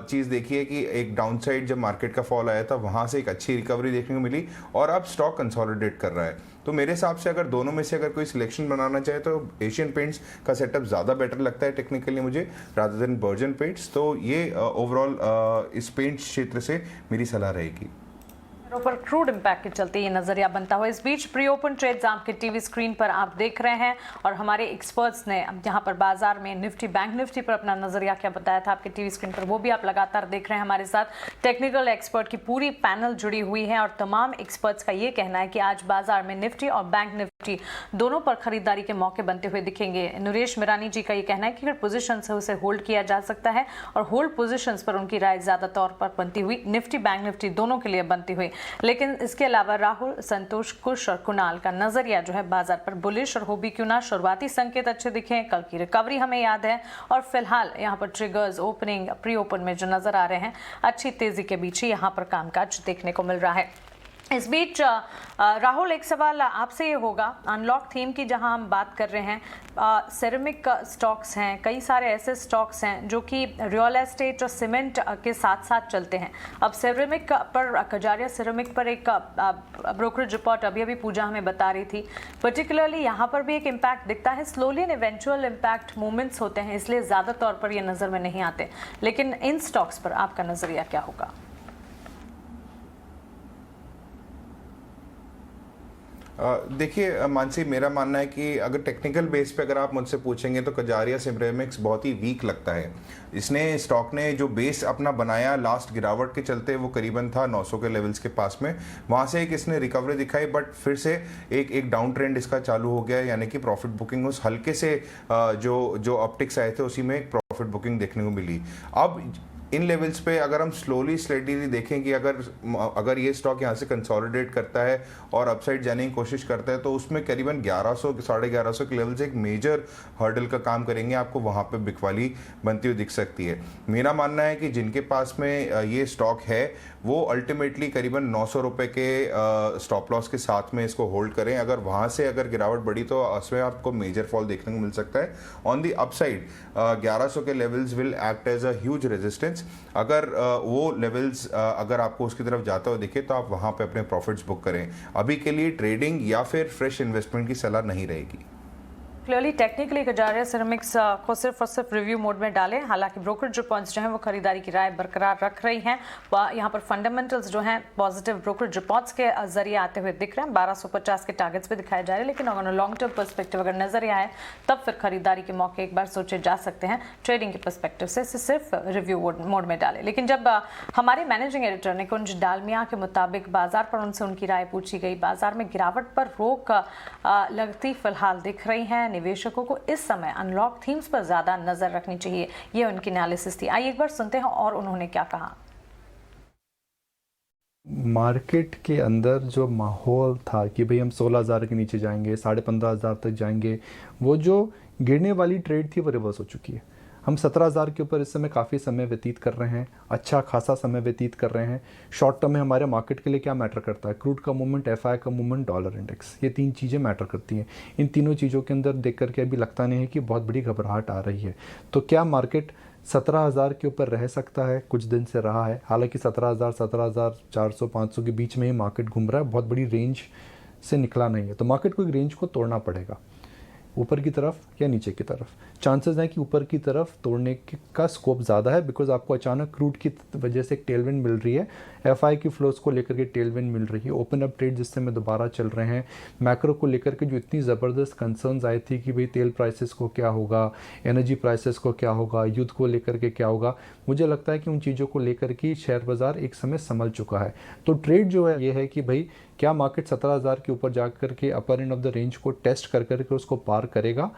चीज़ देखी है कि एक डाउन साइड जब मार्केट का फॉल आया था वहाँ से एक अच्छी रिकवरी देखने को मिली, और अब स्टॉक कंसोलिडेट कर रहा है। तो मेरे हिसाब से अगर दोनों में से अगर कोई सिलेक्शन बनाना चाहे तो एशियन पेंट्स का सेटअप ज़्यादा बेटर लगता है टेक्निकली मुझे, रादर देन बर्जर पेंट्स। तो ये ओवरऑल इस पेंट्स क्षेत्र से मेरी सलाह रहेगी। पर क्रूड इम्पैक्ट के चलते ये नजरिया बनता हुआ। इस बीच प्री ओपन ट्रेड्स आपके टीवी स्क्रीन पर आप देख रहे हैं और हमारे एक्सपर्ट्स ने यहाँ पर बाजार में निफ्टी, बैंक निफ्टी पर अपना नजरिया क्या बताया था आपके टीवी स्क्रीन पर, वो भी आप लगातार देख रहे हैं। हमारे साथ टेक्निकल एक्सपर्ट की पूरी पैनल जुड़ी हुई है और तमाम एक्सपर्ट्स का ये कहना है कि आज बाजार में निफ्टी और बैंक निफ्टी दोनों पर खरीदारी के मौके बनते हुए दिखेंगे। नरेश मिरानी जी का ये कहना है कि अगर पोजीशन है उसे होल्ड किया जा सकता है और होल्ड पोजीशंस पर उनकी राय ज्यादा तौर पर बनती हुई निफ्टी बैंक निफ्टी दोनों के लिए बनती हुई। लेकिन इसके अलावा राहुल, संतोष, कुश और कुणाल का नजरिया जो है बाजार पर बुलिश और हो भी क्यों ना शुरुआती संकेत अच्छे दिखे, कल की रिकवरी हमें याद है और फिलहाल यहाँ पर ट्रिगर्स ओपनिंग प्री ओपन में जो नजर आ रहे हैं अच्छी तेजी के बीच ही यहाँ पर कामकाज देखने को मिल रहा है। इस बीच राहुल, एक सवाल आपसे ये होगा, अनलॉक थीम की जहां हम बात कर रहे हैं, सेरेमिक स्टॉक्स हैं, कई सारे ऐसे स्टॉक्स हैं जो कि रियल एस्टेट और सीमेंट के साथ साथ चलते हैं। अब सेरेमिक पर, कजारिया सेरेमिक पर एक ब्रोकरेज रिपोर्ट अभी पूजा हमें बता रही थी, पर्टिकुलरली यहाँ पर भी एक इम्पैक्ट दिखता है। Slowly and eventual impact movements होते हैं, इसलिए ज़्यादा तौर पर ये नज़र में नहीं आते। लेकिन इन स्टॉक्स पर आपका नज़रिया क्या होगा? देखिए मानसी, मेरा मानना है कि अगर टेक्निकल बेस पे अगर आप मुझसे पूछेंगे तो कजारिया सिरेमिक्स बहुत ही वीक लगता है। इसने स्टॉक ने जो बेस अपना बनाया लास्ट गिरावट के चलते वो करीबन था 900 के लेवल्स के पास में, वहाँ से एक इसने रिकवरी दिखाई, बट फिर से एक डाउन ट्रेंड इसका चालू हो गया, यानी कि प्रॉफिट बुकिंग उस हल्के से जो अपटिक्स आए थे उसी में एक प्रॉफिट बुकिंग देखने को मिली। अब इन लेवल्स पे अगर हम स्लोली स्लेडली देखें कि अगर ये स्टॉक यहाँ से कंसोलिडेट करता है और अपसाइड जाने की कोशिश करता है तो उसमें करीबन 1100 1150 के लेवल से एक मेजर हर्डल का काम करेंगे, आपको वहाँ पे बिकवाली बनती हुई दिख सकती है। मेरा मानना है कि जिनके पास में ये स्टॉक है वो अल्टीमेटली करीबन 900 रुपये के स्टॉप लॉस के साथ में इसको होल्ड करें। अगर वहाँ से अगर गिरावट बढ़ी तो उसमें आपको मेजर फॉल देखने को मिल सकता है। ऑन दी अपसाइड 1100 के levels will act as a huge resistance. अगर वो लेवल्स अगर आपको उसकी तरफ जाता हुआ दिखे तो आप वहाँ पे अपने प्रॉफिट्स बुक करें। अभी के लिए ट्रेडिंग या फिर फ्रेश इन्वेस्टमेंट की सलाह नहीं रहेगी। क्लियरली टेक्निकली कजारिया सिरेमिक्स को सिर्फ और सिर्फ रिव्यू मोड में डालें, हालांकि ब्रोकरेज रिपोर्ट्स जो हैं वो खरीदारी की राय बरकरार रख रही हैं। यहाँ पर फंडामेंटल्स जो हैं पॉजिटिव ब्रोकरेज रिपोर्ट्स के जरिए आते हुए दिख रहे हैं। 1250 के टारगेट्स पे दिखाए जा रहे हैं, लेकिन अगर लॉन्ग टर्म पर्सपेक्टिव अगर नजर आए तब फिर खरीदारी के मौके एक बार सोचे जा सकते हैं। ट्रेडिंग के पर्सपेक्टिव से सिर्फ रिव्यू मोड में डालें। लेकिन जब हमारे मैनेजिंग एडिटर निकुंज डालमिया के मुताबिक बाजार पर उनसे उनकी राय पूछी गई, बाजार में गिरावट पर रोक लगती फिलहाल दिख रही है। निवेशकों को इस समय अनलॉक थीम्स पर ज्यादा नजर रखनी चाहिए, ये उनकी एनालिसिस थी। आइए एक बार सुनते हैं और उन्होंने क्या कहा। मार्केट के अंदर जो माहौल था कि भाई हम 16,000 के नीचे जाएंगे, 15,500 तक जाएंगे, वो जो गिरने वाली ट्रेड थी वो रिवर्स हो चुकी है। हम 17,000 के ऊपर इस समय काफ़ी समय व्यतीत कर रहे हैं, अच्छा खासा समय व्यतीत कर रहे हैं। शॉर्ट टर्म में हमारे मार्केट के लिए क्या मैटर करता है? क्रूड का मूवमेंट, एफआई का मूवमेंट, डॉलर इंडेक्स, ये 3 चीज़ें मैटर करती हैं। इन तीनों चीज़ों के अंदर देख करके अभी लगता नहीं है कि बहुत बड़ी घबराहट आ रही है। तो क्या मार्केट 17,000 के ऊपर रह सकता है? कुछ दिन से रहा है, हालांकि 17,000, 17,400, 500 के बीच में ही मार्केट घूम रहा है, बहुत बड़ी रेंज से निकला नहीं है। तो मार्केट को एक रेंज को तोड़ना पड़ेगा, ऊपर की तरफ या नीचे की तरफ। चांसेस हैं कि ऊपर की तरफ तोड़ने का स्कोप ज़्यादा है, बिकॉज आपको अचानक क्रूड की वजह से एक टेलविंड मिल रही है, एफआई की फ्लोज को लेकर के टेलविंड मिल रही है, ओपन अप ट्रेड जिस समय दोबारा चल रहे हैं, मैक्रो को लेकर के जो इतनी ज़बरदस्त कंसर्न्स आई थी कि भाई तेल प्राइसेस को क्या होगा, एनर्जी प्राइसेस को क्या होगा, युद्ध को लेकर के क्या होगा, मुझे लगता है कि उन चीज़ों को लेकर के शेयर बाज़ार एक समय संभल चुका है। तो ट्रेड जो है ये है कि भाई क्या मार्केट 17,000 के ऊपर जा कर के अपर एंड ऑफ द रेंज को टेस्ट कर करके उसको पार करेगा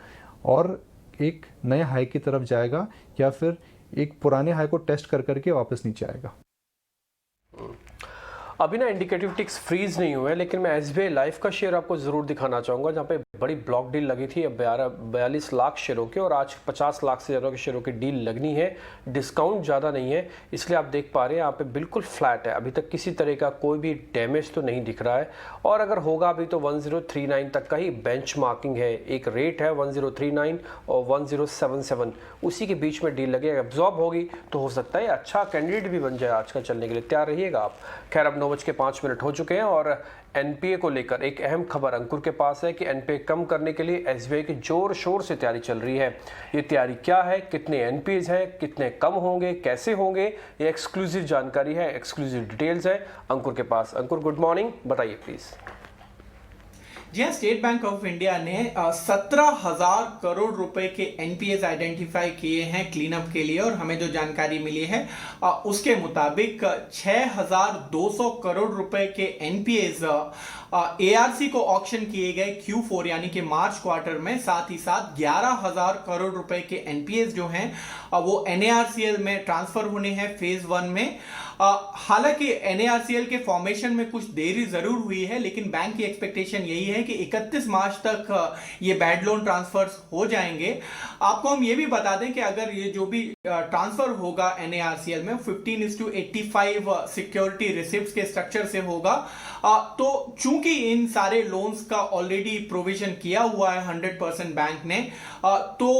और एक नए हाई की तरफ जाएगा, या फिर एक पुराने हाई को टेस्ट कर करके वापस नीचे आएगा। अभी ना इंडिकेटिव टिक्स फ्रीज नहीं हुए, लेकिन मैं एसबीआई लाइफ का शेयर आपको ज़रूर दिखाना चाहूँगा, जहाँ पे बड़ी ब्लॉक डील लगी थी 42 लाख शेयरों के, और आज 50 लाख से ज़्यादा के शेयरों की डील लगनी है। डिस्काउंट ज़्यादा नहीं है, इसलिए आप देख पा रहे हैं यहाँ पे बिल्कुल फ्लैट है। अभी तक किसी तरह का कोई भी डैमेज तो नहीं दिख रहा है, और अगर होगा भी तो 1039 तक का ही बेंच मार्किंग है। एक रेट है 1039 और 1077, उसी के बीच में डील लगे। एब्जॉर्ब होगी तो हो सकता है अच्छा कैंडिडेट भी बन जाए आज का चलने के लिए, तैयार रहिएगा आप। खैर अब 9:05 हो चुके हैं और एनपीए को लेकर एक अहम खबर अंकुर के पास है कि एनपीए कम करने के लिए एसबीआई की जोर शोर से तैयारी चल रही है। ये तैयारी क्या है, कितने एनपीएस हैं, कितने कम होंगे, कैसे होंगे, ये एक्सक्लूसिव जानकारी है, एक्सक्लूसिव डिटेल्स है अंकुर के पास। अंकुर गुड मॉर्निंग, बताइए प्लीज। जी हाँ, स्टेट बैंक ऑफ इंडिया ने 17,000 करोड़ रुपए के एनपीएस आइडेंटिफाई किए हैं क्लीन अप के लिए, और हमें जो जानकारी मिली है उसके मुताबिक 6,200 करोड़ रुपए के एनपीएस एआरसी को ऑक्शन किए गए Q4 यानी कि मार्च क्वार्टर में। साथ ही साथ 11,000 करोड़ रुपए के एनपीएस जो हैं वो NARCL में ट्रांसफर होने हैं फेज 1 में। हालांकि NARCL के फॉर्मेशन में कुछ देरी जरूर हुई है, लेकिन बैंक की एक्सपेक्टेशन यही है कि 31 मार्च तक ये बैड लोन ट्रांसफर्स हो जाएंगे। आपको हम ये भी बता दें कि अगर ये जो भी ट्रांसफर होगा NARCL में 15:85 सिक्योरिटी रिसिप्ट्स के स्ट्रक्चर से होगा, तो चूंकि इन सारे लोन्स का ऑलरेडी प्रोविजन किया हुआ है 100% बैंक ने, तो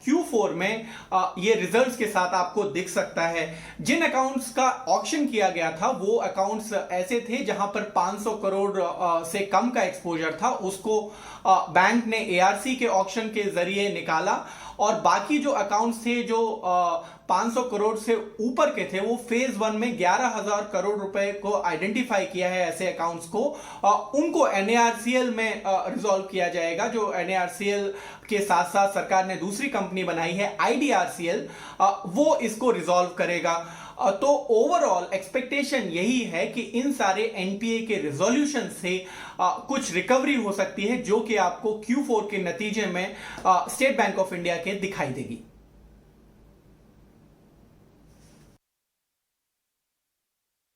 Q4 में ये रिजल्ट्स के साथ आपको दिख सकता है। जिन अकाउंट्स का ऑक्शन किया गया था वो अकाउंट्स ऐसे थे जहां पर 500 करोड़ से कम का एक्सपोजर था, उसको बैंक ने एआरसी के ऑक्शन के जरिए निकाला, और बाकी जो अकाउंट्स थे जो 500 करोड़ से ऊपर के थे वो फेज 1 में 11,000 करोड़ रुपए को आइडेंटिफाई किया है। ऐसे अकाउंट्स को उनको NARCL में रिजॉल्व किया जाएगा। जो NARCL के साथ साथ सरकार ने दूसरी कंपनी बनाई है IDRCL, वो इसको रिजॉल्व करेगा। तो ओवरऑल एक्सपेक्टेशन यही है कि इन सारे एनपीए के रिजोल्यूशन से कुछ रिकवरी हो सकती है, जो कि आपको Q4 के नतीजे में स्टेट बैंक ऑफ इंडिया के दिखाई देगी।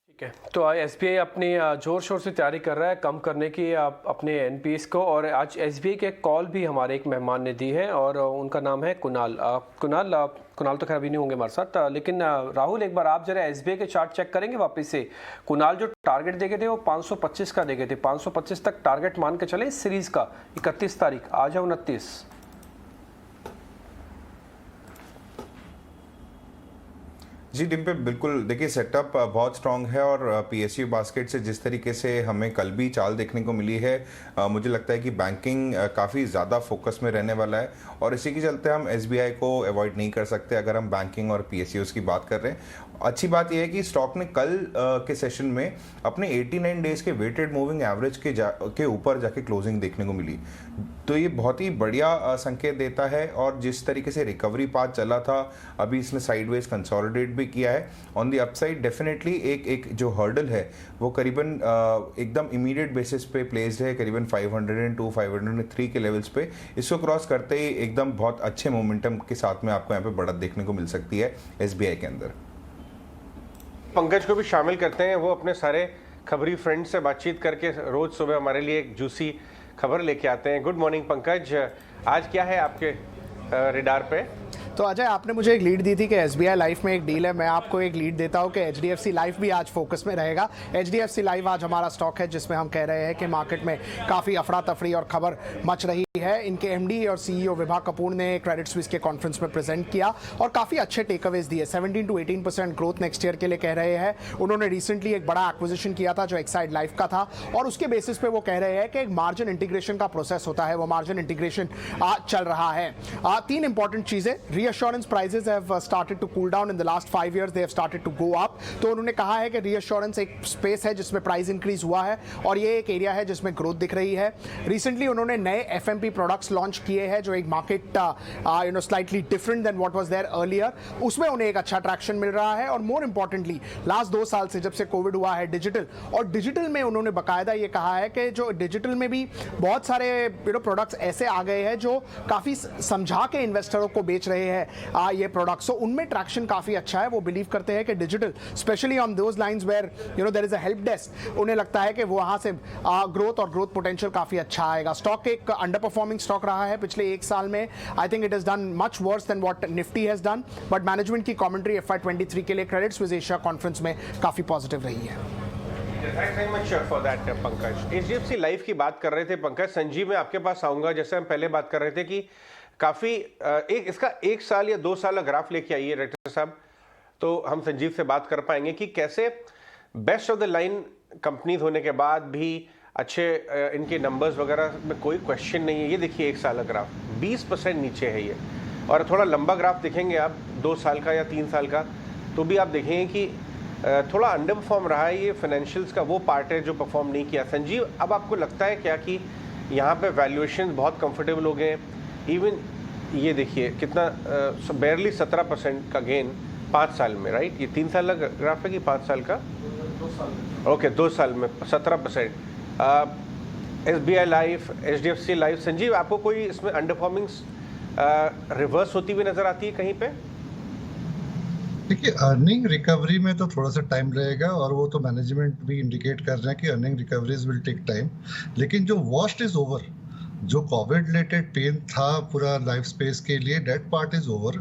ठीक है, तो एसबीआई अपनी जोर शोर से तैयारी कर रहा है कम करने की अपने एनपीएस को, और आज एसबीआई के कॉल भी हमारे एक मेहमान ने दी है और उनका नाम है कुणाल। कुणाल तो खैर अभी नहीं होंगे हमारे साथ, लेकिन राहुल एक बार आप जरा एसबीआई के चार्ट चेक करेंगे वापस से। कुणाल जो टारगेट देखे थे वो 525 का देखे थे, 525 तक टारगेट मान के चले इस सीरीज का। 31 तारीख, आज है 29। जी डिम्पल, बिल्कुल देखिए सेटअप बहुत स्ट्रांग है, और पीएसयू बास्केट से जिस तरीके से हमें कल भी चाल देखने को मिली है, मुझे लगता है कि बैंकिंग काफ़ी ज़्यादा फोकस में रहने वाला है, और इसी के चलते हम एसबीआई को अवॉइड नहीं कर सकते अगर हम बैंकिंग और पीएसयूज़ की बात कर रहे हैं। अच्छी बात यह है कि स्टॉक ने कल के सेशन में अपने 89 डेज के वेटेड मूविंग एवरेज के ऊपर जाके क्लोजिंग देखने को मिली, तो ये बहुत ही बढ़िया संकेत देता है। और जिस तरीके से रिकवरी पाथ चला था, अभी इसने साइडवेज कंसोलिडेट भी किया है। ऑन दी अपसाइड डेफिनेटली एक जो हर्डल है वो करीबन एकदम इमीडिएट बेसिस पे प्लेस्ड है, करीबन 502 503 के लेवल्स पे। इसको क्रॉस करते ही एकदम बहुत अच्छे मोमेंटम के साथ में आपको यहाँ पे बढ़त देखने को मिल सकती है एसबीआई के अंदर। पंकज को भी शामिल करते हैं, वो अपने सारे खबरी फ्रेंड्स से बातचीत करके रोज सुबह हमारे लिए एक जूसी खबर लेके आते हैं। गुड मॉर्निंग पंकज, आज क्या है आपके रिडार पे? तो अजय, आपने मुझे एक लीड दी थी कि एसबीआई लाइफ में एक डील है, मैं आपको एक लीड देता हूं कि एचडीएफसी लाइफ भी आज फोकस में रहेगा। एचडीएफसी लाइफ आज हमारा स्टॉक है जिसमें हम कह रहे हैं कि मार्केट में काफ़ी अफरा तफरी और खबर मच रही है। इनके एमडी और सीईओ विभा कपूर ने क्रेडिट स्विस के कॉन्फ्रेंस में प्रेजेंट किया और काफ़ी अच्छे टेकअवेज दिए। 17 to 18% ग्रोथ नेक्स्ट ईयर के लिए कह रहे हैं। उन्होंने रिसेंटली एक बड़ा एक्विजिशन किया था जो एक्साइड लाइफ का था, और उसके बेसिस पे वो कह रहे हैं कि एक मार्जिन इंटीग्रेशन का प्रोसेस होता है, वो मार्जिन इंटीग्रेशन चल रहा है। 3 इंपॉर्टेंट चीज़ें, reassurance prices have started to cool down in the last 5 years, they have started to go up। तो उन्होंने कहा है कि रीअश्योरेंस एक स्पेस है जिसमें प्राइस इंक्रीज हुआ है, और ये एक एरिया है जिसमें ग्रोथ दिख रही है। रिसेंटली उन्होंने नए एफएमपी प्रोडक्ट्स लॉन्च किए हैं जो एक market slightly different than what was there earlier, उसमें उन्हें एक अच्छा ट्रैक्शन मिल रहा है। और मोर इंपॉर्टेंटली लास्ट 2 साल से जब से कोविड हुआ है, डिजिटल में उन्होंने बाकायदा ये कहा है कि जो डिजिटल में भी बहुत सारे प्रोडक्ट्स ऐसे आ गए हैं जो काफ़ी समझा के इन्वेस्टरों को बेच रहे हैं ये प्रोडक्ट्स, तो उनमें ट्रैक्शन काफ़ी अच्छा है। वो बिलीव करते हैं कि digital specially on those lines where there is a help desk, उन्हें लगता है कि वो वहाँ से ग्रोथ और ग्रोथ पोटेंशियल काफ़ी अच्छा आएगा। स्टॉक एक अंडर परफॉर्मिंग स्टॉक रहा है पिछले 1 साल में। I think it is done much worse than what Nifty has done, but management की कमेंट्री FY23 के लिए क्रेडिट स्विस एशिया कॉन्फ्रेंस में काफ़ी पॉजिटिव रही है। Thanks very much for that Pankaj. HDFC life की बात कर रहे थे पंकज। संजीव, मैं आपके पास आऊंगा। जैसे हम पहले बात कर रहे थे कि काफ़ी इसका 1 साल या 2 साल ग्राफ लेके आइए डायरेक्टर साहब, तो हम संजीव से बात कर पाएंगे कि कैसे best of the line companies होने के बाद भी अच्छे इनके नंबर्स वगैरह में कोई क्वेश्चन नहीं है। ये देखिए 1 साल का ग्राफ 20% नीचे है ये, और थोड़ा लंबा ग्राफ देखेंगे आप 2 साल का या 3 साल का, तो भी आप देखेंगे कि थोड़ा अंडर परफॉर्म रहा है। ये फाइनेंशियल्स का वो पार्ट है जो परफॉर्म नहीं किया। संजीव, अब आपको लगता है क्या कि यहाँ पे वैल्यूएशन बहुत कंफर्टेबल हो गए? इवन ये देखिए कितना बेयरली 17% का गेन 5 साल में, राइट? ये 3 साल का ग्राफ है कि 5 साल का? 2 साल। ओके, 2 साल में 17%। SBI life, HDFC life, Sanjeev आपको कोई इसमें अंडरफॉर्मिंग्स रिवर्स होती हुई नजर आती है कहीं पे? देखिए, अर्निंग रिकवरी में तो थोड़ा सा टाइम लगेगा, और वो तो मैनेजमेंट भी इंडिकेट कर रहे हैं कि earning recoveries will take time. लेकिन जो वर्स्ट इज ओवर, जो कोविड रिलेटेड पेन था पूरा लाइफ स्पेस के लिए, that part is over.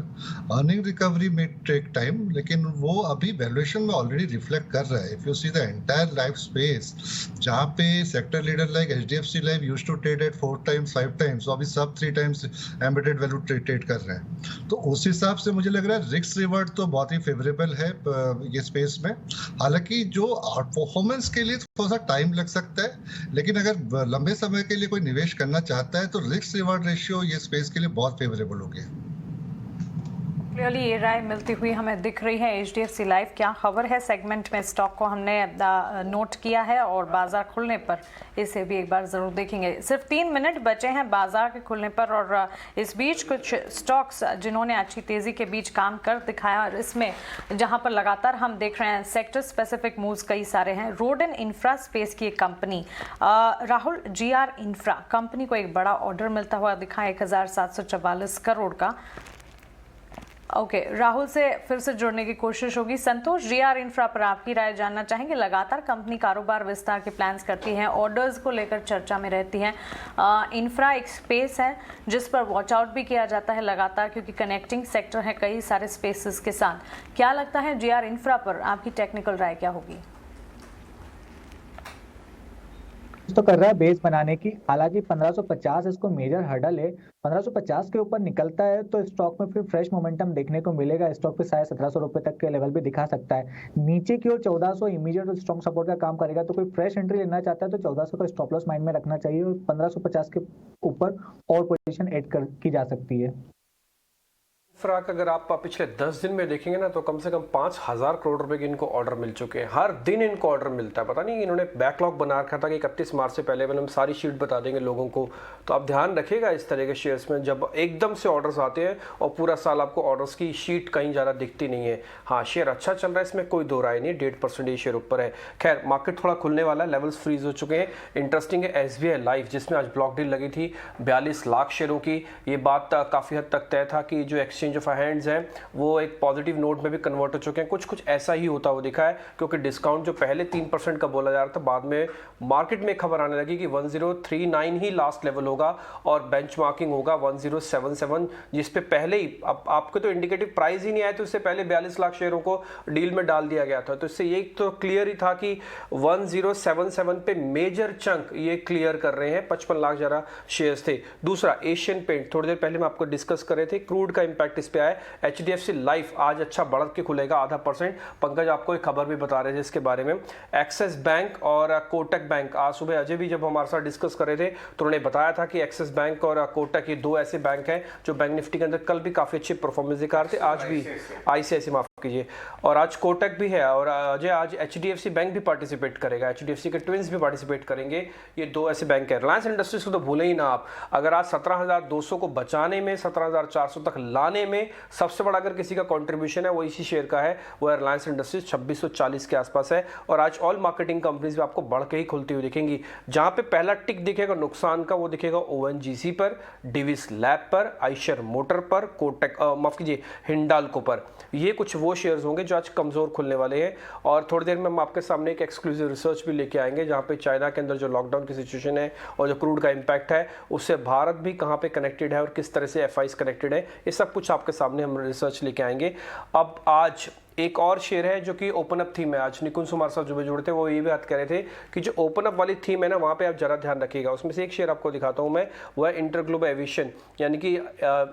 Earning recovery में टेक टाइम, लेकिन वो अभी वैल्यूएशन में ऑलरेडी रिफ्लेक्ट कर रहा है। If you see the entire life space, जहाँ पे sector leader like HDFC life used to trade at 4 times 5 times, तो अभी सब 3 times एम्बेडेड वैल्यू ट्रेड कर रहे हैं। तो उस हिसाब से मुझे लग रहा है रिस्क रिवर्ट तो बहुत ही फेवरेबल है ये स्पेस में। हालांकि जो आउट परफॉर्मेंस के लिए थोड़ा सा टाइम लग सकता है, लेकिन अगर लंबे समय के लिए कोई निवेश करना चाहता है तो रिस्क रिवार्ड रेशियो ये स्पेस के लिए बहुत फेवरेबल हो गया। क्लियरली ये राय मिलती हुई हमें दिख रही है। HDFC लाइफ क्या खबर है सेगमेंट में, स्टॉक को हमने नोट किया है और बाजार खुलने पर इसे भी एक बार ज़रूर देखेंगे। सिर्फ 3 मिनट बचे हैं बाजार के खुलने पर, और इस बीच कुछ स्टॉक्स जिन्होंने अच्छी तेज़ी के बीच काम कर दिखाया, और इसमें जहां पर लगातार हम देख रहे हैं सेक्टर स्पेसिफिक मूव्स कई सारे हैं। रोड एंड इंफ्रा स्पेस की एक company Rahul GR infra company को एक बड़ा ऑर्डर मिलता हुआ दिखा 1744 करोड़ का। ओके, राहुल से फिर से जुड़ने की कोशिश होगी। संतोष, GR इंफ्रा पर आपकी राय जानना चाहेंगे। लगातार कंपनी कारोबार विस्तार के प्लान्स करती है, ऑर्डर्स को लेकर चर्चा में रहती है। इंफ्रा एक स्पेस है जिस पर वॉच आउट भी किया जाता है लगातार, क्योंकि कनेक्टिंग सेक्टर है कई सारे स्पेसेस के साथ। क्या लगता है GR इंफ्रा पर आपकी टेक्निकल राय क्या होगी? तो कर रहा है बेस बनाने की, हालांकि 1550 इसको मेजर हर्डल है। 1550 के ऊपर निकलता है तो स्टॉक में फिर फ्रेश मोमेंटम देखने को मिलेगा। स्टॉक पे शायद 1700 रुपए तक के लेवल भी दिखा सकता है। नीचे की ओर 1400 इमीडिएट स्ट्रॉन्ग सपोर्ट का काम करेगा, तो कोई फ्रेश एंट्री लेना चाहता है तो 1400 का स्टॉप लॉस माइंड में रखना चाहिए, और 1550 के ऊपर और पोजीशन ऐड की जा सकती है। इंफ्रा का अगर आप पिछले 10 दिन में देखेंगे ना, तो कम से कम 5000 करोड़ रुपए के इनको ऑर्डर मिल चुके हैं। हर दिन इनको ऑर्डर मिलता है। पता नहीं इन्होंने बैकलॉग बना रखा था कि 31 मार्च से पहले हम सारी शीट बता देंगे लोगों को। तो आप ध्यान रखिएगा इस तरह के शेयर्स में, जब एकदम से ऑर्डर्स आते हैं और पूरा साल आपको ऑर्डर्स की शीट कहीं ज़्यादा दिखती नहीं है। हाँ, शेयर अच्छा चल रहा है, इसमें कोई दो राय नहीं, 1.5% ये शेयर ऊपर है। खैर, मार्केट थोड़ा खुलने वाला है, लेवल्स फ्रीज हो चुके हैं। इंटरेस्टिंग है SBI लाइफ, जिसमें आज ब्लॉक डील लगी थी 42 लाख शेयरों की। ये बात काफ़ी हद तक तय था कि जो एक्सचेंज ऑफ हैंड्स है वो एक पॉजिटिव नोट में भी कन्वर्ट हो चुके हैं। कुछ ऐसा ही होता हुआ दिखा है, क्योंकि डिस्काउंट जो पहले 3% का बोला जा रहा था, बाद में मार्केट में खबर आने लगी कि 1039 ही लास्ट लेवल होगा और बेंचमार्किंग होगा 1077, जिस पे पहले ही आपको तो इंडिकेटिव प्राइस ही नहीं आया, तो इससे पहले 42 लाख शेयरों को डील में डाल दिया गया था। तो इससे ये तो क्लियर ही था कि 1077 पे मेजर चंक ये क्लियर कर रहे हैं। 55 लाख जरा शेयर्स थे। दूसरा, एशियन पेंट, थोड़ी देर पहले हम आपको डिस्कस कर रहे थे, क्रूड का इंपैक्ट इस पे आया। HDFC लाइफ आज अच्छा बढ़त के खुलेगा 0.5%। पंकज आपको एक खबर भी बता रहे थे इसके बारे में। एक्सिस बैंक और कोटक बैंक, आज सुबह अजय भी जब हमारे साथ डिस्कस कर रहे थे तो उन्होंने बताया था कि एक्सिस बैंक और कोटक, ये दो ऐसे बैंक हैं जो बैंक निफ्टी के अंदर कल भी काफी अच्छी परफॉर्मेंस दिखा रहे थे। आज भी ICICI, माफ कीजिए, और आज कोटक भी है, और अजय आज HDFC बैंक भी पार्टिसिपेट करेगा, HDFC के ट्विंस भी पार्टिसिपेट करेंगे। ये दो ऐसे बैंक है। रिलायंस इंडस्ट्रीज को तो भूलें ही ना आप। अगर आज 17,200 को बचाने में, 17,400 तक लाने में सबसे बड़ा अगर किसी का कंट्रीब्यूशन है वो इसी शेयर का है, वो है रिलायंस इंडस्ट्रीज, 2640 के आसपास है। और आज ऑल मार्केटिंग कंपनीज भी आपको बढ़ के ही खुलती हुई दिखेंगी। जहां पे पहला टिक दिखेगा नुकसान का, वो दिखेगा ONGC पर, डिविस लैब पर, आइशर मोटर पर, कोटक माफ कीजिए हिंडाल्को पर। ये कुछ वो शेयर्स होंगे जो आज कमजोर खुलने वाले हैं। और थोड़ी देर में हम आपके सामने एक एक्सक्लूसिव रिसर्च भी लेके आएंगे, जहां पे चाइना के अंदर जो लॉकडाउन की सिचुएशन है और जो क्रूड का इंपैक्ट है, उससे भारत भी कहां पे कनेक्टेड है और किस तरह से FIs कनेक्टेड है, ये सब कुछ आपके सामने हम रिसर्च लेके आएंगे। अब आज एक और शेयर है जो कि ओपन अप थीम है। आज निकुंज कुमार साहब जो जुड़े थे वो ये भी बात कह रहे थे कि जो ओपन अप वाली थीम है ना, वहाँ पे आप जरा ध्यान रखिएगा। उसमें से एक शेयर आपको दिखाता हूँ मैं, वो है इंटरग्लोब एविएशन, यानी कि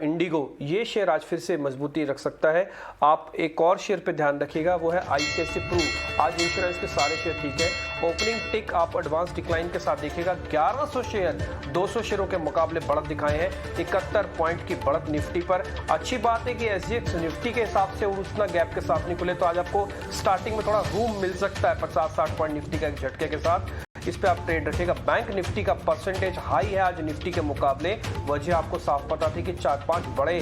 इंडिगो। ये शेयर आज फिर से मजबूती रख सकता है। आप एक और शेयर पे ध्यान रखिएगा, वो है ICICI प्रू। आज इंश्योरेंस के सारे शेयर ठीक है। ओपनिंग टिक आप एडवांस डिक्लाइन के साथ देखिएगा 1100 शेयर 200 शेयरों के मुकाबले बढ़त दिखाए हैं। 71 पॉइंट की बढ़त निफ्टी पर। अच्छी बात है कि एसजीएक्स निफ्टी के हिसाब से उतना गैप के साथ नहीं खुले, तो आज आपको स्टार्टिंग में थोड़ा रूम मिल सकता है 50-60 पॉइंट निफ्टी का एक झटके के साथ। इस पे आप ट्रेड रखिएगा। बैंक निफ्टी का परसेंटेज हाई है आज निफ्टी के मुकाबले। वजह आपको साफ पता थी कि 4-5 बड़े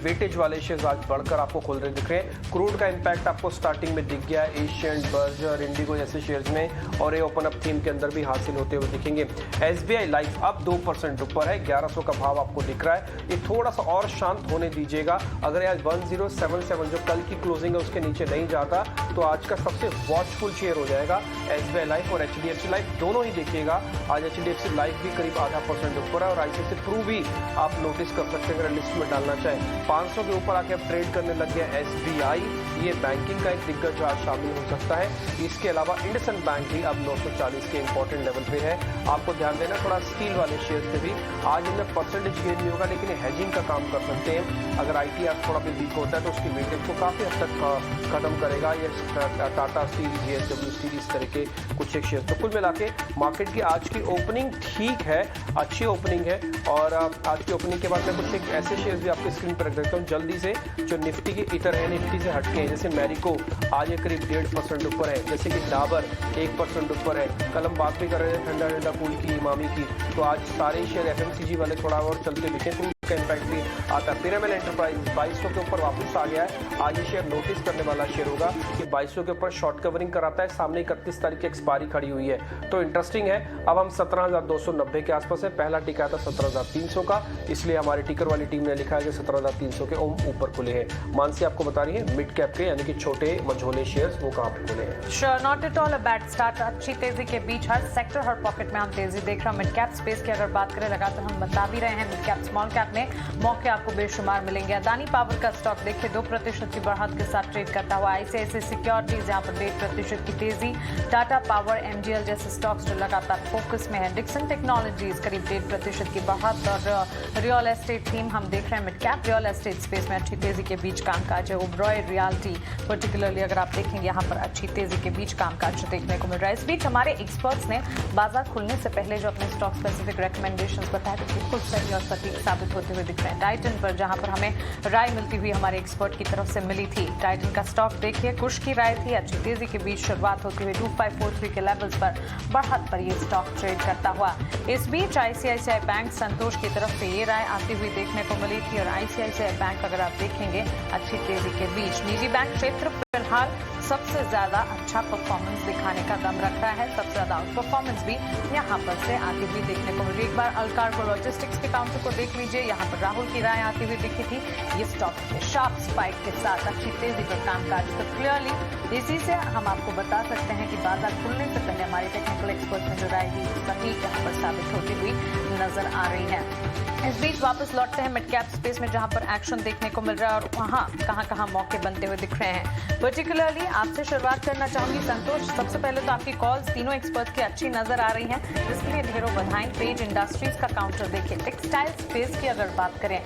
वेटेज वाले शेयर्स आज बढ़कर आपको खुल रहे दिख रहे हैं। क्रूड का इंपैक्ट आपको स्टार्टिंग में दिख गया है एशियन, बर्जर, इंडिगो जैसे शेयर्स में, और ये ओपन अप थीम के अंदर भी हासिल होते हुए दिखेंगे। एसबीआई लाइफ अब 2% ऊपर है, 1100 का भाव आपको दिख रहा है। ये थोड़ा सा और शांत होने दीजिएगा। अगर आज 1077 जो कल की क्लोजिंग है उसके नीचे नहीं जाता तो आज का सबसे वॉचफुल शेयर हो जाएगा एसबीआई लाइफ और एचडीएफसी लाइफ दोनों ही देखिएगा। आज एचडीएफसी लाइफ भी करीब 0.5% ऊपर है और आईसीआईसी प्रू भी आप नोटिस कर सकते हैं अगर लिस्ट में डालना चाहें। 500 के ऊपर आके आप ट्रेड करने लग गया एसबीआई, ये बैंकिंग का एक दिग्गज जो आज शामिल हो सकता है। इसके अलावा इंडसइंड बैंक भी अब 940 के इंपॉर्टेंट लेवल पे है। आपको ध्यान देना थोड़ा स्टील वाले शेयर्स पे भी आज इनमें परसेंटेज गेन नहीं होगा, लेकिन हेजिंग का काम कर सकते हैं। अगर आईटीआर थोड़ा भी वीक होता है तो उसकी वेटेज को काफी हद तक खत्म करेगा। ये टाटा स्टील, जेएसडब्ल्यू स्टील, इस तरह के कुछ एक शेयर। तो कुल मिला के मार्केट की आज की ओपनिंग ठीक है, अच्छी ओपनिंग है। और आज की ओपनिंग के बाद मैं कुछ एक ऐसे शेयर्स भी आपके स्क्रीन पर रख देता हूँ जल्दी से जो निफ्टी के इतर है, निफ्टी से हटके हैं। जैसे मैरिको आज ये करीब 1.5% ऊपर है, जैसे कि डाबर 1% ऊपर है। कल हम बात भी कर रहे थे ठंडा कूल की, इमामी की, तो आज सारे शेयर एफएमसीजी वाले थोड़ा और चलते दिखे, तो उसका इम्पैक्ट भी आता है। पिरामिड एंटरप्राइज 2200 के ऊपर वापस आ गया है। आज ये शेयर नोटिस करने वाला शेयर होगा कि 2200 के ऊपर शॉर्ट कवरिंग कराता है। सामने 31 तारीख की एक्सपायरी खड़ी हुई है, तो इंटरेस्टिंग है। अब हम 17,290 के आसपास है। पहला टिका था 17,300 का, इसलिए हमारी टिकर वाली टीम ने लिखा है कि 17,300 के ऊपर खुले हैं। मानसी आपको बता रही है मिड कैप के यानी कि छोटे मझोले शेयर्स वो कहाँ पे खुले हैं। Sure, not at all a bad start. अच्छी तेजी के बीच हर सेक्टर हर पॉकेट में हम तेजी देख रहे हैं। मिड कैप स्पेस की अगर बात करें, लगातार हम बता भी रहे हैं मिड कैप स्मॉल कैप में मौके आपको बेशुमार मिलेंगे। अदानी पावर का स्टॉक देखिए 2% की बढ़त के साथ ट्रेड करता हुआ। आईसीआईसीआई सिक्योरिटीज यहाँ पर 1.5% की तेजी। टाटा पावर, एमजीएल जैसे स्टॉक्स जो लगातार फोकस में है। डिक्सन टेक्नोलॉजीज करीब 1.5% की बढ़त। और रियल एस्टेट थीम हम देख रहे हैं mid cap real estate space में अच्छी तेजी के बीच कामकाज है। ओबरॉय रियल्टी पर्टिकुलरली अगर आप देखेंगे यहाँ पर अच्छी तेजी के बीच कामकाज देखने को मिल रहा है। इस बीच हमारे एक्सपर्ट्स ने बाजार खुलने से पहले जो अपने स्टॉक स्पेसिफिक रिकमेंडेशंस बताए थे बिल्कुल सही और सटीक साबित होते हुए दिख रहे हैं। टाइटन पर जहां पर हमें राय मिलती हुई हमारे एक्सपर्ट की तरफ से मिली थी। टाइटन का स्टॉक देखिए कुछ की राय थी, अच्छी तेजी के बीच शुरुआत होती हुई 2543 के लेवल्स पर बढ़त पर ये स्टॉक ट्रेड करता हुआ। इस बीच आईसीआईसीआई बैंक संतोष की तरफ से ये राय आती हुई देखने को मिली थी और आईसीआईसीआई बैंक अगर आप देखेंगे अच्छी तेजी के बीच। निजी बैंक क्षेत्र फिलहाल सबसे ज्यादा अच्छा परफॉर्मेंस दिखाने का दम रख रहा है। सबसे ज्यादा आउट परफॉर्मेंस भी यहाँ पर से आती हुई देखने को मिली। एक बार अल्कार्गो लॉजिस्टिक्स के काउंटर को देख लीजिए, यहाँ पर राहुल की राय आती हुई दिखी थी। ये स्टॉक शार्प स्पाइक के साथ अच्छी तेजी पर कामकाज, तो क्लियरली इसी से हम आपको बता सकते हैं कि बाजार खुलने से पहले हमारे टेक्निकल एक्सपर्ट ने जो राय दी सटीक यहाँ पर साबित होती हुई नजर आ रही है। इस बीच वापस लौटते हैं मिड कैप स्पेस में जहां पर एक्शन देखने को मिल रहा है और वहां कहां मौके बनते हुए दिख रहे हैं। पर्टिकुलरली आपसे शुरुआत करना चाहूंगी संतोष, सबसे पहले तो आपकी कॉल्स तीनों एक्सपर्ट्स की अच्छी नजर आ रही हैं, जिसके लिए ढेरों बधाई। पेज इंडस्ट्रीज का काउंटर देखिए। टेक्सटाइल स्पेस की अगर बात करें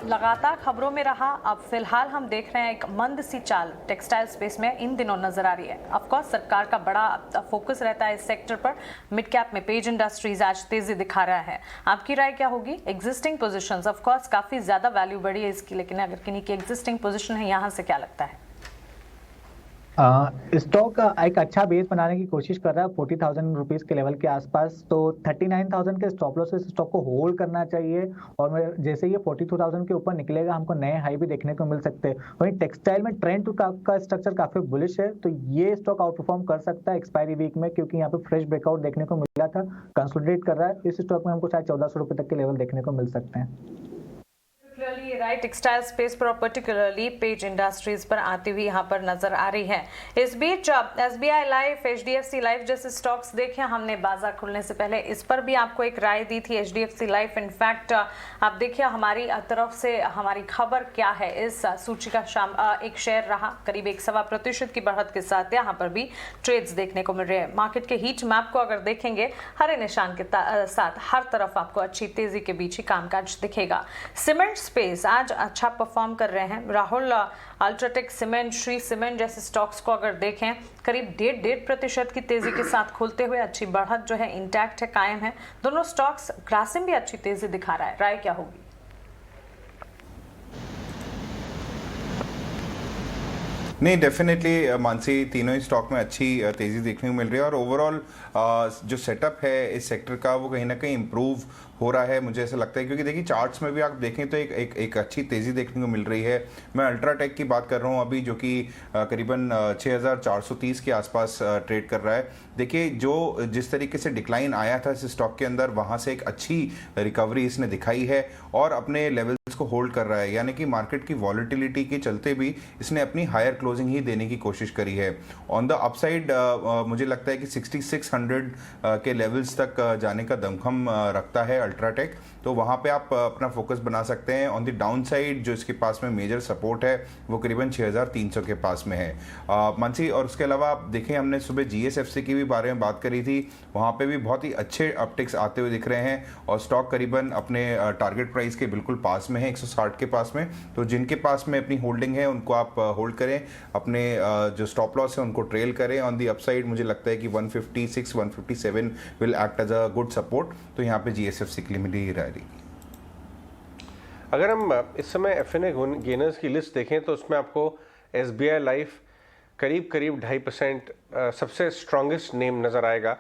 लगातार खबरों में रहा, अब फिलहाल हम देख रहे हैं एक मंद सी चाल टेक्सटाइल स्पेस में इन दिनों नजर आ रही है। ऑफकोर्स सरकार का बड़ा फोकस रहता है इस सेक्टर पर। मिड कैप में पेज इंडस्ट्रीज आज तेजी दिखा रहा है, आपकी राय क्या होगी? एग्जिस्टिंग पोजीशंस ऑफ कोर्स काफी ज्यादा वैल्यू बढ़ी है इसकी, लेकिन अगर किन्हीं की एग्जिस्टिंग पोजीशन है यहां से क्या लगता है? स्टॉक एक अच्छा बेस बनाने की कोशिश कर रहा है 40,000 रुपीज़ के लेवल के आसपास, तो 39,000 के स्टॉप लॉस से स्टॉक को होल्ड करना चाहिए। और जैसे ये 42,000 के ऊपर निकलेगा हमको नए हाई भी देखने को मिल सकते हैं। वहीं टेक्सटाइल में ट्रेंड का स्ट्रक्चर काफी बुलिश है, तो ये स्टॉक आउट परफॉर्म कर सकता है एक्सपायरी वीक में, क्योंकि यहाँ पे फ्रेश ब्रेकआउट देखने को मिला था, कंसोलिडेट कर रहा है। इस स्टॉक में हमको शायद 1,400 रुपए तक के लेवल देखने को मिल सकते हैं। राइट, टेक्सटाइल स्पेस पर और पर्टिकुलरली पेज इंडस्ट्रीज पर आती हुई यहाँ पर नजर आ रही है। इस बीच एसबीआई लाइफ, एचडीएफसी लाइफ जैसे स्टॉक्स देखे हमने बाजार खुलने से पहले, इस पर भी आपको एक राय दी थी। एचडीएफसी लाइफ इनफैक्ट आप देखिए हमारी तरफ से हमारी खबर क्या है, इस सूची का एक शेयर रहा करीब 1.25% की बढ़त के साथ यहाँ पर भी ट्रेड्स देखने को मिल रहे हैं। मार्केट के हीट मैप को अगर देखेंगे हरे निशान के साथ हर तरफ आपको अच्छी तेजी के बीच ही कामकाज दिखेगा। सीमेंट स्पेस आज अच्छा परफॉर्म कर रहे हैं। Rahul, UltraTech cement, Shri cement जैसे स्टॉक्स को अगर देखें करीब 1.5% की तेजी के साथ खुलते हुए अच्छी बढ़त जो है इंटैक्ट है, कायम है। दोनों स्टॉक्स, ग्रासिम भी अच्छी तेजी दिखा रहा है, राय क्या होगी? नहीं, डेफिनेटली मानसी, तीनों ही स्टॉक में अच्छी तेजी देखने को मिल रही है और ओवरऑल जो सेटअप है इस सेक्टर का वो कहीं ना कहीं इम्प्रूव हो रहा है, मुझे ऐसा लगता है। क्योंकि देखिए चार्ट्स में भी आप देखें तो एक अच्छी तेज़ी देखने को मिल रही है। मैं अल्ट्राटेक की बात कर रहा हूँ अभी, जो कि करीबन 6430 के आसपास ट्रेड कर रहा है। देखिए जिस तरीके से डिक्लाइन आया था इस स्टॉक के अंदर, वहाँ से एक अच्छी रिकवरी इसने दिखाई है और अपने लेवल्स को होल्ड कर रहा है। यानी कि मार्केट की वॉलेटिलिटी के चलते भी इसने अपनी हायर क्लोजिंग ही देने की कोशिश करी है। ऑन द अपसाइड मुझे लगता है कि 6600 के लेवल्स तक जाने का दमखम रखता है अल्ट्राटेक, तो वहाँ पे आप अपना फोकस बना सकते हैं। ऑन द डाउन साइड जो इसके पास में मेजर सपोर्ट है वो करीबन 6300 के पास में है मानसी। और उसके अलावा आप देखें, हमने सुबह GSFC की भी बारे में बात करी थी, वहाँ पे भी बहुत ही अच्छे अपटिक्स आते हुए दिख रहे हैं और स्टॉक करीबन अपने टारगेट प्राइस के बिल्कुल पास में है, 160 के पास में। तो जिनके पास में अपनी होल्डिंग है उनको आप होल्ड करें, अपने जो स्टॉप लॉस है उनको ट्रेल करें। ऑन दी अपसाइड मुझे लगता है कि 156 157 will act as a good support, तो यहाँ पे GSFC के लिए मिली रहा। अगर हम इस समय FNA गेनर्स की लिस्ट देखें तो उसमें आपको SBI लाइफ करीब 2.5% सबसे स्ट्रॉन्गेस्ट नेम नज़र आएगा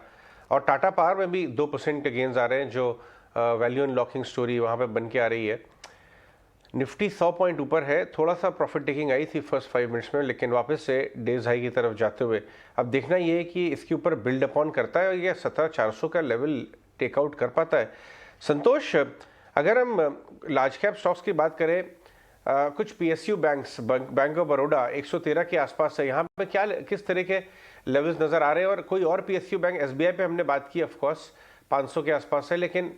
और टाटा पावर में भी 2% के गेन्स आ रहे हैं, जो वैल्यू अनलॉकिंग स्टोरी वहाँ पे बन के आ रही है। निफ्टी 100 पॉइंट ऊपर है, थोड़ा सा प्रॉफिट टेकिंग आई थी फर्स्ट 5 मिनट्स में, लेकिन वापस से डेज हाई की तरफ जाते हुए अब देखना ये है कि इसके ऊपर बिल्ड अपॉन करता है और ये 17,400 का लेवल टेकआउट कर पाता है। संतोष, अगर हम लार्ज कैप स्टॉक्स की बात करें, कुछ PSU banks, bank of Baroda 113 के आसपास है, यहाँ पे किस तरह के लेवल्स नज़र आ रहे हैं? और कोई और PSU बैंक, SBI पे हमने बात की ऑफ कोर्स 500 के आसपास है, लेकिन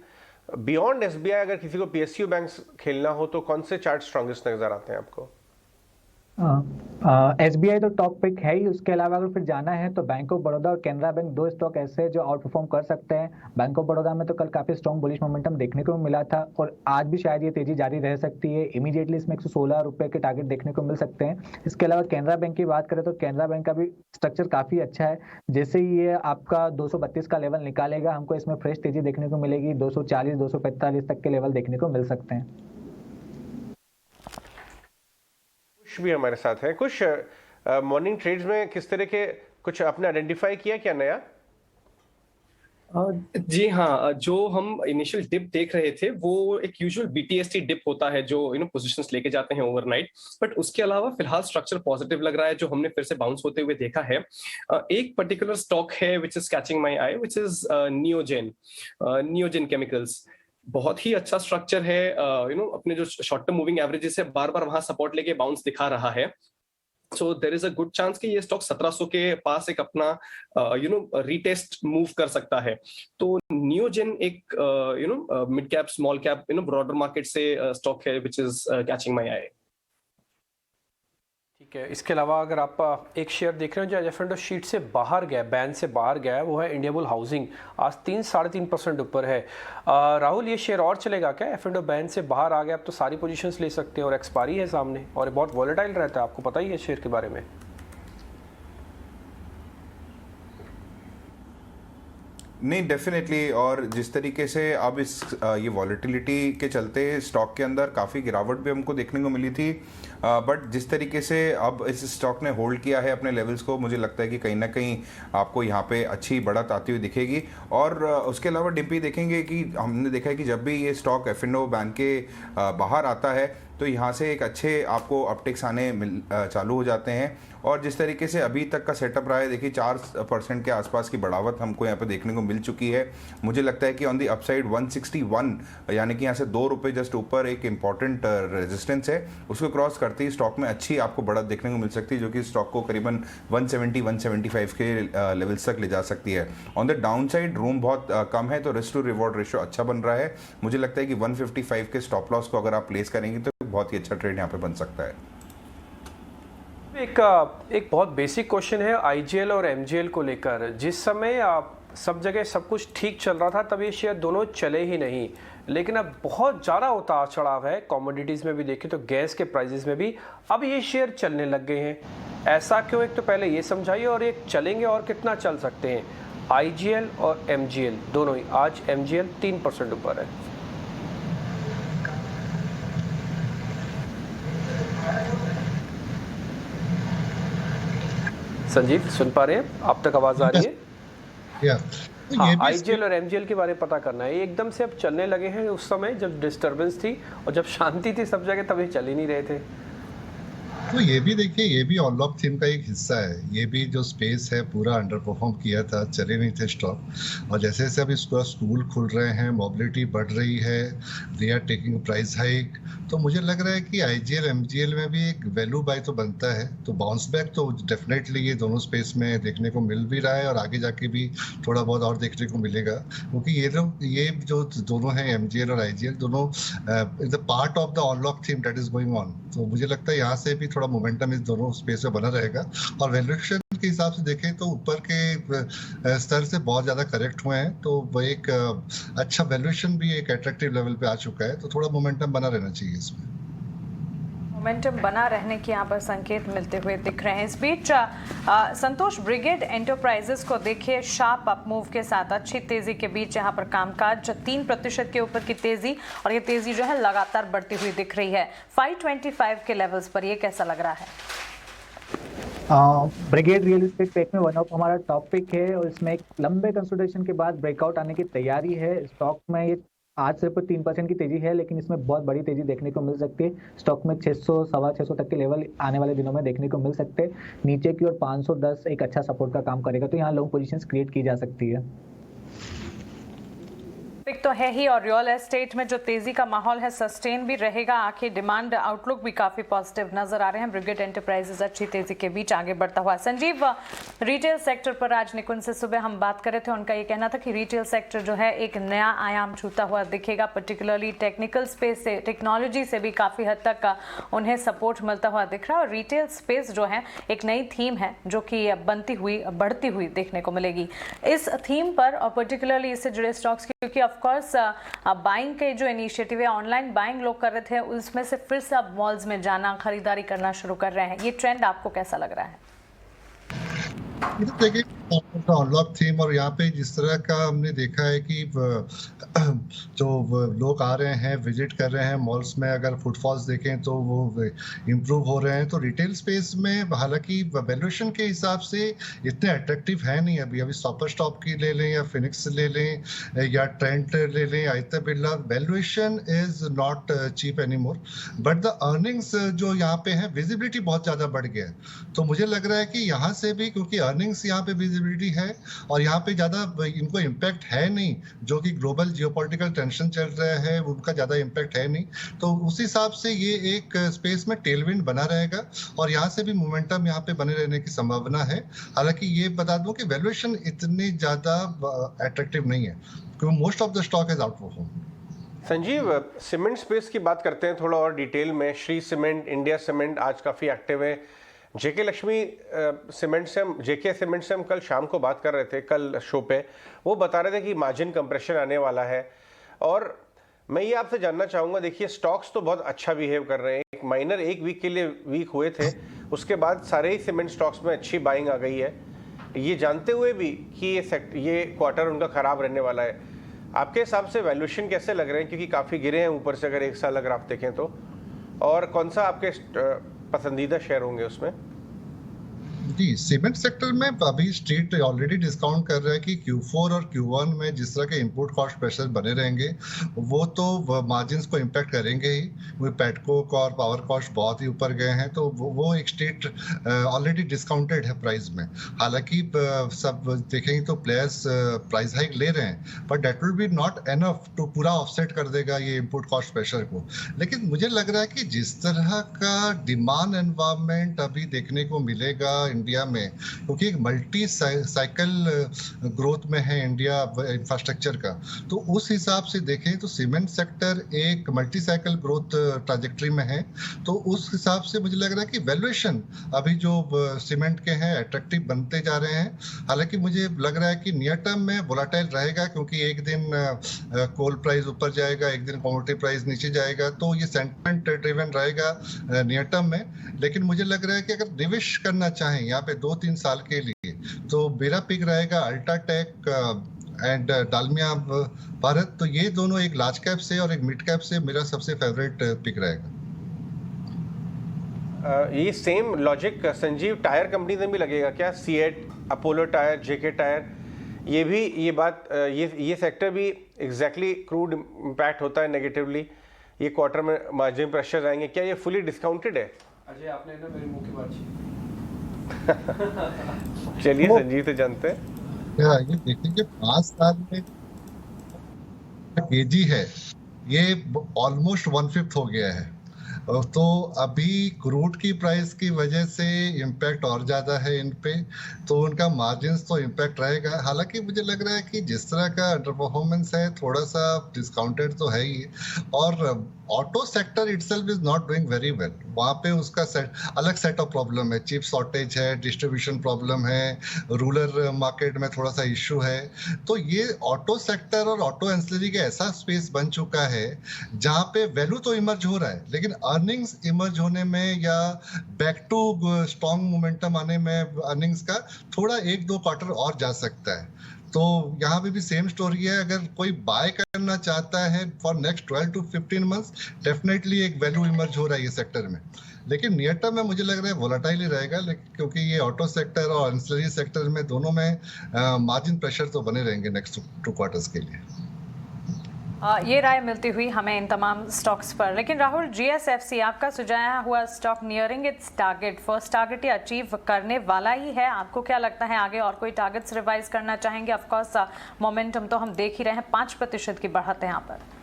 बियॉन्ड SBI अगर किसी को PSU बैंक्स खेलना हो तो कौन से चार्ट स्ट्रॉन्गेस्ट नज़र आते हैं आपको? SBI तो टॉप पिक है ही। उसके अलावा अगर फिर जाना है तो बैंक ऑफ बड़ौदा और कैनरा बैंक, दो स्टॉक ऐसे हैं जो आउट परफॉर्म कर सकते हैं। बैंक ऑफ बड़ौदा में तो कल काफी स्ट्रॉन्ग बुलिश मोमेंटम देखने को मिला था और आज भी शायद ये तेजी जारी रह सकती है। इमीडिएटली इसमें 116 रुपए के टारगेट देखने को मिल सकते हैं। इसके अलावा कैनरा बैंक की बात करें तो कैनरा बैंक का भी स्ट्रक्चर काफी अच्छा है। जैसे ही ये आपका 232 का लेवल निकालेगा, हमको इसमें फ्रेश तेजी देखने को मिलेगी। 240 245 तक के लेवल देखने को मिल सकते हैं। कुछ भी हमारे साथ है, कुछ मॉर्निंग ट्रेड्स में किस तरह के कुछ आपने आइडेंटिफाई किया क्या नया? जी हाँ, जो हम इनिशियल डिप देख रहे थे वो एक यूजुअल BTST डिप होता है जो पोजीशंस लेके जाते हैं ओवरनाइट, बट उसके अलावा फिलहाल स्ट्रक्चर पॉजिटिव लग रहा है जो हमने फिर से बाउंस होते हुए देखा है। एक पर्टिकुलर स्टॉक है which is catching my I, which is Neogen chemicals. बहुत ही अच्छा स्ट्रक्चर है, अपने जो शॉर्ट टर्म मूविंग एवरेजेस है बार बार वहां सपोर्ट लेके बाउंस दिखा रहा है। So there is a good chance कि ये स्टॉक 1700 के पास एक अपना रीटेस्ट मूव कर सकता है। तो नियोजेन एक mid cap small cap broader market से स्टॉक है which is catching my I. ठीक है, इसके अलावा अगर आप एक शेयर देख रहे हो जो एफ शीट से बाहर गया, बैन से बाहर गया है, वो है इंडियाबुल हाउसिंग। आज 3-3.5% ऊपर है। राहुल, ये शेयर और चलेगा क्या? एफ बैन से बाहर आ गया, अब तो सारी पोजीशंस ले सकते हैं और एक्सपायरी है सामने और बहुत वॉलेटाइल रहता है, आपको पता ही है शेयर के बारे में। नहीं, डेफिनेटली। और जिस तरीके से अब ये वॉलेटिलिटी के चलते स्टॉक के अंदर काफ़ी गिरावट भी हमको देखने को मिली थी, बट जिस तरीके से अब इस स्टॉक ने होल्ड किया है अपने लेवल्स को, मुझे लगता है कि कहीं ना कहीं आपको यहाँ पे अच्छी बढ़त आती हुई दिखेगी। और उसके अलावा डिपी देखेंगे कि हमने देखा है कि जब भी ये स्टॉक F&O बैंक के बाहर आता है तो यहाँ से एक अच्छे आपको अपटिक्स आने चालू हो जाते हैं। और जिस तरीके से अभी तक का सेटअप रहा है, देखिए 4% के आसपास की बढ़ावट हमको यहाँ पे देखने को मिल चुकी है। मुझे लगता है कि ऑन दी अपसाइड 161 यानी कि यहाँ से 2 रुपये जस्ट ऊपर एक इंपॉर्टेंट रेजिस्टेंस है, उसको क्रॉस करते ही स्टॉक में अच्छी आपको बढ़त देखने को मिल सकती है, जो कि स्टॉक को करीबन 170-175 के लेवल्स तक ले जा सकती है। On the down side room बहुत कम है, तो रिस्क टू रिवॉर्ड रेशियो अच्छा बन रहा है। मुझे लगता है कि 155 के स्टॉप लॉस को अगर आप प्लेस करेंगे तो बहुत ही अच्छा ट्रेड यहाँ पे बन सकता है। एक बहुत बेसिक क्वेश्चन है IGL और MGL को लेकर। जिस समय सब जगह सब कुछ ठीक चल रहा था तब ये शेयर दोनों चले ही नहीं, लेकिन अब बहुत ज़्यादा उतार चढ़ाव है। कमोडिटीज़ में भी देखें तो गैस के प्राइसेस में भी अब ये शेयर चलने लग गए हैं। ऐसा क्यों, एक तो पहले ये समझाइए, और ये चलेंगे और कितना चल सकते हैं। IGL और MGL दोनों ही, आज MGL 3% ऊपर है। संजीव सुन पा रहे हैं, आप तक आवाज आ रही है? हाँ, IGL और MGL के बारे में पता करना है। ये एकदम से अब चलने लगे हैं। उस समय जब डिस्टरबेंस थी और जब शांति थी सब जगह, तब ये चल ही नहीं रहे थे। तो ये भी देखिए, ये भी अनलॉक थीम का एक हिस्सा है। ये भी जो स्पेस है पूरा अंडर परफॉर्म किया था, चले नहीं थे स्टॉक। और जैसे जैसे अभी स्कूल खुल रहे हैं, मोबिलिटी बढ़ रही है, they are taking price hike, तो मुझे लग रहा है कि IGL MGL में भी एक वैल्यू बाय तो बनता है। तो बाउंस बैक तो डेफिनेटली ये दोनों स्पेस में देखने को मिल भी रहा है और आगे जाके भी थोड़ा बहुत और देखने को मिलेगा, क्योंकि ये जो दोनों हैं MGL और IGL, दोनों is a part of the unlock theme that is going on. तो मुझे लगता है यहाँ से भी थोड़ा मोमेंटम इस दोनों स्पेस में बना रहेगा। और वैल्यूएशन के हिसाब से देखें तो ऊपर के स्तर से बहुत ज्यादा करेक्ट हुए हैं, तो वो एक अच्छा वैल्यूएशन भी एक अट्रैक्टिव लेवल पे आ चुका है। तो थोड़ा मोमेंटम बना रहना चाहिए इसमें। मोमेंटम बना रहने के यहाँ पर संकेत मिलते हुए दिख रहे हैं। इस बीच संतोष, ब्रिगेड एंटरप्राइजेस को देखिए शार्प अप मूव के साथ अच्छी तेजी के बीच यहाँ पर कामकाज 3% के ऊपर की तेजी, और ये तेजी जो है लगातार बढ़ती हुई दिख रही है 525 के लेवल्स पर। ये कैसा लग रहा है? ब्रिगेड रियल एस्टेट टेक में वन ऑफ हमारा टॉपिक है और इसमें एक लंबे कंसोलिडेशन के बाद ब्रेकआउट आने की तैयारी है। स्टॉक में ये आज सिर्फ 3% की तेजी है, लेकिन इसमें बहुत बड़ी तेजी देखने को मिल सकती है। स्टॉक में 600 सवा 600 तक के लेवल आने वाले दिनों में देखने को मिल सकते हैं। नीचे की ओर 510 एक अच्छा सपोर्ट का काम करेगा, तो यहाँ लॉन्ग पोजीशंस क्रिएट की जा सकती है। एक तो है ही, और रियल एस्टेट में जो तेजी का माहौल है सस्टेन भी रहेगा। आखिर डिमांड आउटलुक भी काफी पॉजिटिव नजर आ रहे हैं। ब्रिगेड एंटरप्राइजेस अच्छी तेजी के बीच आगे बढ़ता हुआ। संजीव, रिटेल सेक्टर पर आज निकुंज से सुबह हम बात कर रहे थे, उनका ये कहना था कि रिटेल सेक्टर जो है एक नया आयाम छूता हुआ दिखेगा, पर्टिकुलरली टेक्निकल स्पेस से, टेक्नोलॉजी से भी काफी हद तक उन्हें सपोर्ट मिलता हुआ दिख रहा है। और रिटेल स्पेस जो है एक नई थीम है जो कि बनती हुई बढ़ती हुई देखने को मिलेगी। इस थीम पर और पर्टिकुलरली इससे जुड़े स्टॉक्स, क्योंकि ऑफकोर्स बाइंग के जो इनिशिएटिव है, ऑनलाइन बाइंग लोग कर रहे थे, उसमें से फिर से अब मॉल्स में जाना, खरीदारी करना शुरू कर रहे हैं। ये ट्रेंड आपको कैसा लग रहा है? देखिए अनलॉक थीम, और यहाँ पे जिस तरह का हमने देखा है कि जो लोग आ रहे हैं, विजिट कर रहे हैं मॉल्स में, अगर फुटफॉल्स देखें तो वो इम्प्रूव हो रहे हैं। तो रिटेल स्पेस में हालांकि वैल्यूएशन के हिसाब से इतने अट्रैक्टिव है नहीं। अभी शॉपर स्टॉप की ले लें या फिनिक्स ले लें या ट्रेंट ले लें, Aditya Birla, valuation is not cheap any more, but the earnings जो यहाँ पे है, विजिबिलिटी बहुत ज़्यादा बढ़ गया है। तो मुझे लग रहा है कि यहाँ से भी, क्योंकि अर्निंग्स यहाँ पे विजिबिलिटी है और यहाँ पे ज़्यादा इनको इम्पैक्ट है नहीं, जो कि ग्लोबल जियोपॉलिटिकल टेंशन चल रहा है उनका ज़्यादा इम्पैक्ट है नहीं। तो उस हिसाब से ये एक स्पेस में टेलविंड बना रहेगा और यहाँ से भी मोमेंटम यहाँ पे बने रहने की संभावना है। हालांकि ये बता दूं कि वैल्यूएशन इतनी ज़्यादा अट्रैक्टिव नहीं है, क्योंकि most of the stock is out perform. Sanjeev, cement space की बात करते हैं थोड़ा और डिटेल में। श्री सीमेंट, इंडिया सीमेंट आज काफ़ी एक्टिव है। जेके लक्ष्मी सीमेंट से हम जेके सीमेंट से हम कल शाम को बात कर रहे थे, कल शो पे वो बता रहे थे कि मार्जिन कंप्रेशन आने वाला है। और मैं ये आपसे जानना चाहूँगा, देखिए स्टॉक्स तो बहुत अच्छा बिहेव कर रहे हैं, एक माइनर एक वीक के लिए वीक हुए थे, उसके बाद सारे ही सीमेंट स्टॉक्स में अच्छी बाइंग आ गई है, ये जानते हुए भी कि ये क्वार्टर उनका ख़राब रहने वाला है। आपके हिसाब से वैल्यूएशन कैसे लग रहे हैं, क्योंकि काफ़ी गिरे हैं ऊपर से अगर एक साल अगर आप देखें तो, और कौन सा आपके पसंदीदा शेयर होंगे उसमें? जी, सीमेंट सेक्टर में अभी स्ट्रीट ऑलरेडी डिस्काउंट कर रहा है कि Q4 और Q1 में जिस तरह के इनपुट कॉस्ट प्रेशर बने रहेंगे वो तो मार्जिन्स को इम्पैक्ट करेंगे ही। वो पेटकोक और पावर कॉस्ट बहुत ही ऊपर गए हैं, तो वो एक स्ट्रीट ऑलरेडी डिस्काउंटेड है प्राइस में। हालांकि सब देखेंगे तो प्लेयर्स प्राइस हाइक ले रहे हैं, but that will be not enough to पूरा ऑफसेट कर देगा ये इनपुट कॉस्ट प्रेशर को। लेकिन मुझे लग रहा है कि जिस तरह का डिमांड एनवायरनमेंट अभी देखने को मिलेगा इंडिया में, क्योंकि एक मल्टी साइकिल ग्रोथ में है इंडिया इंफ्रास्ट्रक्चर का। तो उस हिसाब से देखें तो सीमेंट सेक्टर एक मल्टी साइकिल ग्रोथ ट्रैजेक्टरी में है। तो उस हिसाब से मुझे लग रहा है कि वैल्यूएशन अभी जो सीमेंट के हैं अट्रैक्टिव बनते जा रहे हैं। हालांकि मुझे लग रहा है कि नियर टर्म में वोलाटाइल रहेगा, क्योंकि एक दिन कोल प्राइस ऊपर जाएगा, एक दिन कमोडिटी प्राइस नीचे जाएगा, तो ये सेंटिमेंट ड्रिवन रहेगा नियर टर्म में। लेकिन मुझे लग रहा है कि अगर निवेश करना चाहें यहाँ पे 2-3 साल के लिए, तो मेरा पिक रहेगा अल्ट्राटेक एंड डालमिया भारत। तो ये दोनों एक लार्ज कैप से और एक मिड कैप से मेरा सबसे फेवरेट पिक रहेगा। ये same logic Sanjeev tyre company में भी लगेगा क्या? सीएट, अपोलो टायर, जेके टायर, ये भी ये सेक्टर भी एग्जैक्टली क्रूड इम्पैक्ट होता है नेगेटिवली, ये क्वार्टर में मार्जिन प्रेशर आएंगे क्या? ये फुली डिस्काउंटेड है? अजय आपने ना मेरे मुंह की बात चलिए संजीव तो जानते हैं। ये देखिए 5 साल में केजी है, ये ऑलमोस्ट 1/5 हो गया है। तो अभी क्रूड की प्राइस की वजह से इम्पैक्ट और ज़्यादा है इन पे, तो उनका मार्जिन्स तो इम्पैक्ट रहेगा। हालांकि मुझे लग रहा है कि जिस तरह का अंडर परफॉर्मेंस है थोड़ा सा डिस्काउंटेड तो है ही, और auto sector itself is not doing very well. वहाँ पे उसका अलग सेट ऑफ प्रॉब्लम है, चिप शॉर्टेज है, डिस्ट्रीब्यूशन प्रॉब्लम है, रूरल मार्केट में थोड़ा सा इश्यू है। तो ये ऑटो सेक्टर और ऑटो एंसिलरी का ऐसा स्पेस बन चुका है जहाँ पे वैल्यू तो इमर्ज हो रहा है, लेकिन अर्निंग्स इमर्ज होने में या बैक टू स्ट्रॉन्ग मोमेंटम आने में अर्निंग्स का थोड़ा 1-2 क्वार्टर और जा सकता है। तो यहाँ पे भी सेम स्टोरी है। अगर कोई बाय करना चाहता है for next 12 to 15 months, definitely एक वैल्यू इमर्ज हो रहा है ये सेक्टर में। लेकिन नियर टर्म में मुझे लग रहा है वोलाटाइल ही रहेगा, क्योंकि ये ऑटो सेक्टर और एंसिलरी सेक्टर में दोनों में मार्जिन प्रेशर तो बने रहेंगे नेक्स्ट 2 क्वार्टर्स के लिए। ये राय मिलती हुई हमें इन तमाम स्टॉक्स पर। लेकिन राहुल, जीएसएफसी आपका सुझाया हुआ stock nearing its target, first target ही अचीव करने वाला ही है। आपको क्या लगता है आगे और कोई टारगेट्स रिवाइज करना चाहेंगे? ऑफ कोर्स मोमेंटम तो हम देख ही रहे हैं, 5% की बढ़त है यहाँ पर।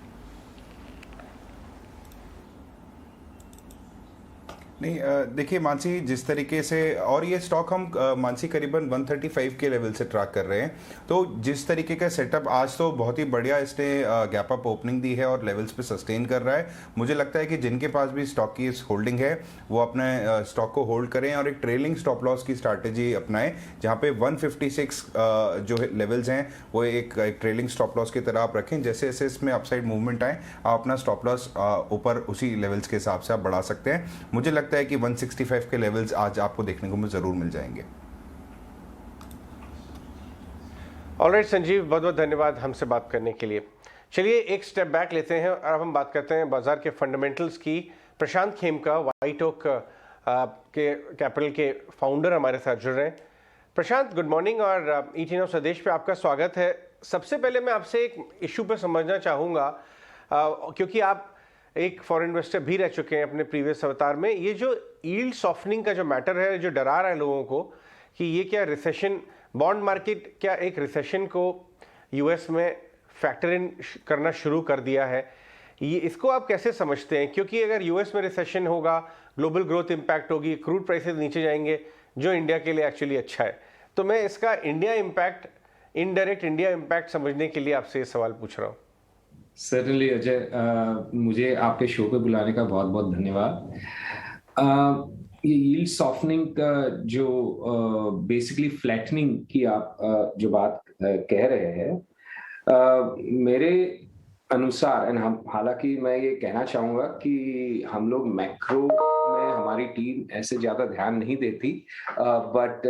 नहीं, देखिए मानसी, जिस तरीके से, और ये स्टॉक हम मानसी करीबन 135 के लेवल से ट्रैक कर रहे हैं, तो जिस तरीके का सेटअप आज तो बहुत ही बढ़िया इसने गैप अप ओपनिंग दी है और लेवल्स पे सस्टेन कर रहा है। मुझे लगता है कि जिनके पास भी स्टॉक की होल्डिंग है वो अपने स्टॉक को होल्ड करें और एक ट्रेलिंग स्टॉप लॉस की स्ट्रैटेजी अपनाएं, जहाँ पे 156 जो लेवल्स हैं वो एक ट्रेलिंग स्टॉप लॉस की तरह आप रखें। जैसे जैसे इसमें अपसाइड मूवमेंट आए, आप अपना स्टॉप लॉस ऊपर उसी लेवल्स के हिसाब से आप बढ़ा सकते हैं। मुझे लगता है कि 165 के लेवल्स आज आपको देखने को जरूर मिल जाएंगे। ऑलराइट संजीव, बहुत बहुत धन्यवाद हमसे बात करने के लिए। चलिए एक स्टेप बैक लेते हैं और अब हम बात करते हैं बाजार के फंडामेंटल्स की। प्रशांत खेमका, व्हाइट ओक के कैपिटल के फाउंडर हमारे साथ जुड़ रहे हैं। प्रशांत, गुड मॉर्निंग और ईटी नाउ स्वदेश पे आपका स्वागत है। सबसे पहले मैं आपसे एक इशू पे समझना चाहूँगा, क्योंकि आप एक फॉरेन इन्वेस्टर भी रह चुके हैं अपने प्रीवियस अवतार में। ये जो यील्ड सॉफ्टनिंग का जो मैटर है, जो डरा रहा है लोगों को कि ये क्या रिसेशन, बॉन्ड मार्केट क्या एक रिसेशन को यूएस में फैक्टर इन करना शुरू कर दिया है, ये इसको आप कैसे समझते हैं? क्योंकि अगर यूएस में रिसेशन होगा, ग्लोबल ग्रोथ इम्पैक्ट होगी, क्रूड प्राइसेस नीचे जाएंगे, जो इंडिया के लिए एक्चुअली अच्छा है। तो मैं इसका India impact, indirect India impact समझने के लिए आपसे ये सवाल पूछ रहा हूँ। सर्टनली अजय, मुझे आपके शो पे बुलाने का बहुत बहुत धन्यवाद। ये यील्ड सॉफ्टनिंग का जो बेसिकली फ्लैटनिंग की आप जो बात कह रहे हैं, मेरे अनुसार, एंड हम, हालांकि मैं ये कहना चाहूँगा कि हम लोग मैक्रो में हमारी टीम ऐसे ज़्यादा ध्यान नहीं देती, but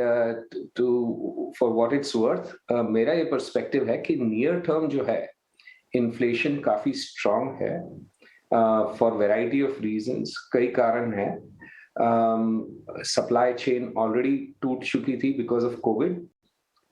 to for what it's worth मेरा ये पर्सपेक्टिव है कि नियर टर्म जो है इन्फ्लेशन काफी स्ट्रांग है फॉर वैरायटी ऑफ रीजंस। कई कारण हैं। सप्लाई चेन ऑलरेडी टूट चुकी थी बिकॉज ऑफ कोविड,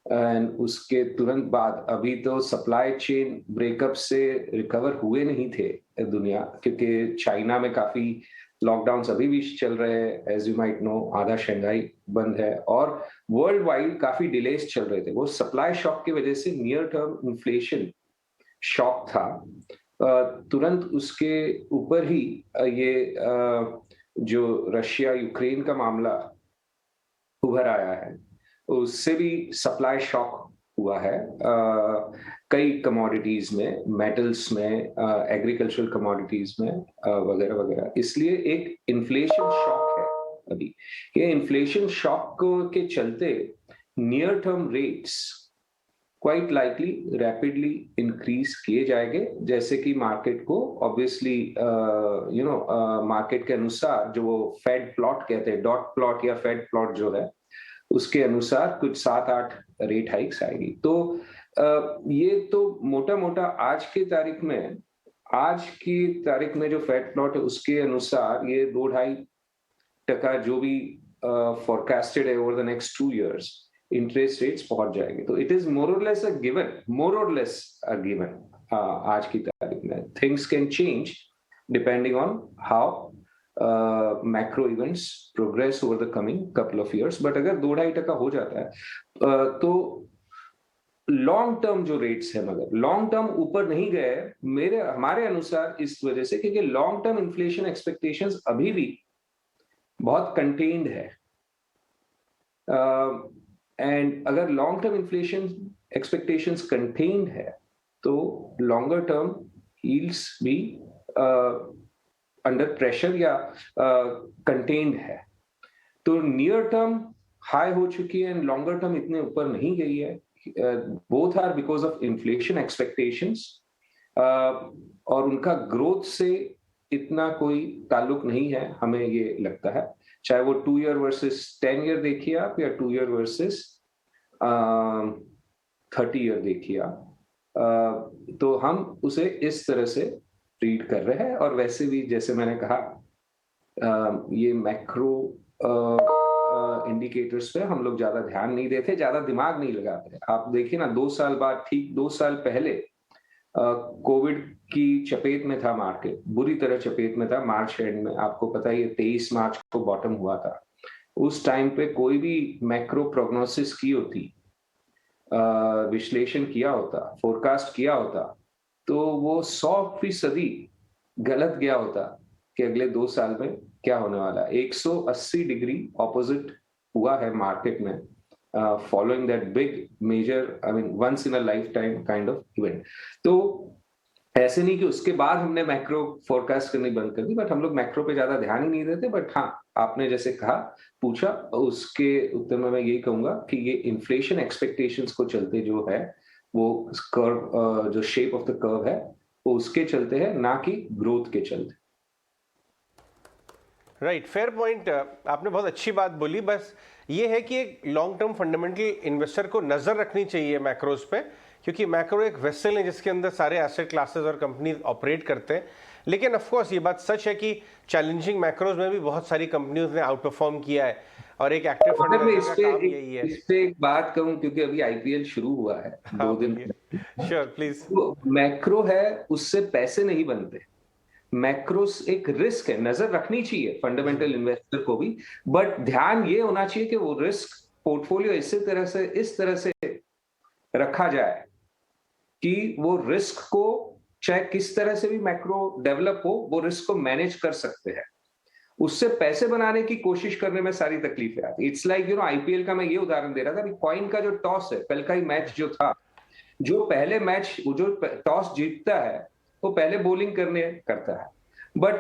एंड उसके तुरंत बाद अभी तो सप्लाई चेन ब्रेकअप से रिकवर हुए नहीं थे दुनिया, क्योंकि चाइना में काफी लॉकडाउन्स अभी भी चल रहे हैं, एज यू माइट नो, आधा शंघाई बंद है और वर्ल्ड वाइड काफी डिलेज चल रहे थे। वो सप्लाई शॉक की वजह से नियर टर्म इन्फ्लेशन शॉक था। तुरंत उसके ऊपर ही ये जो रशिया यूक्रेन का मामला उभर आया है, उससे भी सप्लाई शॉक हुआ है कई कमोडिटीज में, मेटल्स में, एग्रीकल्चरल कमोडिटीज में वगैरह वगैरह। इसलिए एक इन्फ्लेशन शॉक है अभी। ये इन्फ्लेशन शॉक के चलते near term rates quite likely rapidly increase किए जाएंगे, जैसे कि मार्केट को ऑब्वियसली मार्केट के अनुसार जो वो फेड प्लॉट कहते हैं, डॉट प्लॉट या फेड प्लॉट जो है, उसके अनुसार कुछ 7-8 रेट हाइक्स आएगी। तो ये तो मोटा मोटा आज की तारीख में जो फेड प्लॉट है उसके अनुसार ये 2-2.5% जो भी फोरकास्टेड है over the next 2 years interest rates पहुंच जाएंगे। तो इट इज मोर और लेस अ गिवन आज की तारीख में। Things can change depending on how macro events progress over the coming couple of years. But अगर 2-2.5% हो जाता है तो लॉन्ग टर्म जो रेट्स है, मगर लॉन्ग टर्म ऊपर नहीं गए हमारे अनुसार इस वजह से क्योंकि लॉन्ग टर्म इन्फ्लेशन एक्सपेक्टेशंस अभी भी बहुत कंटेन्ड है। एंड अगर long term inflation expectations contained है तो लॉन्गर टर्म यील्ड्स भी अंडर प्रेशर या कंटेन्ड है। तो नियर टर्म हाई हो चुकी है एंड लॉन्गर टर्म इतने ऊपर नहीं गई है। Both are because of inflation expectations और उनका ग्रोथ से इतना कोई ताल्लुक नहीं है हमें ये लगता है, चाहे वो 2 year वर्सेस 10 year देखिए आप या 2 year वर्सेस 30 year देखिए आप। तो हम उसे इस तरह से रीड कर रहे हैं। और वैसे भी जैसे मैंने कहा ये मैक्रो इंडिकेटर्स पे हम लोग ज्यादा ध्यान नहीं देते, ज्यादा दिमाग नहीं लगाते। आप देखिए ना 2 साल बाद, ठीक 2 साल पहले कोविड की चपेट में था मार्केट, बुरी तरह चपेट में था। मार्च एंड में आपको पता है 23 मार्च को बॉटम हुआ था। उस टाइम पे कोई भी मैक्रो प्रोग्नोसिस की होती, विश्लेषण किया होता, फोरकास्ट किया होता, तो वो 100% गलत गया होता कि अगले 2 साल में क्या होने वाला है। 180 डिग्री ऑपोजिट हुआ है मार्केट में following that big major, I mean once in a lifetime kind of event। तो ऐसे नहीं कि उसके बाद हमने मैक्रो फोरकास्ट करनी बंद कर दी, बट हम लोग मैक्रो पे ज्यादा ध्यान ही नहीं देते। बट हाँ, आपने जैसे कहा, पूछा, उसके उत्तर में मैं यही कहूंगा कि ये इन्फ्लेशन एक्सपेक्टेशंस को चलते जो है वो कर्व, जो शेप ऑफ द कर्व है वो उसके चलते है, ना कि ग्रोथ के चलते। Right, fair point. आपने बहुत अच्छी बात बोली। बस ये है कि एक लॉन्ग टर्म फंडामेंटल इन्वेस्टर को नजर रखनी चाहिए मैक्रोज पे, क्योंकि मैक्रो एक वेसल है जिसके अंदर सारे एसेट क्लासेस और कंपनी ऑपरेट करते हैं। लेकिन ऑफ कोर्स ये बात सच है कि चैलेंजिंग मैक्रोज में भी बहुत सारी कंपनियों ने आउट परफॉर्म किया है और एक एक्टिव फंड का काम यही है। इस पे एक बात कहूं, क्योंकि अभी आईपीएल शुरू हुआ है 2 दिन। Sure, please. मैक्रो है, उससे पैसे नहीं बनते। मैक्रो एक रिस्क है, नजर रखनी चाहिए फंडामेंटल इन्वेस्टर को भी, बट ध्यान ये होना चाहिए कि वो रिस्क पोर्टफोलियो इस तरह से रखा जाए कि वो रिस्क को, चाहे किस तरह से भी मैक्रो डेवलप हो, वो रिस्क को मैनेज कर सकते हैं। उससे पैसे बनाने की कोशिश करने में सारी तकलीफें आती। इट्स लाइक आईपीएल का मैं ये उदाहरण दे रहा था, कॉइन का जो टॉस है, कल का ही मैच जो था, जो पहले मैच जो टॉस जीतता है वो पहले बॉलिंग करता है, बट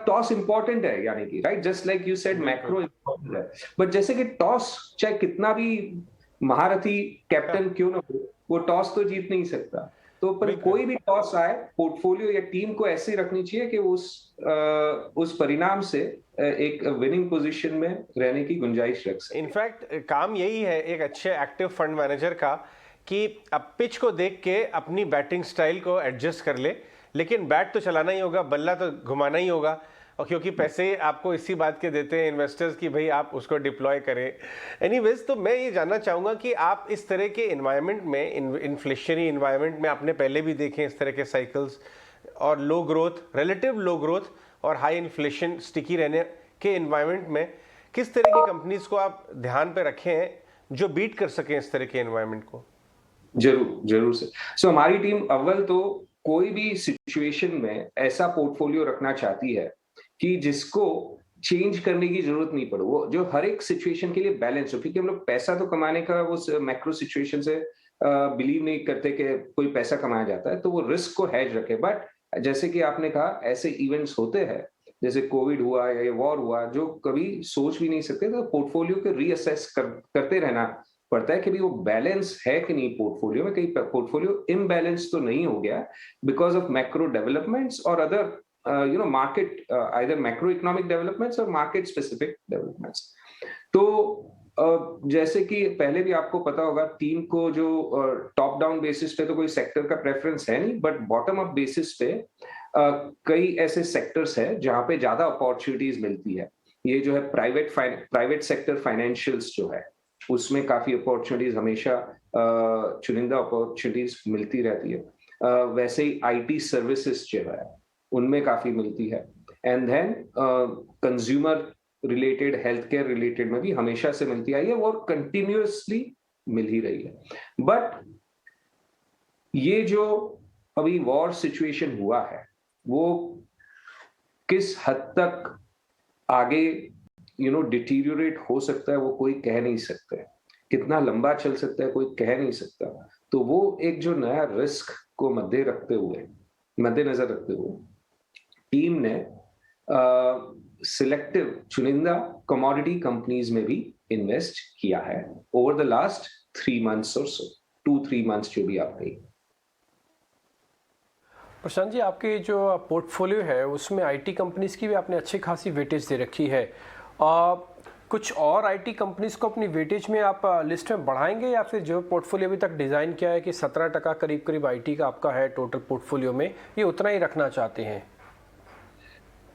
टॉस इंपॉर्टेंट है, यानी कि right, just like you said macro important है। बट जैसे कि टॉस चाहे कितना भी महारथी कैप्टन क्यों ना हो, वो टॉस तो जीत नहीं सकता। तो पर कोई भी टॉस आए, पोर्टफोलियो या टीम को ऐसी रखनी चाहिए कि उस परिणाम से एक विनिंग पोजीशन में रहने की गुंजाइश रख सके। इनफैक्ट काम यही है एक अच्छे एक्टिव फंड मैनेजर का कि अब पिच को देख के अपनी बैटिंग स्टाइल को एडजस्ट कर ले, लेकिन बैट तो चलाना ही होगा, बल्ला तो घुमाना ही होगा। और क्योंकि पैसे आपको इसी बात के देते हैं इन्वेस्टर्स की भाई आप उसको डिप्लॉय करें। एनीवेज, तो मैं ये जानना चाहूँगा कि आप इस तरह के इन्वायरमेंट में, इन्फ्लेशनरी इन्वायरमेंट में, आपने पहले भी देखे इस तरह के साइकिल्स, और लो ग्रोथ, रिलेटिव लो ग्रोथ और हाई इन्फ्लेशन स्टिकी रहने के इन्वायरमेंट में किस तरह की कंपनीज को आप ध्यान पे रखे हैं जो बीट कर सकें इस तरह के इन्वायरमेंट को? जरूर से। सो हमारी टीम अव्वल तो कोई भी सिचुएशन में ऐसा पोर्टफोलियो रखना चाहती है कि जिसको चेंज करने की जरूरत नहीं पड़े, वो जो हर एक सिचुएशन के लिए बैलेंस हो, क्योंकि हम लोग पैसा तो कमाने का वो मैक्रो सिचुएशन से बिलीव नहीं करते कि कोई पैसा कमाया जाता है, तो वो रिस्क को हैज रखे। बट जैसे कि आपने कहा, ऐसे इवेंट्स होते हैं जैसे कोविड हुआ या वॉर हुआ जो कभी सोच भी नहीं सकते, तो पोर्टफोलियो को रीअसेस करते रहना पड़ता है कि भी वो बैलेंस है कि नहीं पोर्टफोलियो में, कहीं पोर्टफोलियो इम्बैलेंस तो नहीं हो गया बिकॉज ऑफ मैक्रो डेवलपमेंट्स और other market either macro economic developments और मार्केट स्पेसिफिक डेवलपमेंट्स। तो जैसे कि पहले भी आपको पता होगा, टीम को जो टॉप डाउन बेसिस पे तो कोई सेक्टर का प्रेफरेंस है नहीं, बट बॉटम अप बेसिस पे कई ऐसे सेक्टर्स हैं जहां पे ज्यादा अपॉर्चुनिटीज मिलती है। ये जो है प्राइवेट सेक्टर फाइनेंशियल्स जो है उसमें काफी अपॉर्चुनिटीज हमेशा चुनिंदा अपॉर्चुनिटीज मिलती रहती है। वैसे ही आईटी सर्विसेज जो है उनमें काफी मिलती है। And then consumer related, health care related में भी हमेशा से मिलती आई है और कंटिन्यूअसली मिल ही रही है। बट ये जो अभी वॉर सिचुएशन हुआ है वो किस हद तक आगे डिटीरियोरेट हो सकता है वो कोई कह नहीं सकता है, कितना लंबा चल सकता है कोई कह नहीं सकता। तो वो एक जो नया रिस्क को मद्देनजर रखते हुए टीम ने सिलेक्टिव चुनिंदा कमोडिटी कंपनीज में भी इन्वेस्ट किया है ओवर द लास्ट 3 months और सो, 2-3 months जो भी आप कही। प्रशांत जी, आपके जो पोर्टफोलियो है उसमें आईटी कंपनीज की भी आपने अच्छी खासी वेटेज दे रखी है। कुछ और आईटी कंपनीज को अपनी वेटेज में आप लिस्ट में बढ़ाएंगे या फिर जो पोर्टफोलियो अभी तक डिज़ाइन किया है कि 17% करीब आईटी का आपका है टोटल पोर्टफोलियो में, ये उतना ही रखना चाहते हैं?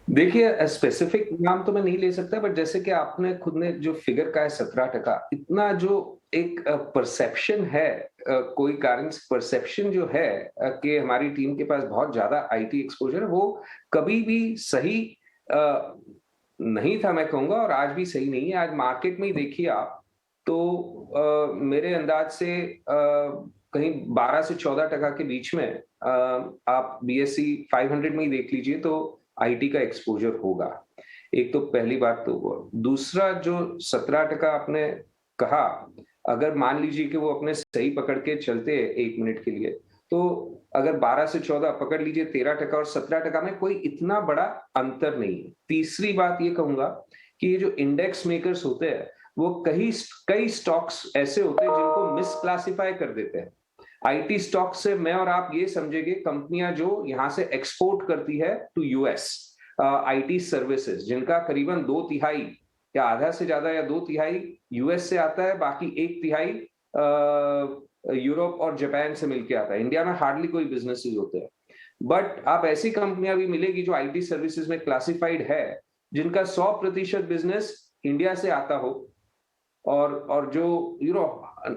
देखिए, स्पेसिफिक नाम तो मैं नहीं ले सकता, बट जैसे कि आपने खुद ने जो फिगर का है 17%, इतना जो एक परसेप्शन है, कोई कारण से परसेप्शन जो है कि हमारी टीम के पास बहुत ज्यादा आईटी एक्सपोजर है, वो कभी भी सही नहीं था मैं कहूंगा, और आज भी सही नहीं है। आज मार्केट में ही देखिए आप तो मेरे अंदाज से कहीं 12 से 14% के बीच में आप BSE 500 में ही देख लीजिए तो आईटी का एक्सपोजर होगा। एक तो पहली बात तो वो। दूसरा जो 17% आपने कहा, अगर मान लीजिए कि वो अपने सही पकड़ के चलते हैं 1 मिनट के लिए, तो अगर 12 से 14 पकड़ लीजिए 13% और 17% में कोई इतना बड़ा अंतर नहीं है। तीसरी बात ये कहूंगा कि ये जो इंडेक्स मेकर्स होते हैं वो कई स्टॉक्स ऐसे होते हैं जिनको मिसक्लासिफाई कर देते हैं। आईटी स्टॉक से मैं और आप ये समझेंगे कंपनियां जो यहां से एक्सपोर्ट करती है टू यूएस, आईटी सर्विसेज, जिनका करीबन 2/3 या आधा से ज्यादा या 2/3 यूएस से आता है, बाकी 1/3 यूरोप और जापान से मिलके आता है। इंडिया में हार्डली कोई बिजनेसेस होते हैं, बट आप ऐसी कंपनियां भी मिलेगी जो आईटी सर्विसेज में क्लासिफाइड है, जिनका 100% बिजनेस इंडिया से आता हो और जो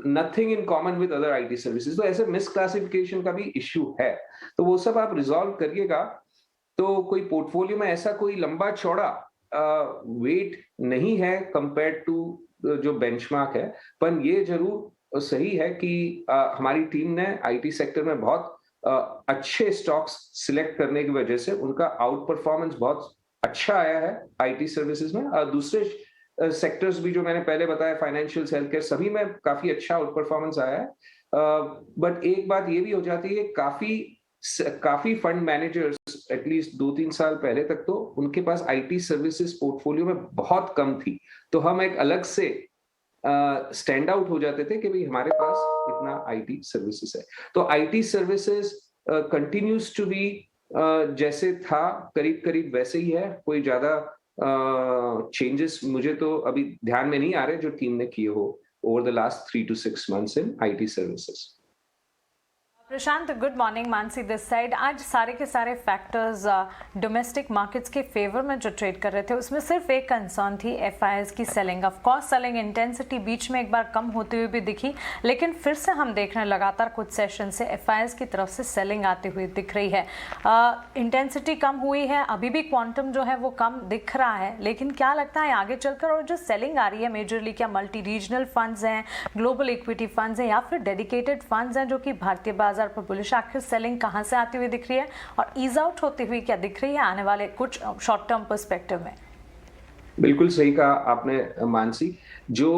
nothing in common with other IT services. तो ऐसे मिसक्लासिफिकेशन का भी इश्यू है, तो वो सब आप रिजॉल्व करिएगा। तो कोई पोर्टफोलियो में ऐसा कोई लंबा चौड़ा वेट नहीं है कंपेयर टू जो बेंचमार्क है, पर ये जरूर सही है कि हमारी टीम ने आईटी सेक्टर में बहुत अच्छे स्टॉक्स सिलेक्ट करने की वजह से उनका आउट परफॉर्मेंस बहुत अच्छा आया है आईटी सर्विसेज में। दूसरे सेक्टर्स भी जो मैंने पहले बताया, फाइनेंशियल, हेल्थ केयर, सभी में काफी अच्छा आउट परफॉर्मेंस आया है। बट एक बात ये भी हो जाती है, काफी फंड मैनेजर्स एटलीस्ट 2-3 साल पहले तक तो उनके पास आईटी सर्विसेज पोर्टफोलियो में बहुत कम थी, तो हम एक अलग से स्टैंड आउट हो जाते थे कि भाई हमारे पास इतना आईटी सर्विसेज है। तो IT services continues to be जैसे था करीब वैसे ही है। कोई ज्यादा चेंजेस मुझे तो अभी ध्यान में नहीं आ रहे जो टीम ने किए हो over the last 3 to 6 months in IT services. Prashant, good morning. Mansi this side. आज सारे के सारे फैक्टर्स डोमेस्टिक मार्केट्स के फेवर में जो ट्रेड कर रहे थे उसमें सिर्फ एक कंसर्न थी, एफआईआईज की selling. Of course selling intensity बीच में एक बार कम होती हुई भी दिखी, लेकिन फिर से हम देख रहे हैं लगातार कुछ सेशन से एफआईआईज की तरफ से सेलिंग आती हुई दिख रही है। इंटेंसिटी कम हुई है, अभी भी क्वांटम जो है वो कम दिख रहा है, लेकिन क्या लगता है आगे चलकर और जो सेलिंग आ रही है मेजरली, क्या मल्टी रीजनल फंड्स हैं, ग्लोबल इक्विटी फंड्स हैं या फिर डेडिकेटेड फंड्स हैं जो कि भारतीय बाजार पर बुलिश? आखिर सेलिंग कहां से आती हुई दिख रही है और ईज आउट होती हुई क्या दिख रही है आने वाले कुछ शॉर्ट टर्म पर्सपेक्टिव में? बिल्कुल सही कहा आपने मानसी। जो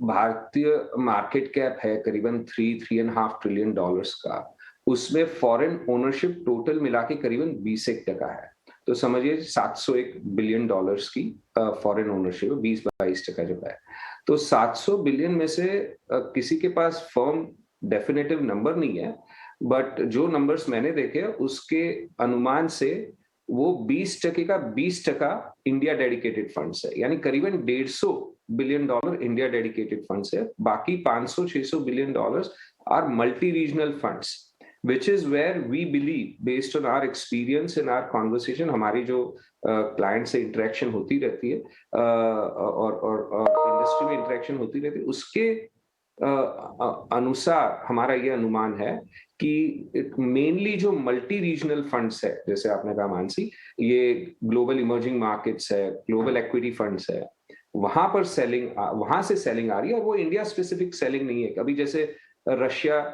भारतीय मार्केट कैप है करीबन 3.5 ट्रिलियन डॉलर्स का, उसमें फॉरेन ओनरशिप टोटल मिला के करीबन 20% है। तो समझिए 701 बिलियन डॉलर्स की फॉरेन ओनरशिप 20-22% जो है। तो 700 बिलियन में से किसी के पास फर्म डेफिनेटिव नंबर नहीं है, बट जो नंबर्स मैंने देखे उसके अनुमान से वो 20% का 20% इंडिया डेडिकेटेड फंड्स है, यानी करीबन 150 billion dollar India dedicated funds है। बाकी 500-600 billion dollars are multi regional funds, which is where we believe, based on our experience and our conversation, हमारी जो क्लाइंट से इंटरेक्शन होती रहती है और इंडस्ट्री में इंटरेक्शन होती रहती है, उसके अनुसार हमारा ये अनुमान है कि मेनली जो मल्टी रीजनल फंड्स है, जैसे आपने कहा मानसी, ये ग्लोबल इमर्जिंग मार्केट्स है, ग्लोबल इक्विटी फंड्स है, वहां पर सेलिंग, वहां से सेलिंग आ रही है। और वो इंडिया स्पेसिफिक सेलिंग नहीं है। अभी जैसे रशिया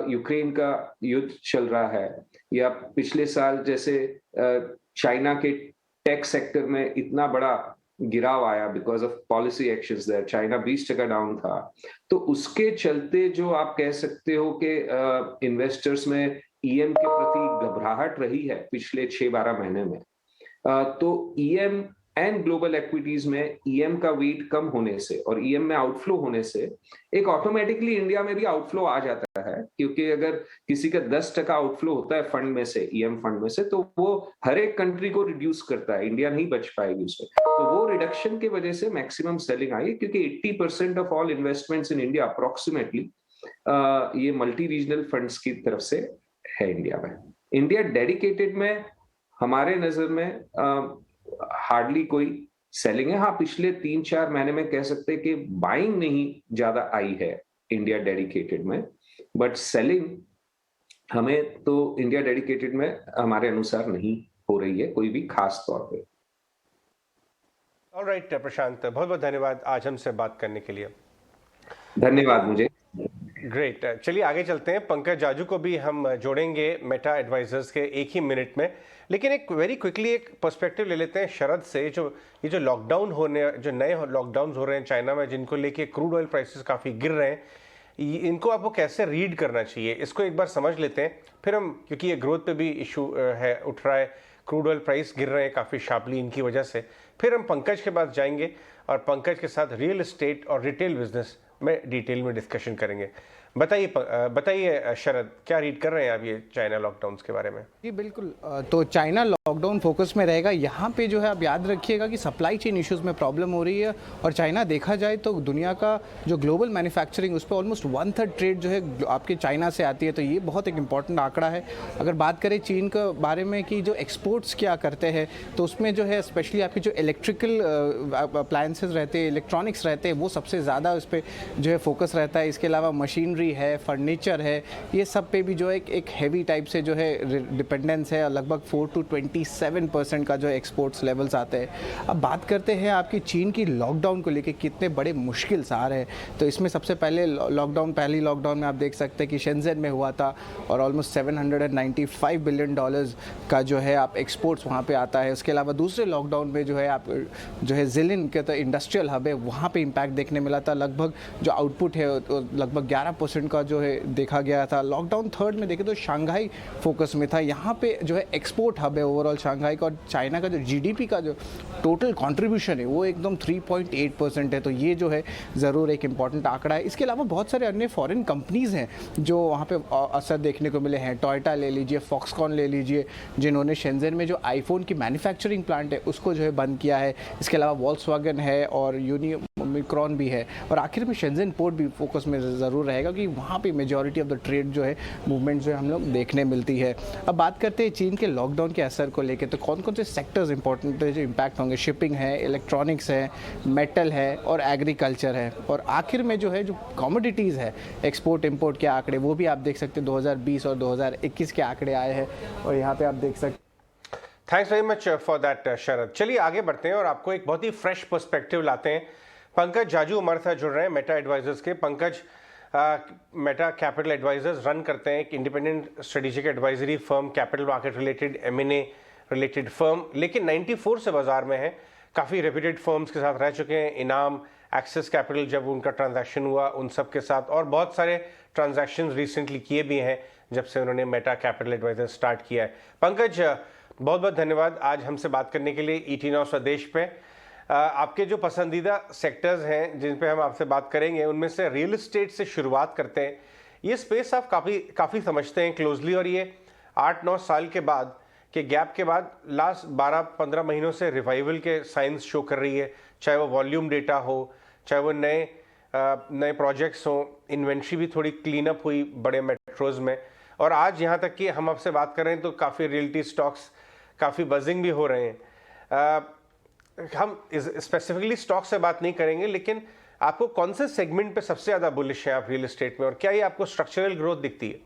यूक्रेन का युद्ध चल रहा है, या पिछले साल जैसे चाइना के टेक सेक्टर में इतना बड़ा गिराव आया because of policy actions there, China 20% down था। तो उसके चलते जो आप कह सकते हो कि इन्वेस्टर्स में ईएम के प्रति घबराहट रही है पिछले 6-12 महीने में, तो ईएम एंड ग्लोबल इक्विटीज में ईएम का वेट कम होने से और ईएम में आउटफ्लो होने से एक ऑटोमेटिकली इंडिया में भी आउटफ्लो आ जाता है, क्योंकि अगर किसी का 10% आउटफ्लो होता है फंड में से, ईएम फंड में से, तो वो हर एक कंट्री को रिड्यूस करता है, इंडिया नहीं बच पाएगी उससे। तो वो रिडक्शन की वजह से मैक्सिमम सेलिंग आई, क्योंकि 80% of all investments in India approximately ये मल्टी रीजनल फंड्स की तरफ से है इंडिया में। इंडिया डेडिकेटेड में हमारे नजर में हार्डली कोई सेलिंग है। हाँ, पिछले 3-4 महीने में कह सकते हैं कि बाइंग नहीं ज्यादा आई है इंडिया डेडिकेटेड में, बट सेलिंग हमें तो इंडिया डेडिकेटेड में हमारे अनुसार नहीं हो रही है कोई भी खास तौर पे। ऑलराइट प्रशांत, बहुत बहुत धन्यवाद आज हमसे बात करने के लिए। धन्यवाद मुझे। ग्रेट, चलिए आगे चलते हैं। पंकज जाजू को भी हम जोड़ेंगे मेटा एडवाइजर्स के एक ही मिनट में, लेकिन एक वेरी क्विकली एक पर्सपेक्टिव ले लेते हैं शरद से। ये जो लॉकडाउन होने, जो नए लॉकडाउन हो रहे हैं चाइना में, जिनको लेके क्रूड ऑयल प्राइसेस काफ़ी गिर रहे हैं, इनको आपको कैसे रीड करना चाहिए, इसको एक बार समझ लेते हैं, फिर हम, क्योंकि ये ग्रोथ पे भी इशू है उठ रहा है, क्रूड ऑयल प्राइस गिर रहे हैं काफ़ी शार्पली इनकी वजह से, फिर हम पंकज के पास जाएंगे और पंकज के साथ रियल एस्टेट और रिटेल बिजनेस में डिटेल में डिस्कशन करेंगे। बताइए शरद, क्या रीड कर रहे हैं आप ये चाइना लॉकडाउन के बारे में? जी बिल्कुल, तो चाइना लॉकडाउन फोकस में रहेगा। यहाँ पे जो है आप याद रखिएगा कि सप्लाई चेन इश्यूज में प्रॉब्लम हो रही है, और चाइना देखा जाए तो दुनिया का जो ग्लोबल मैन्युफैक्चरिंग उस पर ऑलमोस्ट 1/3 ट्रेड जो है आपके चाइना से आती है। तो ये बहुत एक इंपॉर्टेंट आंकड़ा है। अगर बात करें चीन के बारे में कि जो एक्सपोर्ट्स क्या करते हैं, तो उसमें जो है स्पेशली आपके जो इलेक्ट्रिकल अप्लायंसेज रहते हैं, इलेक्ट्रॉनिक्स रहते हैं, वो सबसे ज़्यादा उस पर जो है फोकस रहता है। इसके अलावा मशीनरी है, फर्नीचर है, ये सब पे भी जो एक हैवी टाइप से जो है डिपेंडेंस है। लगभग 4 to 27% का जो एक्सपोर्ट्स लेवल्स आते हैं। अब बात करते हैं आपकी चीन की लॉकडाउन को लेके कितने बड़े मुश्किल आ रहे हैं। तो इसमें सबसे पहले पहली लॉकडाउन में आप देख सकते हैं कि शेंजन में हुआ था, और ऑलमोस्ट $795 बिलियन का जो है आप एक्सपोर्ट्स वहाँ पे आता है। उसके अलावा दूसरे लॉकडाउन में जो है आप जो है जिलिन के तो इंडस्ट्रियल हब है, वहाँ पे इम्पैक्ट देखने मिला था। लगभग जो आउटपुट है लगभग 11% का जो है देखा गया था। लॉकडाउन थर्ड में देखें तो शंघाई फोकस में था, यहाँ पे जो है एक्सपोर्ट हब है ओवरऑल शंघाई का, और चाइना का जो जीडीपी का जो टोटल कंट्रीब्यूशन है वो एकदम 3.8% है। तो ये जो है ज़रूर एक इंपॉर्टेंट आंकड़ा है। इसके अलावा बहुत सारे अन्य फॉरेन कंपनीज़ हैं जो वहाँ पे असर देखने को मिले हैं। टोयोटा ले लीजिए, फॉक्सकॉन ले लीजिए, जिन्होंने शेंजन में जो आईफोन की मैन्युफैक्चरिंग प्लांट है उसको जो है बंद किया है। इसके अलावा वॉल्क्सवैगन है और यूनिक्रॉन भी है। और आखिर में शेंजन पोर्ट भी फोकस में ज़रूर रहेगा, कि वहाँ पे मेजॉरिटी ऑफ द ट्रेड जो है मूवमेंट जो है हम लोग देखने मिलती है। अब बात करते हैं चीन के लॉकडाउन के असर को लेकर, तो कौन कौन से सेक्टर्स इंपॉर्टेंट जो इम्पैक्ट होंगे। शिपिंग है, इलेक्ट्रॉनिक्स है, मेटल है और एग्रीकल्चर है। और आखिर में जो है जो कमोडिटीज़ है, एक्सपोर्ट इम्पोर्ट के आंकड़े वो भी आप देख सकते हैं 2020 और 2021 के आंकड़े आए हैं, और यहाँ पे आप देख सकते। Thanks very much for that Sharad. चलिए आगे बढ़ते हैं और आपको एक बहुत ही फ्रेश पर्सपेक्टिव लाते हैं। पंकज जाजू हमारे साथ जुड़ रहे हैं मेटा एडवाइजर्स के। Pankaj Meta capital advisors run करते हैं एक independent strategic advisory firm, capital market related, M&A related firm, लेकिन 94 से बाजार में है। काफ़ी रेप्यूटेड फर्म्स के साथ रह चुके हैं, इनाम, एक्सेस कैपिटल जब उनका ट्रांजैक्शन हुआ उन सब के साथ, और बहुत सारे ट्रांजैक्शंस रिसेंटली किए भी हैं जब से उन्होंने मेटा कैपिटल एडवाइजर स्टार्ट किया है। पंकज, बहुत बहुत धन्यवाद आज हमसे बात करने के लिए ET Now स्वदेश पे। आपके जो पसंदीदा सेक्टर्स हैं जिन पे हम आपसे बात करेंगे उनमें से रियल एस्टेट से शुरुआत करते हैं। ये स्पेस आप काफ़ी समझते हैं क्लोजली, और ये 8-9 साल के बाद के गैप के बाद लास्ट 12-15 महीनों से रिवाइवल के साइंस शो कर रही है, चाहे वो वॉल्यूम डेटा हो, चाहे वो नए प्रोजेक्ट्स हों, इन्वेंट्री भी थोड़ी क्लीन अप हुई बड़े मेट्रोज में, और आज यहाँ तक कि हम आपसे बात कर रहे हैं तो काफ़ी रियल्टी स्टॉक्स काफ़ी बजिंग भी हो रहे हैं। हम स्पेसिफिकली स्टॉक से बात नहीं करेंगे, लेकिन आपको कौन से सेगमेंट पे सबसे ज़्यादा बुलिश है आप रियल एस्टेट में, और क्या ये आपको स्ट्रक्चरल ग्रोथ दिखती है?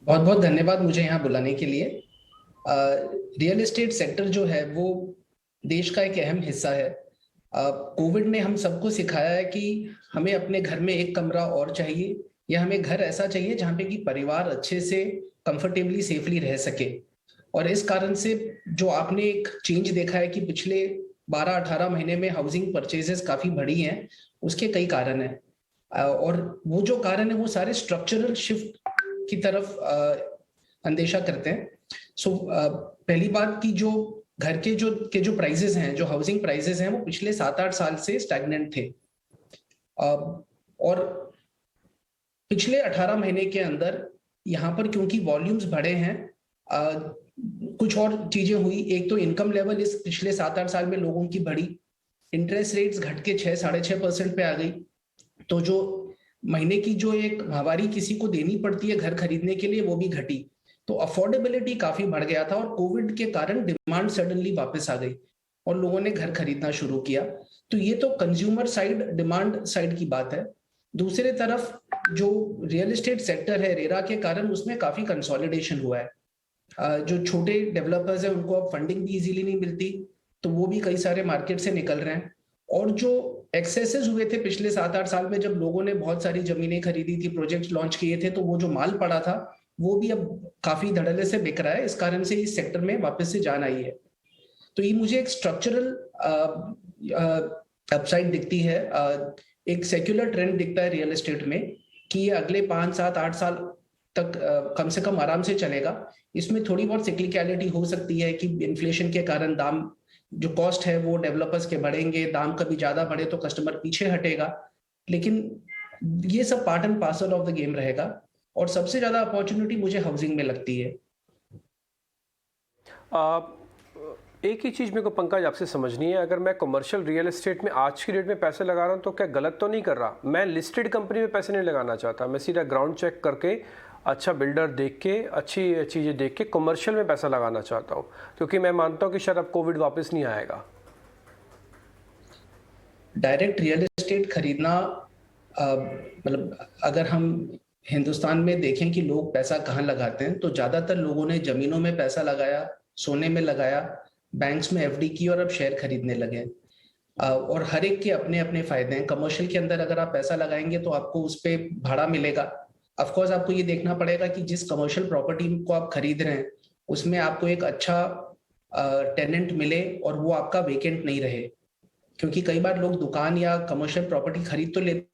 बहुत बहुत धन्यवाद मुझे यहाँ बुलाने के लिए। रियल एस्टेट सेक्टर जो है वो देश का एक अहम हिस्सा है। कोविड ने हम सबको सिखाया है कि हमें अपने घर में एक कमरा और चाहिए, या हमें घर ऐसा चाहिए जहाँ पे कि परिवार अच्छे से कंफर्टेबली सेफली रह सके। और इस कारण से जो आपने एक चेंज देखा है कि पिछले 12-18 महीने में हाउसिंग परचेजेस काफी बढ़ी हैं, उसके कई कारण हैं, और वो जो कारण है वो सारे स्ट्रक्चरल शिफ्ट की तरफ अंदेशा करते हैं। सो पहली बात कि जो घर के जो प्राइसेस हैं, जो हाउसिंग प्राइसेस हैं, वो पिछले 7-8 साल से स्टैग्नेंट थे, और पिछले 18 महीने के अंदर यहाँ पर क्योंकि वॉल्यूम्स बढ़े हैं, कुछ और चीजें हुई। एक तो इनकम लेवल इस पिछले 7-8 साल में लोगों की बढ़ी, इंटरेस्ट रेट्स घट के 6-6.5% पे आ गई, तो जो महीने की जो एक माहवारी किसी को देनी पड़ती है घर खरीदने के लिए वो भी घटी, तो अफोर्डेबिलिटी काफी बढ़ गया था, और कोविड के कारण डिमांड सडनली वापस आ गई और लोगों ने घर खरीदना शुरू किया। तो ये तो कंज्यूमर साइड, डिमांड साइड की बात है। दूसरे तरफ जो रियल एस्टेट सेक्टर है, रेरा के कारण उसमें काफी कंसोलिडेशन हुआ है। जो छोटे डेवलपर्स हैं उनको अब फंडिंग भी इजीली नहीं मिलती, तो वो भी कई सारे मार्केट से निकल रहे हैं। और जो एक्सेसेस हुए थे पिछले 7-8 साल में, जब लोगों ने बहुत सारी जमीनें खरीदी थी, प्रोजेक्ट लॉन्च किए थे, तो वो जो माल पड़ा था वो भी अब काफी धड़ल्ले से बिक रहा है। इस कारण से इस सेक्टर में वापस से जान आई है। तो ये मुझे एक स्ट्रक्चरल अपसाइड दिखती है, एक सेक्युलर ट्रेंड दिखता है रियल एस्टेट में कि ये अगले 5-7-8 साल तक कम से कम आराम से चलेगा। इसमें थोड़ी बहुत सिक्लिकलिटी हो सकती है कि इन्फ्लेशन के कारण दाम, जो कॉस्ट है वो डेवलपर्स के बढ़ेंगे, दाम कभी ज्यादा बढ़े तो कस्टमर पीछे हटेगा, लेकिन ये सब part and parcel of the game रहेगा। और सबसे ज्यादा अपॉर्चुनिटी मुझे हाउसिंग में लगती है। एक ही चीज़ मेरे को पंकज आपसे समझनी है, अगर मैं कमर्शियल रियल एस्टेट में आज की डेट में पैसे लगा रहा हूँ तो क्या गलत तो नहीं कर रहा? मैं लिस्टेड कंपनी में पैसे नहीं लगाना चाहता, मैं सीधा ग्राउंड चेक करके, अच्छा बिल्डर देख के, अच्छी चीज़ें देख के कमर्शियल में पैसा लगाना चाहता हूँ, क्योंकि मैं मानता हूँ कि शायद अब कोविड वापस नहीं आएगा। डायरेक्ट रियल एस्टेट खरीदना, मतलब अगर हम हिंदुस्तान में देखें कि लोग पैसा कहाँ लगाते हैं, तो ज्यादातर लोगों ने जमीनों में पैसा लगाया, सोने में लगाया, बैंक्स में एफडी की, और अब शेयर खरीदने लगे। और हर एक के अपने अपने फायदे हैं। कमर्शियल के अंदर अगर आप पैसा लगाएंगे तो आपको उस पर भाड़ा मिलेगा। ऑफ कोर्स आपको ये देखना पड़ेगा कि जिस कमर्शियल प्रॉपर्टी को आप खरीद रहे हैं उसमें आपको एक अच्छा टेनेंट मिले और वो आपका वेकेंट नहीं रहे, क्योंकि कई बार लोग दुकान या कमर्शियल प्रॉपर्टी खरीद तो लेते,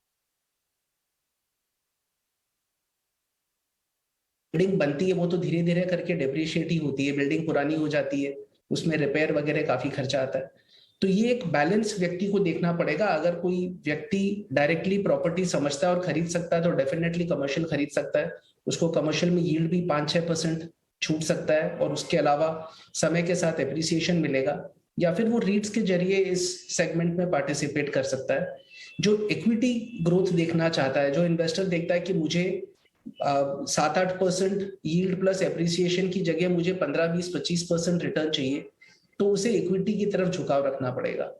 बिल्डिंग बनती है वो तो धीरे धीरे करके डेप्रिशिएट ही होती है, बिल्डिंग पुरानी हो जाती है, उसमें रिपेयर वगैरह काफी खर्चा आता है। तो ये एक बैलेंस व्यक्ति को देखना पड़ेगा। अगर कोई व्यक्ति डायरेक्टली प्रॉपर्टी समझता है और खरीद सकता है तो डेफिनेटली कमर्शियल खरीद सकता है। उसको कमर्शियल में यील्ड भी 5-6% छूट सकता है, और उसके अलावा समय के साथ एप्रिसिएशन मिलेगा, या फिर वो रीट्स के जरिए इस सेगमेंट में पार्टिसिपेट कर सकता है। जो इक्विटी ग्रोथ देखना चाहता है, जो इन्वेस्टर देखता है कि मुझे 7-8% यील्ड प्लस एप्रिसिएशन की जगह मुझे 15-20-25% रिटर्न चाहिए, तो उसे इक्विटी की तरफ झुकाव रखना पड़ेगा।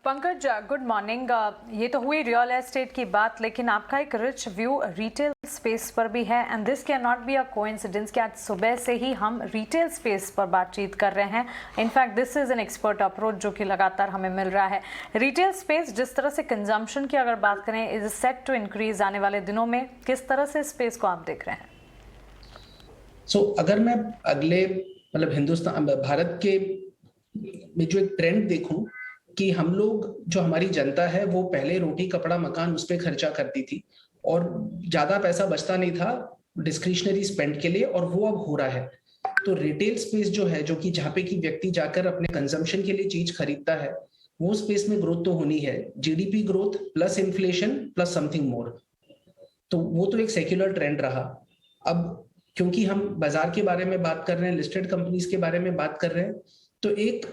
Pankaj, good morning. ये तो हुई रियल एस्टेट की बात, लेकिन आपका एक रिच व्यू रिटेल स्पेस पर भी है, and this can not be a coincidence कि आज सुबह से ही हम रिटेल स्पेस पर बातचीत कर रहे हैं। In fact this is an expert approach जो कि लगातार हमें मिल रहा है। रिटेल स्पेस जिस तरह से कंजम्पशन की अगर बात करें, इज सेट टू इंक्रीज आने वाले दिनों में, किस तरह से स्पेस को आप देख रहे हैं? अगर मैं अगले, मतलब हिंदुस्तान, भारत के मैं जो एक ट्रेंड देखूं कि हम लोग, जो हमारी जनता है, वो पहले रोटी कपड़ा मकान उस पर खर्चा करती थी और ज्यादा पैसा बचता नहीं था डिस्क्रिशनरी स्पेंड के लिए, और वो अब हो रहा है। तो रिटेल स्पेस जो है, जो कि जहाँ पे कि व्यक्ति जाकर अपने कंजम्पशन के लिए चीज खरीदता है, वो स्पेस में ग्रोथ तो होनी है। GDP growth plus inflation plus something more, तो वो तो एक सेक्युलर ट्रेंड रहा। अब क्योंकि हम बाजार के बारे में बात कर रहे हैं, लिस्टेड कंपनीज के बारे में बात कर रहे हैं, तो एक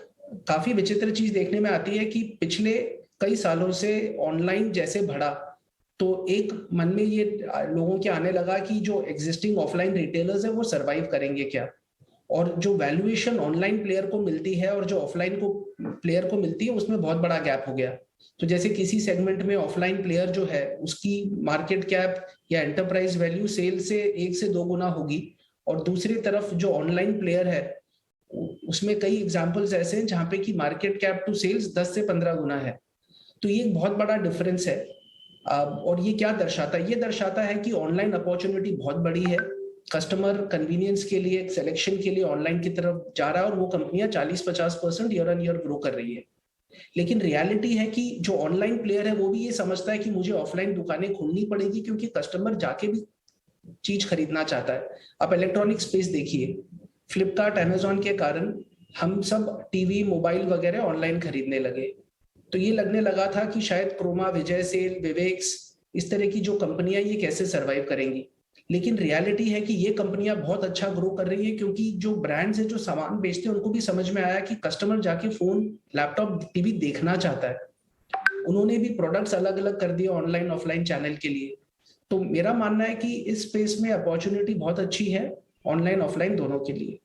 काफी विचित्र चीज देखने में आती है कि पिछले कई सालों से ऑनलाइन जैसे बढ़ा, तो एक मन में ये लोगों के आने लगा कि जो एग्जिस्टिंग ऑफलाइन रिटेलर्स है वो सरवाइव करेंगे क्या, और जो वैल्यूएशन ऑनलाइन प्लेयर को मिलती है और जो ऑफलाइन को प्लेयर को मिलती है उसमें बहुत बड़ा गैप हो गया। तो जैसे किसी सेगमेंट में ऑफलाइन प्लेयर जो है उसकी मार्केट कैप या एंटरप्राइज वैल्यू सेल से 1 से 2 गुना होगी, और दूसरी तरफ जो ऑनलाइन प्लेयर है उसमें कई एग्जांपल्स ऐसे हैं जहां पे कि मार्केट कैप टू सेल्स 10 से 15 गुना है। तो ये एक बहुत बड़ा डिफरेंस है। और ये क्या दर्शाता है? ये दर्शाता है कि ऑनलाइन अपॉर्चुनिटी बहुत बड़ी है, कस्टमर कन्वीनियंस के लिए, सिलेक्शन के लिए ऑनलाइन की तरफ जा रहा है, और वो कंपनियां 40-50% ईयर ऑन ईयर ग्रो कर रही है। लेकिन रियलिटी है कि जो ऑनलाइन प्लेयर है वो भी ये समझता है कि मुझे ऑफलाइन दुकानें खोलनी पड़ेगी, क्योंकि कस्टमर जाके भी चीज खरीदना चाहता है। आप इलेक्ट्रॉनिक स्पेस देखिए, फ्लिपकार्ट, अमेजॉन के कारण हम सब टीवी, मोबाइल वगैरह ऑनलाइन खरीदने लगे। तो ये लगने लगा था कि शायद क्रोमा, विजय सेल, विवेक्स, इस तरह की जो कंपनियां ये कैसे सरवाइव करेंगी। लेकिन रियलिटी है कि ये कंपनियां बहुत अच्छा ग्रो कर रही है, क्योंकि जो ब्रांड्स है, जो सामान बेचते हैं, उनको भी समझ में आया कि कस्टमर जाके फोन, लैपटॉप, टीवी देखना चाहता है। उन्होंने भी प्रोडक्ट्स अलग अलग कर दिए ऑनलाइन ऑफलाइन चैनल के लिए। तो मेरा मानना है कि इस स्पेस में अपॉर्चुनिटी बहुत अच्छी है, ऑनलाइन ऑफलाइन दोनों के लिए।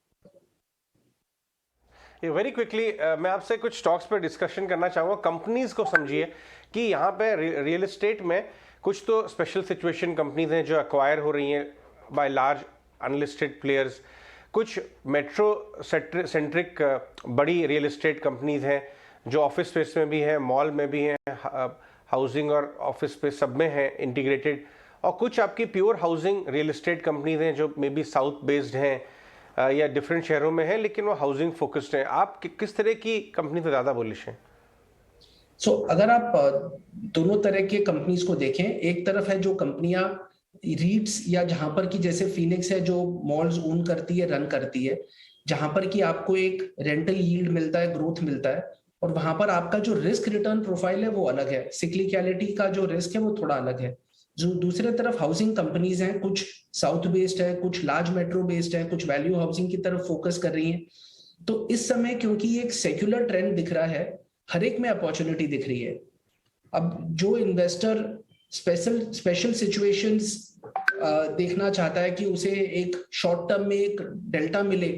वेरी क्विकली मैं आपसे कुछ स्टॉक्स पर डिस्कशन करना चाहूँगा। कंपनीज को समझिए कि यहाँ पे रियल एस्टेट में कुछ तो स्पेशल सिचुएशन कंपनीज हैं जो एक्वायर हो रही हैं बाय लार्ज अनलिस्टेड प्लेयर्स, कुछ मेट्रो सेंट्रिक बड़ी रियल एस्टेट कंपनीज हैं जो ऑफिस स्पेस में भी हैं, मॉल में भी हैं, हाउसिंग और ऑफिस स्पेस सब में हैं इंटीग्रेटेड, और कुछ आपकी pure housing real estate companies हैं जो मे बी साउथ बेस्ड हैं या डिफरेंट शहरों में है, लेकिन वो हाउसिंग फोकस्ड है। आप किस तरह की कंपनी से ज़्यादा बुलिश हैं? अगर आप दोनों तरह के कंपनीज को देखें, एक तरफ है जो कंपनियां रीट्स या जहां पर कि जैसे फिनिक्स है जो मॉल्स ओन करती है, रन करती है, जहां पर कि आपको एक रेंटल यील्ड मिलता है, ग्रोथ मिलता है, और वहां पर आपका जो रिस्क रिटर्न प्रोफाइल है वो अलग है, सिक्लिकलिटी का जो रिस्क है वो थोड़ा अलग है। जो दूसरे तरफ हाउसिंग कंपनीज हैं, कुछ साउथ बेस्ड है, कुछ लार्ज मेट्रो बेस्ड है, कुछ वैल्यू हाउसिंग की तरफ फोकस कर रही हैं। तो इस समय क्योंकि एक सेक्युलर ट्रेंड दिख रहा है, हर एक में अपॉर्चुनिटी दिख रही है। अब जो इन्वेस्टर स्पेशल सिचुएशंस देखना चाहता है कि उसे एक शॉर्ट टर्म में एक डेल्टा मिले,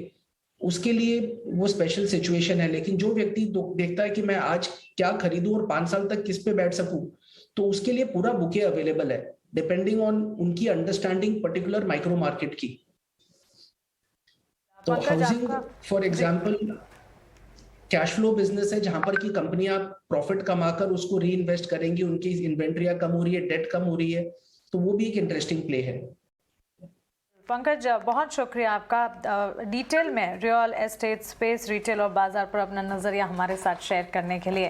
उसके लिए वो स्पेशल सिचुएशन है। लेकिन जो व्यक्ति देखता है कि मैं आज क्या खरीदूं और 5 साल तक किस पे बैठ सकूं, तो उसके लिए पूरा बुके अवेलेबल है, डिपेंडिंग ऑन उनकी अंडरस्टैंडिंग पर्टिकुलर माइक्रो मार्केट की। तो housing for example cash flow business है, जहां पर की कंपनियां प्रॉफिट कमाकर उसको री इन्वेस्ट करेंगी, उनकी इन्वेंट्रियां कम हो रही है, डेट कम हो रही है, तो वो भी एक इंटरेस्टिंग प्ले है। पंकज, बहुत शुक्रिया आपका डिटेल में रियल एस्टेट स्पेस, रिटेल और बाजार पर अपना नजरिया हमारे साथ शेयर करने के लिए।